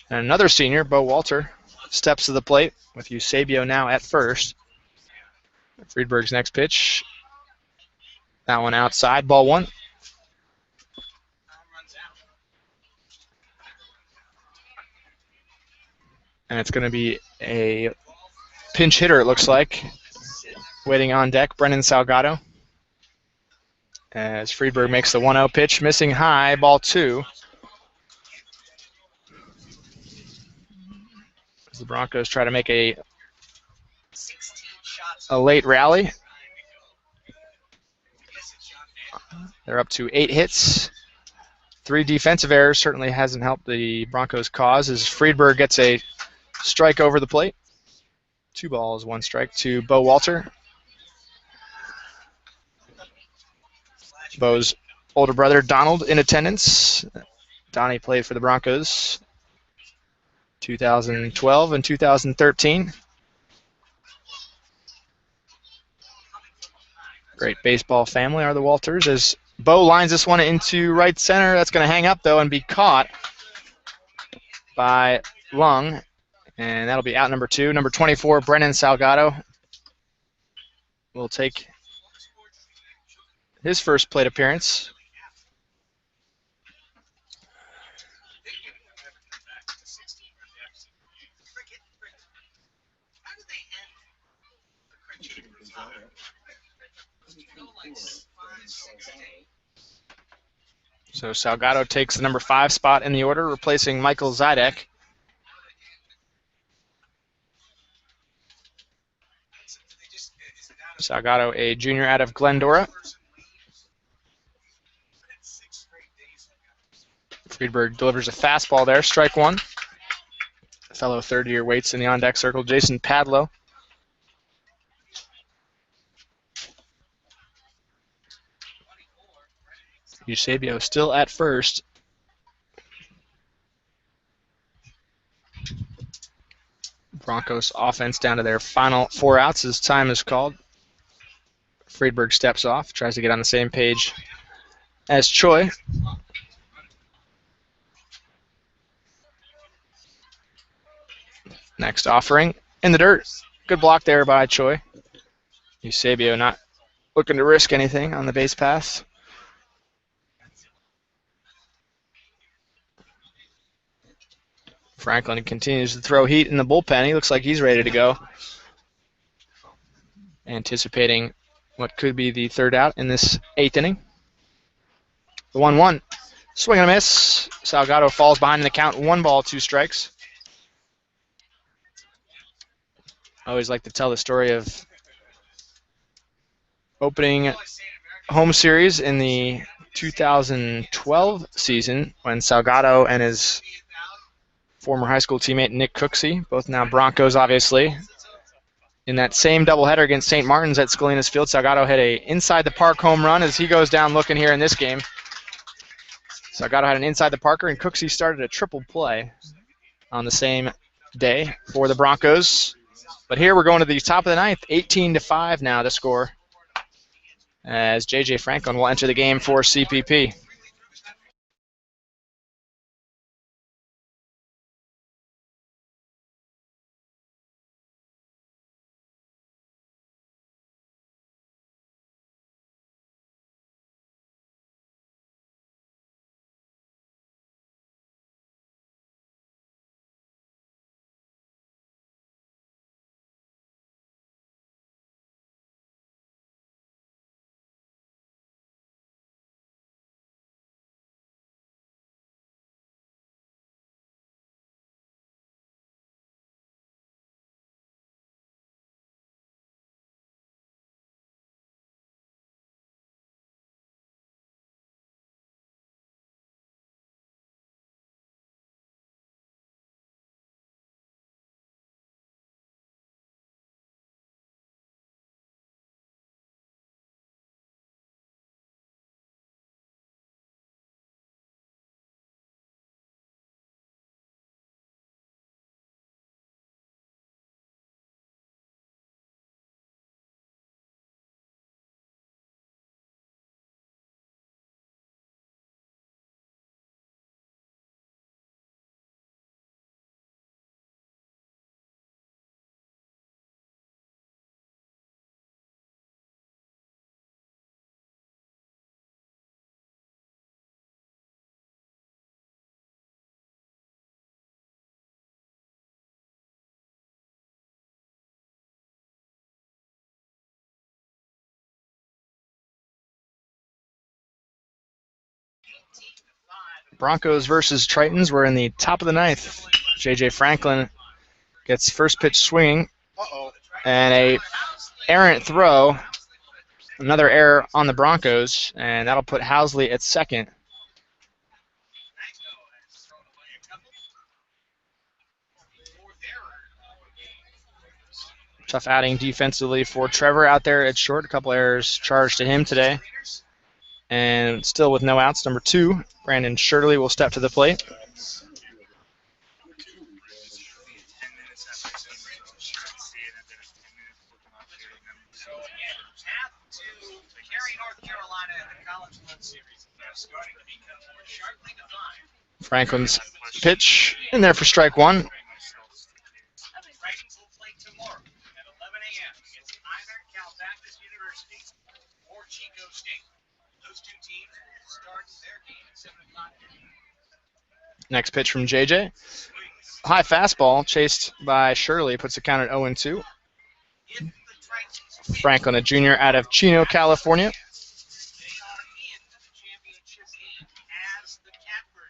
And another senior, Bo Walter, steps to the plate with Eusebio now at first. Friedberg's next pitch. That one outside, ball 1. And it's going to be a pinch hitter, it looks like, waiting on deck, Brennan Salgado. As Friedberg makes the 1-0 pitch, missing high, ball 2. As the Broncos try to make a late rally. They're up to 8 hits. 3 defensive errors certainly hasn't helped the Broncos' cause as Friedberg gets a strike over the plate. 2 balls, 1 strike to Bo Walter. Bo's older brother, Donald, in attendance. Donnie played for the Broncos 2012 and 2013. Great baseball family are the Walters as Bo lines this one into right center. That's going to hang up, though, and be caught by Lung. And that'll be out number 2. Number 24, Brennan Salgado, will take his first plate appearance. So Salgado takes the number 5 spot in the order, replacing Michael Zidek. Salgado, a junior out of Glendora. Friedberg delivers a fastball there, strike 1. Fellow third-year waits in the on-deck circle, Jason Padlow. Eusebio still at first. Broncos offense down to their final 4 outs as time is called. Friedberg steps off, tries to get on the same page as Choi. Next offering in the dirt. Good block there by Choi. Eusebio not looking to risk anything on the base pass. Franklin continues to throw heat in the bullpen. He looks like he's ready to go. Anticipating what could be the third out in this 8th inning. The 1-1. Swing and a miss. Salgado falls behind in the count. 1 ball, 2 strikes. I always like to tell the story of opening home series in the 2012 season when Salgado and his former high school teammate Nick Cooksey, both now Broncos obviously, in that same doubleheader against St. Martin's at Scalinas Field, Salgado hit a inside the park home run as he goes down looking here in this game. Salgado had an inside the parker, and Cooksey started a triple play on the same day for the Broncos. But here we're going to the top of the 9th, 18-5 now the score, as J.J. Franklin will enter the game for CPP. Broncos versus Tritons. We're in the top of the 9th. J.J. Franklin gets first pitch swinging. And a errant throw. Another error on the Broncos, and that'll put Housley at second. Tough outing defensively for Trevor out there at short. A couple errors charged to him today. And still with no outs, number 2, Brandon Shirley will step to the plate. Franklin's pitch in there for strike 1. Next pitch from JJ. High fastball chased by Shirley puts the count at 0-2. Franklin, a junior out of Chino, California,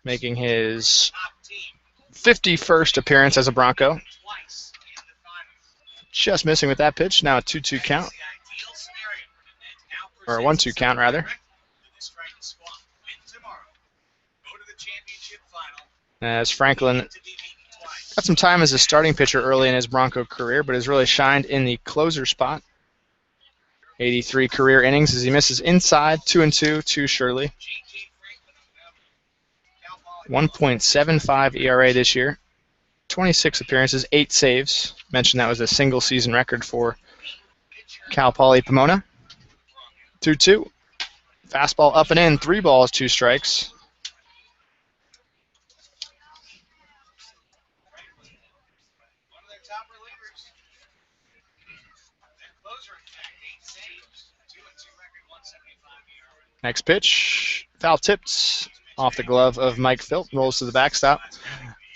making his 51st appearance as a Bronco. Just missing with that pitch. Now a 2-2 count. Or a 1-2 count, rather. As Franklin got some time as a starting pitcher early in his Bronco career, but has really shined in the closer spot. 83 career innings as he misses inside, 2-2 to Shirley. 1.75 ERA this year. 26 appearances, 8 saves. Mentioned that was a single season record for Cal Poly Pomona. 2-2. Fastball up and in, 3 balls, 2 strikes. Next pitch, foul tipped off the glove of Mike Filt, rolls to the backstop.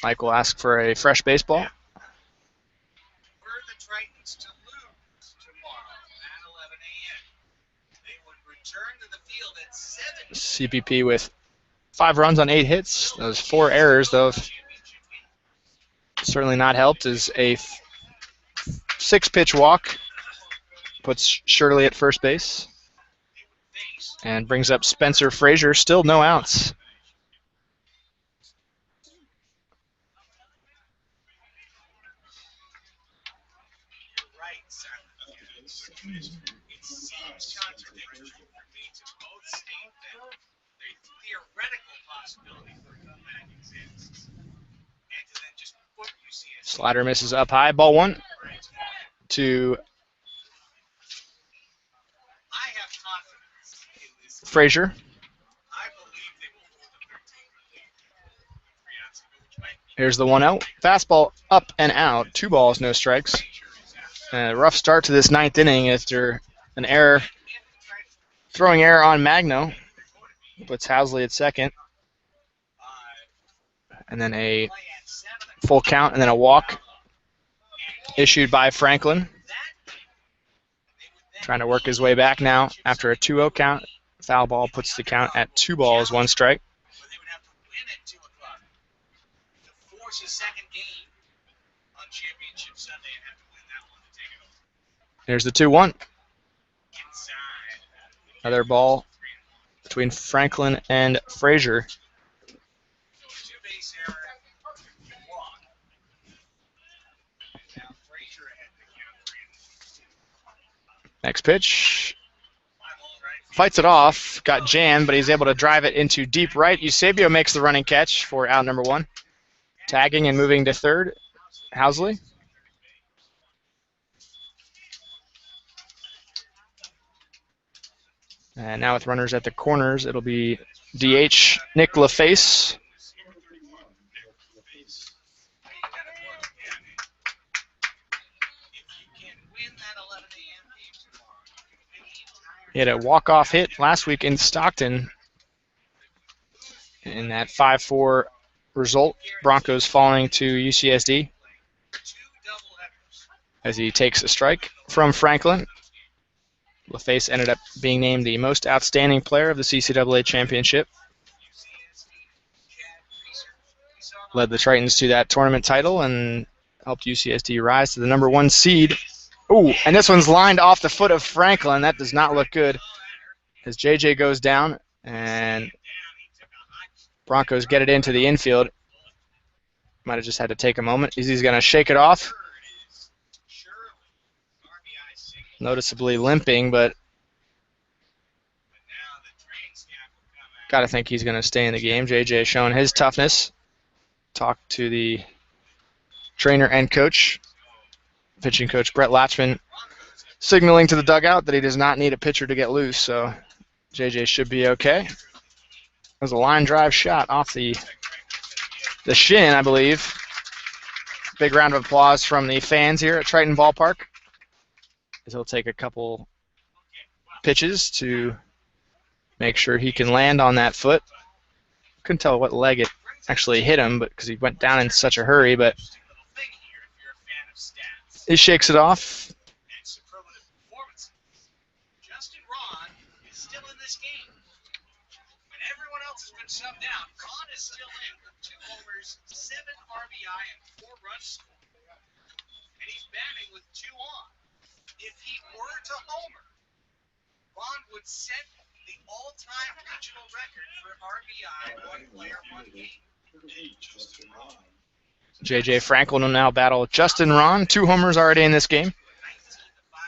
Mike will ask for a fresh baseball. CPP with 5 runs on 8 hits. Those 4 errors, though, certainly not helped, is a 6-pitch walk. Puts Shirley at first base. And brings up Spencer Frazier. Still no outs. Slider misses up high. Ball 1 to Frazier. Here's the 1-0. Fastball up and out. 2 balls, no strikes. A rough start to this 9th inning after an error, throwing error on Magno. Puts Housley at second. And then a full count and then a walk issued by Franklin. Trying to work his way back now after a 2-0 count. Foul ball puts the count at 2 balls, 1 strike. Here's the 2-1. Another ball between Franklin and Frazier. Next pitch. Fights it off. Got jammed, but he's able to drive it into deep right. Eusebio makes the running catch for out number 1. Tagging and moving to third, Housley. And now with runners at the corners, it'll be DH Nick LaFace. He had a walk-off hit last week in Stockton in that 5-4 result. Broncos falling to UCSD as he takes a strike from Franklin. LaFace ended up being named the most outstanding player of the CCAA championship. Led the Tritons to that tournament title and helped UCSD rise to the number 1 seed. Ooh, and this one's lined off the foot of Franklin. That does not look good as JJ goes down and Broncos get it into the infield. Might have just had to take a moment. He's going to shake it off. Noticeably limping, but got to think he's going to stay in the game. JJ showing his toughness. Talked to the trainer and coach, pitching coach Brett Latchman, signaling to the dugout that he does not need a pitcher to get loose, so JJ should be okay. It was a line drive shot off the shin, I believe. Big round of applause from the fans here at Triton Ballpark, as he'll take a couple pitches to make sure he can land on that foot. Couldn't tell what leg it actually hit him, but because he went down in such a hurry, but he shakes it off. Subbed out. Vaughn is still in with 2 homers, 7 RBI, and 4 runs scored. And he's batting with 2 on. If he were to homer, Vaughn would set the all-time regional record for RBI, 1 player, 1 game. J.J. Franklin will now battle Justin Ron. 2 homers already in this game,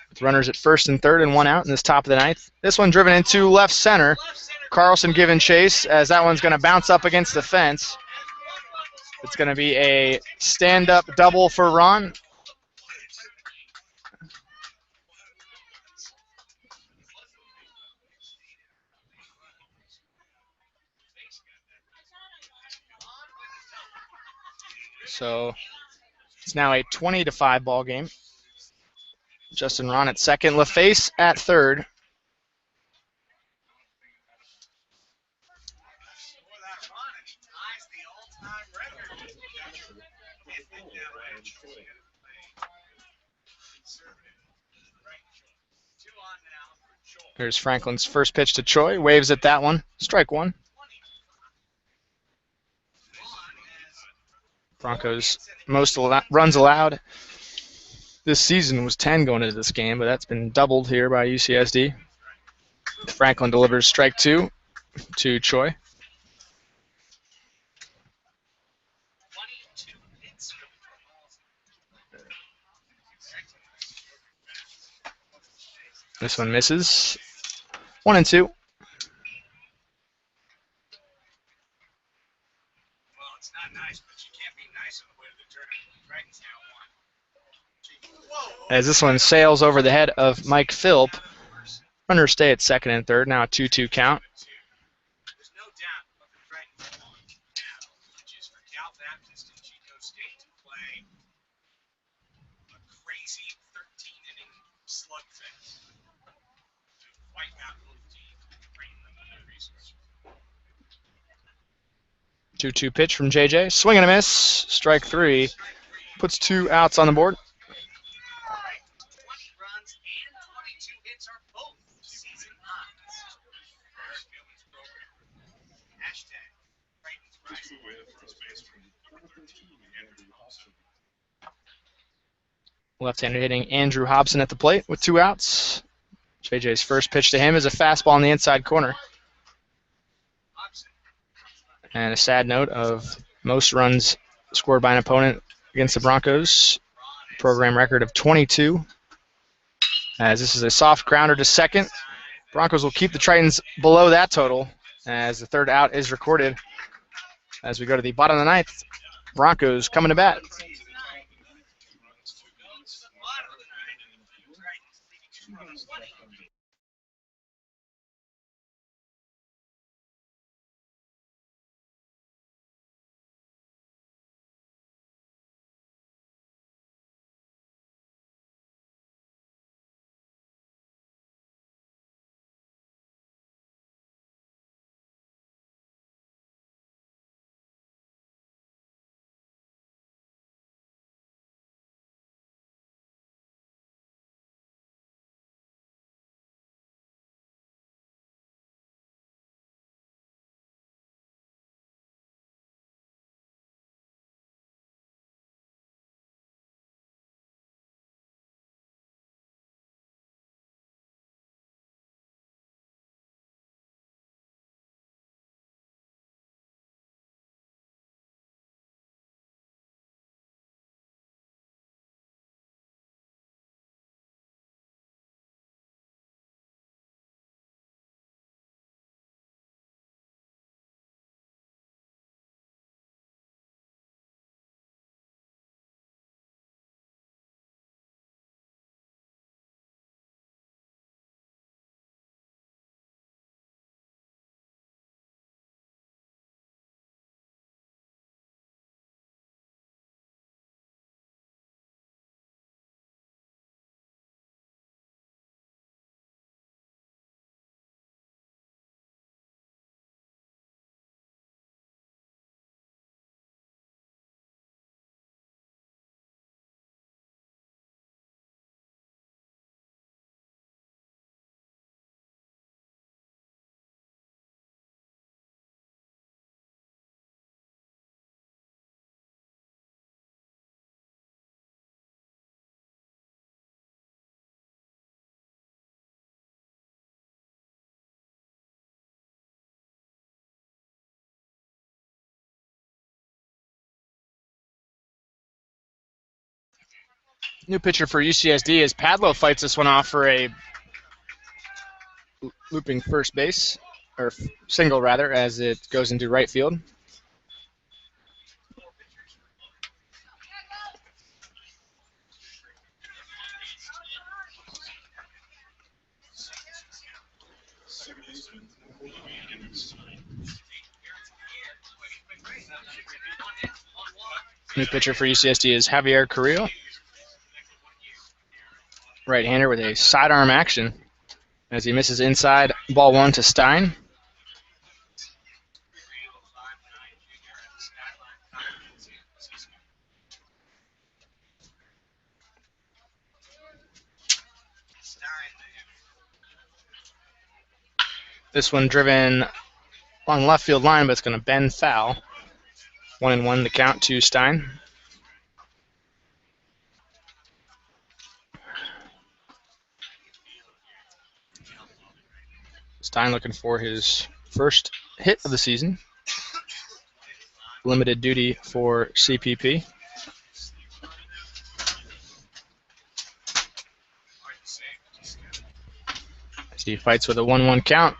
with runners at first and third and 1 out in this top of the 9th. This one driven into left center. Carlson giving chase as that one's going to bounce up against the fence. It's going to be a stand-up double for Ron. So it's now a 20-5 ball game. Justin Ron at second, LaFace at third. Here's Franklin's first pitch to Choi. Waves at that one. Strike one. Broncos' most runs allowed this season was 10 going into this game, but that's been doubled here by UCSD. Franklin delivers strike two to Choi. This one misses. 1-2. As this one sails over the head of Mike Philp. Runners stay at second and third. Now a 2-2 count. Two-two pitch from JJ. Swing and a miss. Strike three. Puts 2 outs on the board. Left-hander hitting Andrew Hobson at the plate with 2 outs. JJ's first pitch to him is a fastball in the inside corner. And a sad note of most runs scored by an opponent against the Broncos. Program record of 22. As this is a soft grounder to second. Broncos will keep the Tritons below that total as the third out is recorded. As we go to the bottom of the ninth, Broncos coming to bat. New pitcher for UCSD as Padlo fights this one off for a looping first base, or single rather, as it goes into right field. New pitcher for UCSD is Javier Carrillo. Right-hander with a sidearm action as he misses inside. Ball one to Stein. This one driven on left field line, but it's going to bend foul. 1-1 to count to Stein. Stein looking for his first hit of the season. Limited duty for CPP. As he fights with a 1-1 count.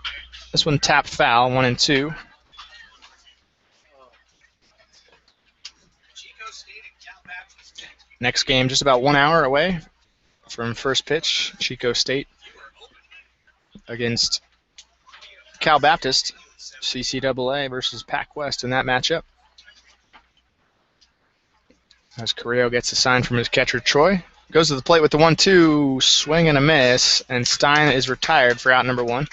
This one tapped foul, 1-2. Next game just about 1 hour away from first pitch. Chico State against Cal Baptist, CCAA versus Pac West in that matchup. As Carrillo gets a sign from his catcher, Troy. Goes to the plate with the 1-2, swing and a miss, and Stein is retired for out number 1.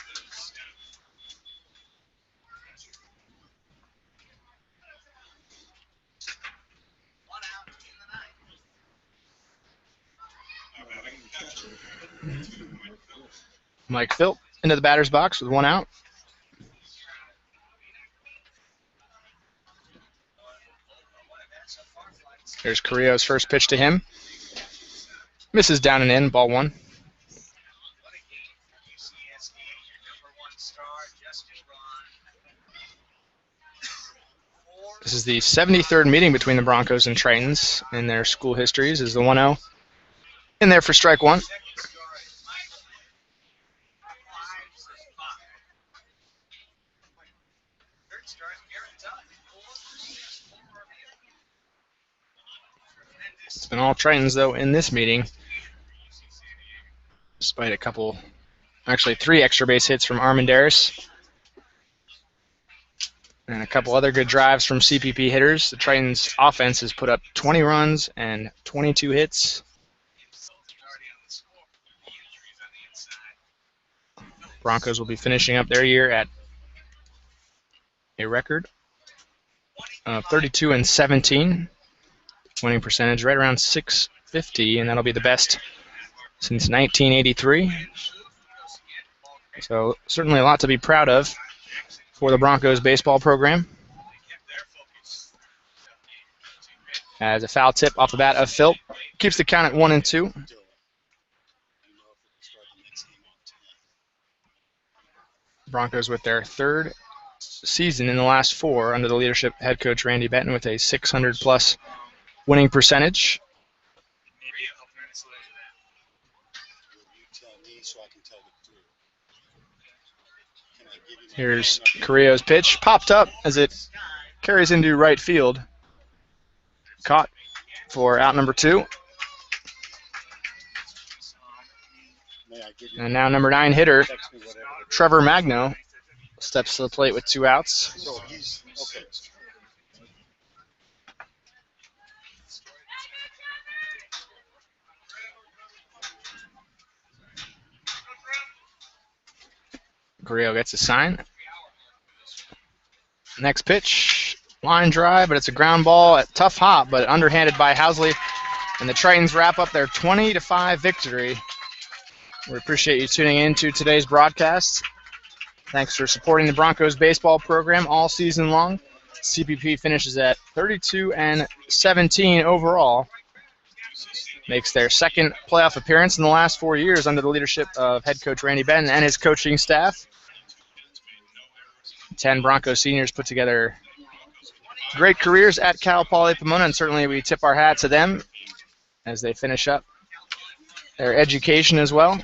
Mike Philp into the batter's box with 1 out. Here's Carrillo's first pitch to him. Misses down and in, ball 1. This is the 73rd meeting between the Broncos and Tritons in their school histories. Is the 1-0 in there for strike 1. It's been all Tritons, though, in this meeting, despite a couple, actually 3 extra base hits from Armandaris and a couple other good drives from CPP hitters. The Tritons' offense has put up 20 runs and 22 hits. Broncos will be finishing up their year at a record of 32-17. Winning percentage right around .650, and that'll be the best since 1983. So certainly a lot to be proud of for the Broncos baseball program. As a foul tip off the bat of Philp keeps the count at 1-2. Broncos with their 3rd season in the last 4 under the leadership of head coach Randy Benton with a 600-plus winning percentage. Here's Carrillo's pitch. Popped up as it carries into right field. Caught for out number 2. And now number 9 hitter, Trevor Magno, steps to the plate with 2 outs. Carrillo gets a sign. Next pitch, line drive, but it's a ground ball at tough hop, but underhanded by Housley. And the Tritons wrap up their 20-5 victory. We appreciate you tuning in to today's broadcast. Thanks for supporting the Broncos baseball program all season long. CPP finishes at 32-17 overall. Makes their 2nd playoff appearance in the last 4 years under the leadership of head coach Randy Benton and his coaching staff. 10 Broncos seniors put together great careers at Cal Poly Pomona, and certainly we tip our hat to them as they finish up their education as well.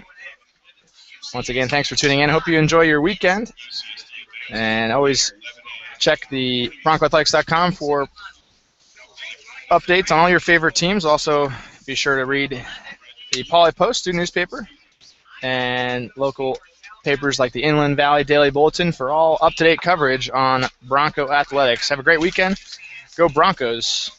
Once again, thanks for tuning in. Hope you enjoy your weekend. And always check the BroncoAthletics.com for updates on all your favorite teams. Also, be sure to read the Poly Post student newspaper and local papers like the Inland Valley Daily Bulletin for all up-to-date coverage on Bronco athletics. Have a great weekend. Go Broncos.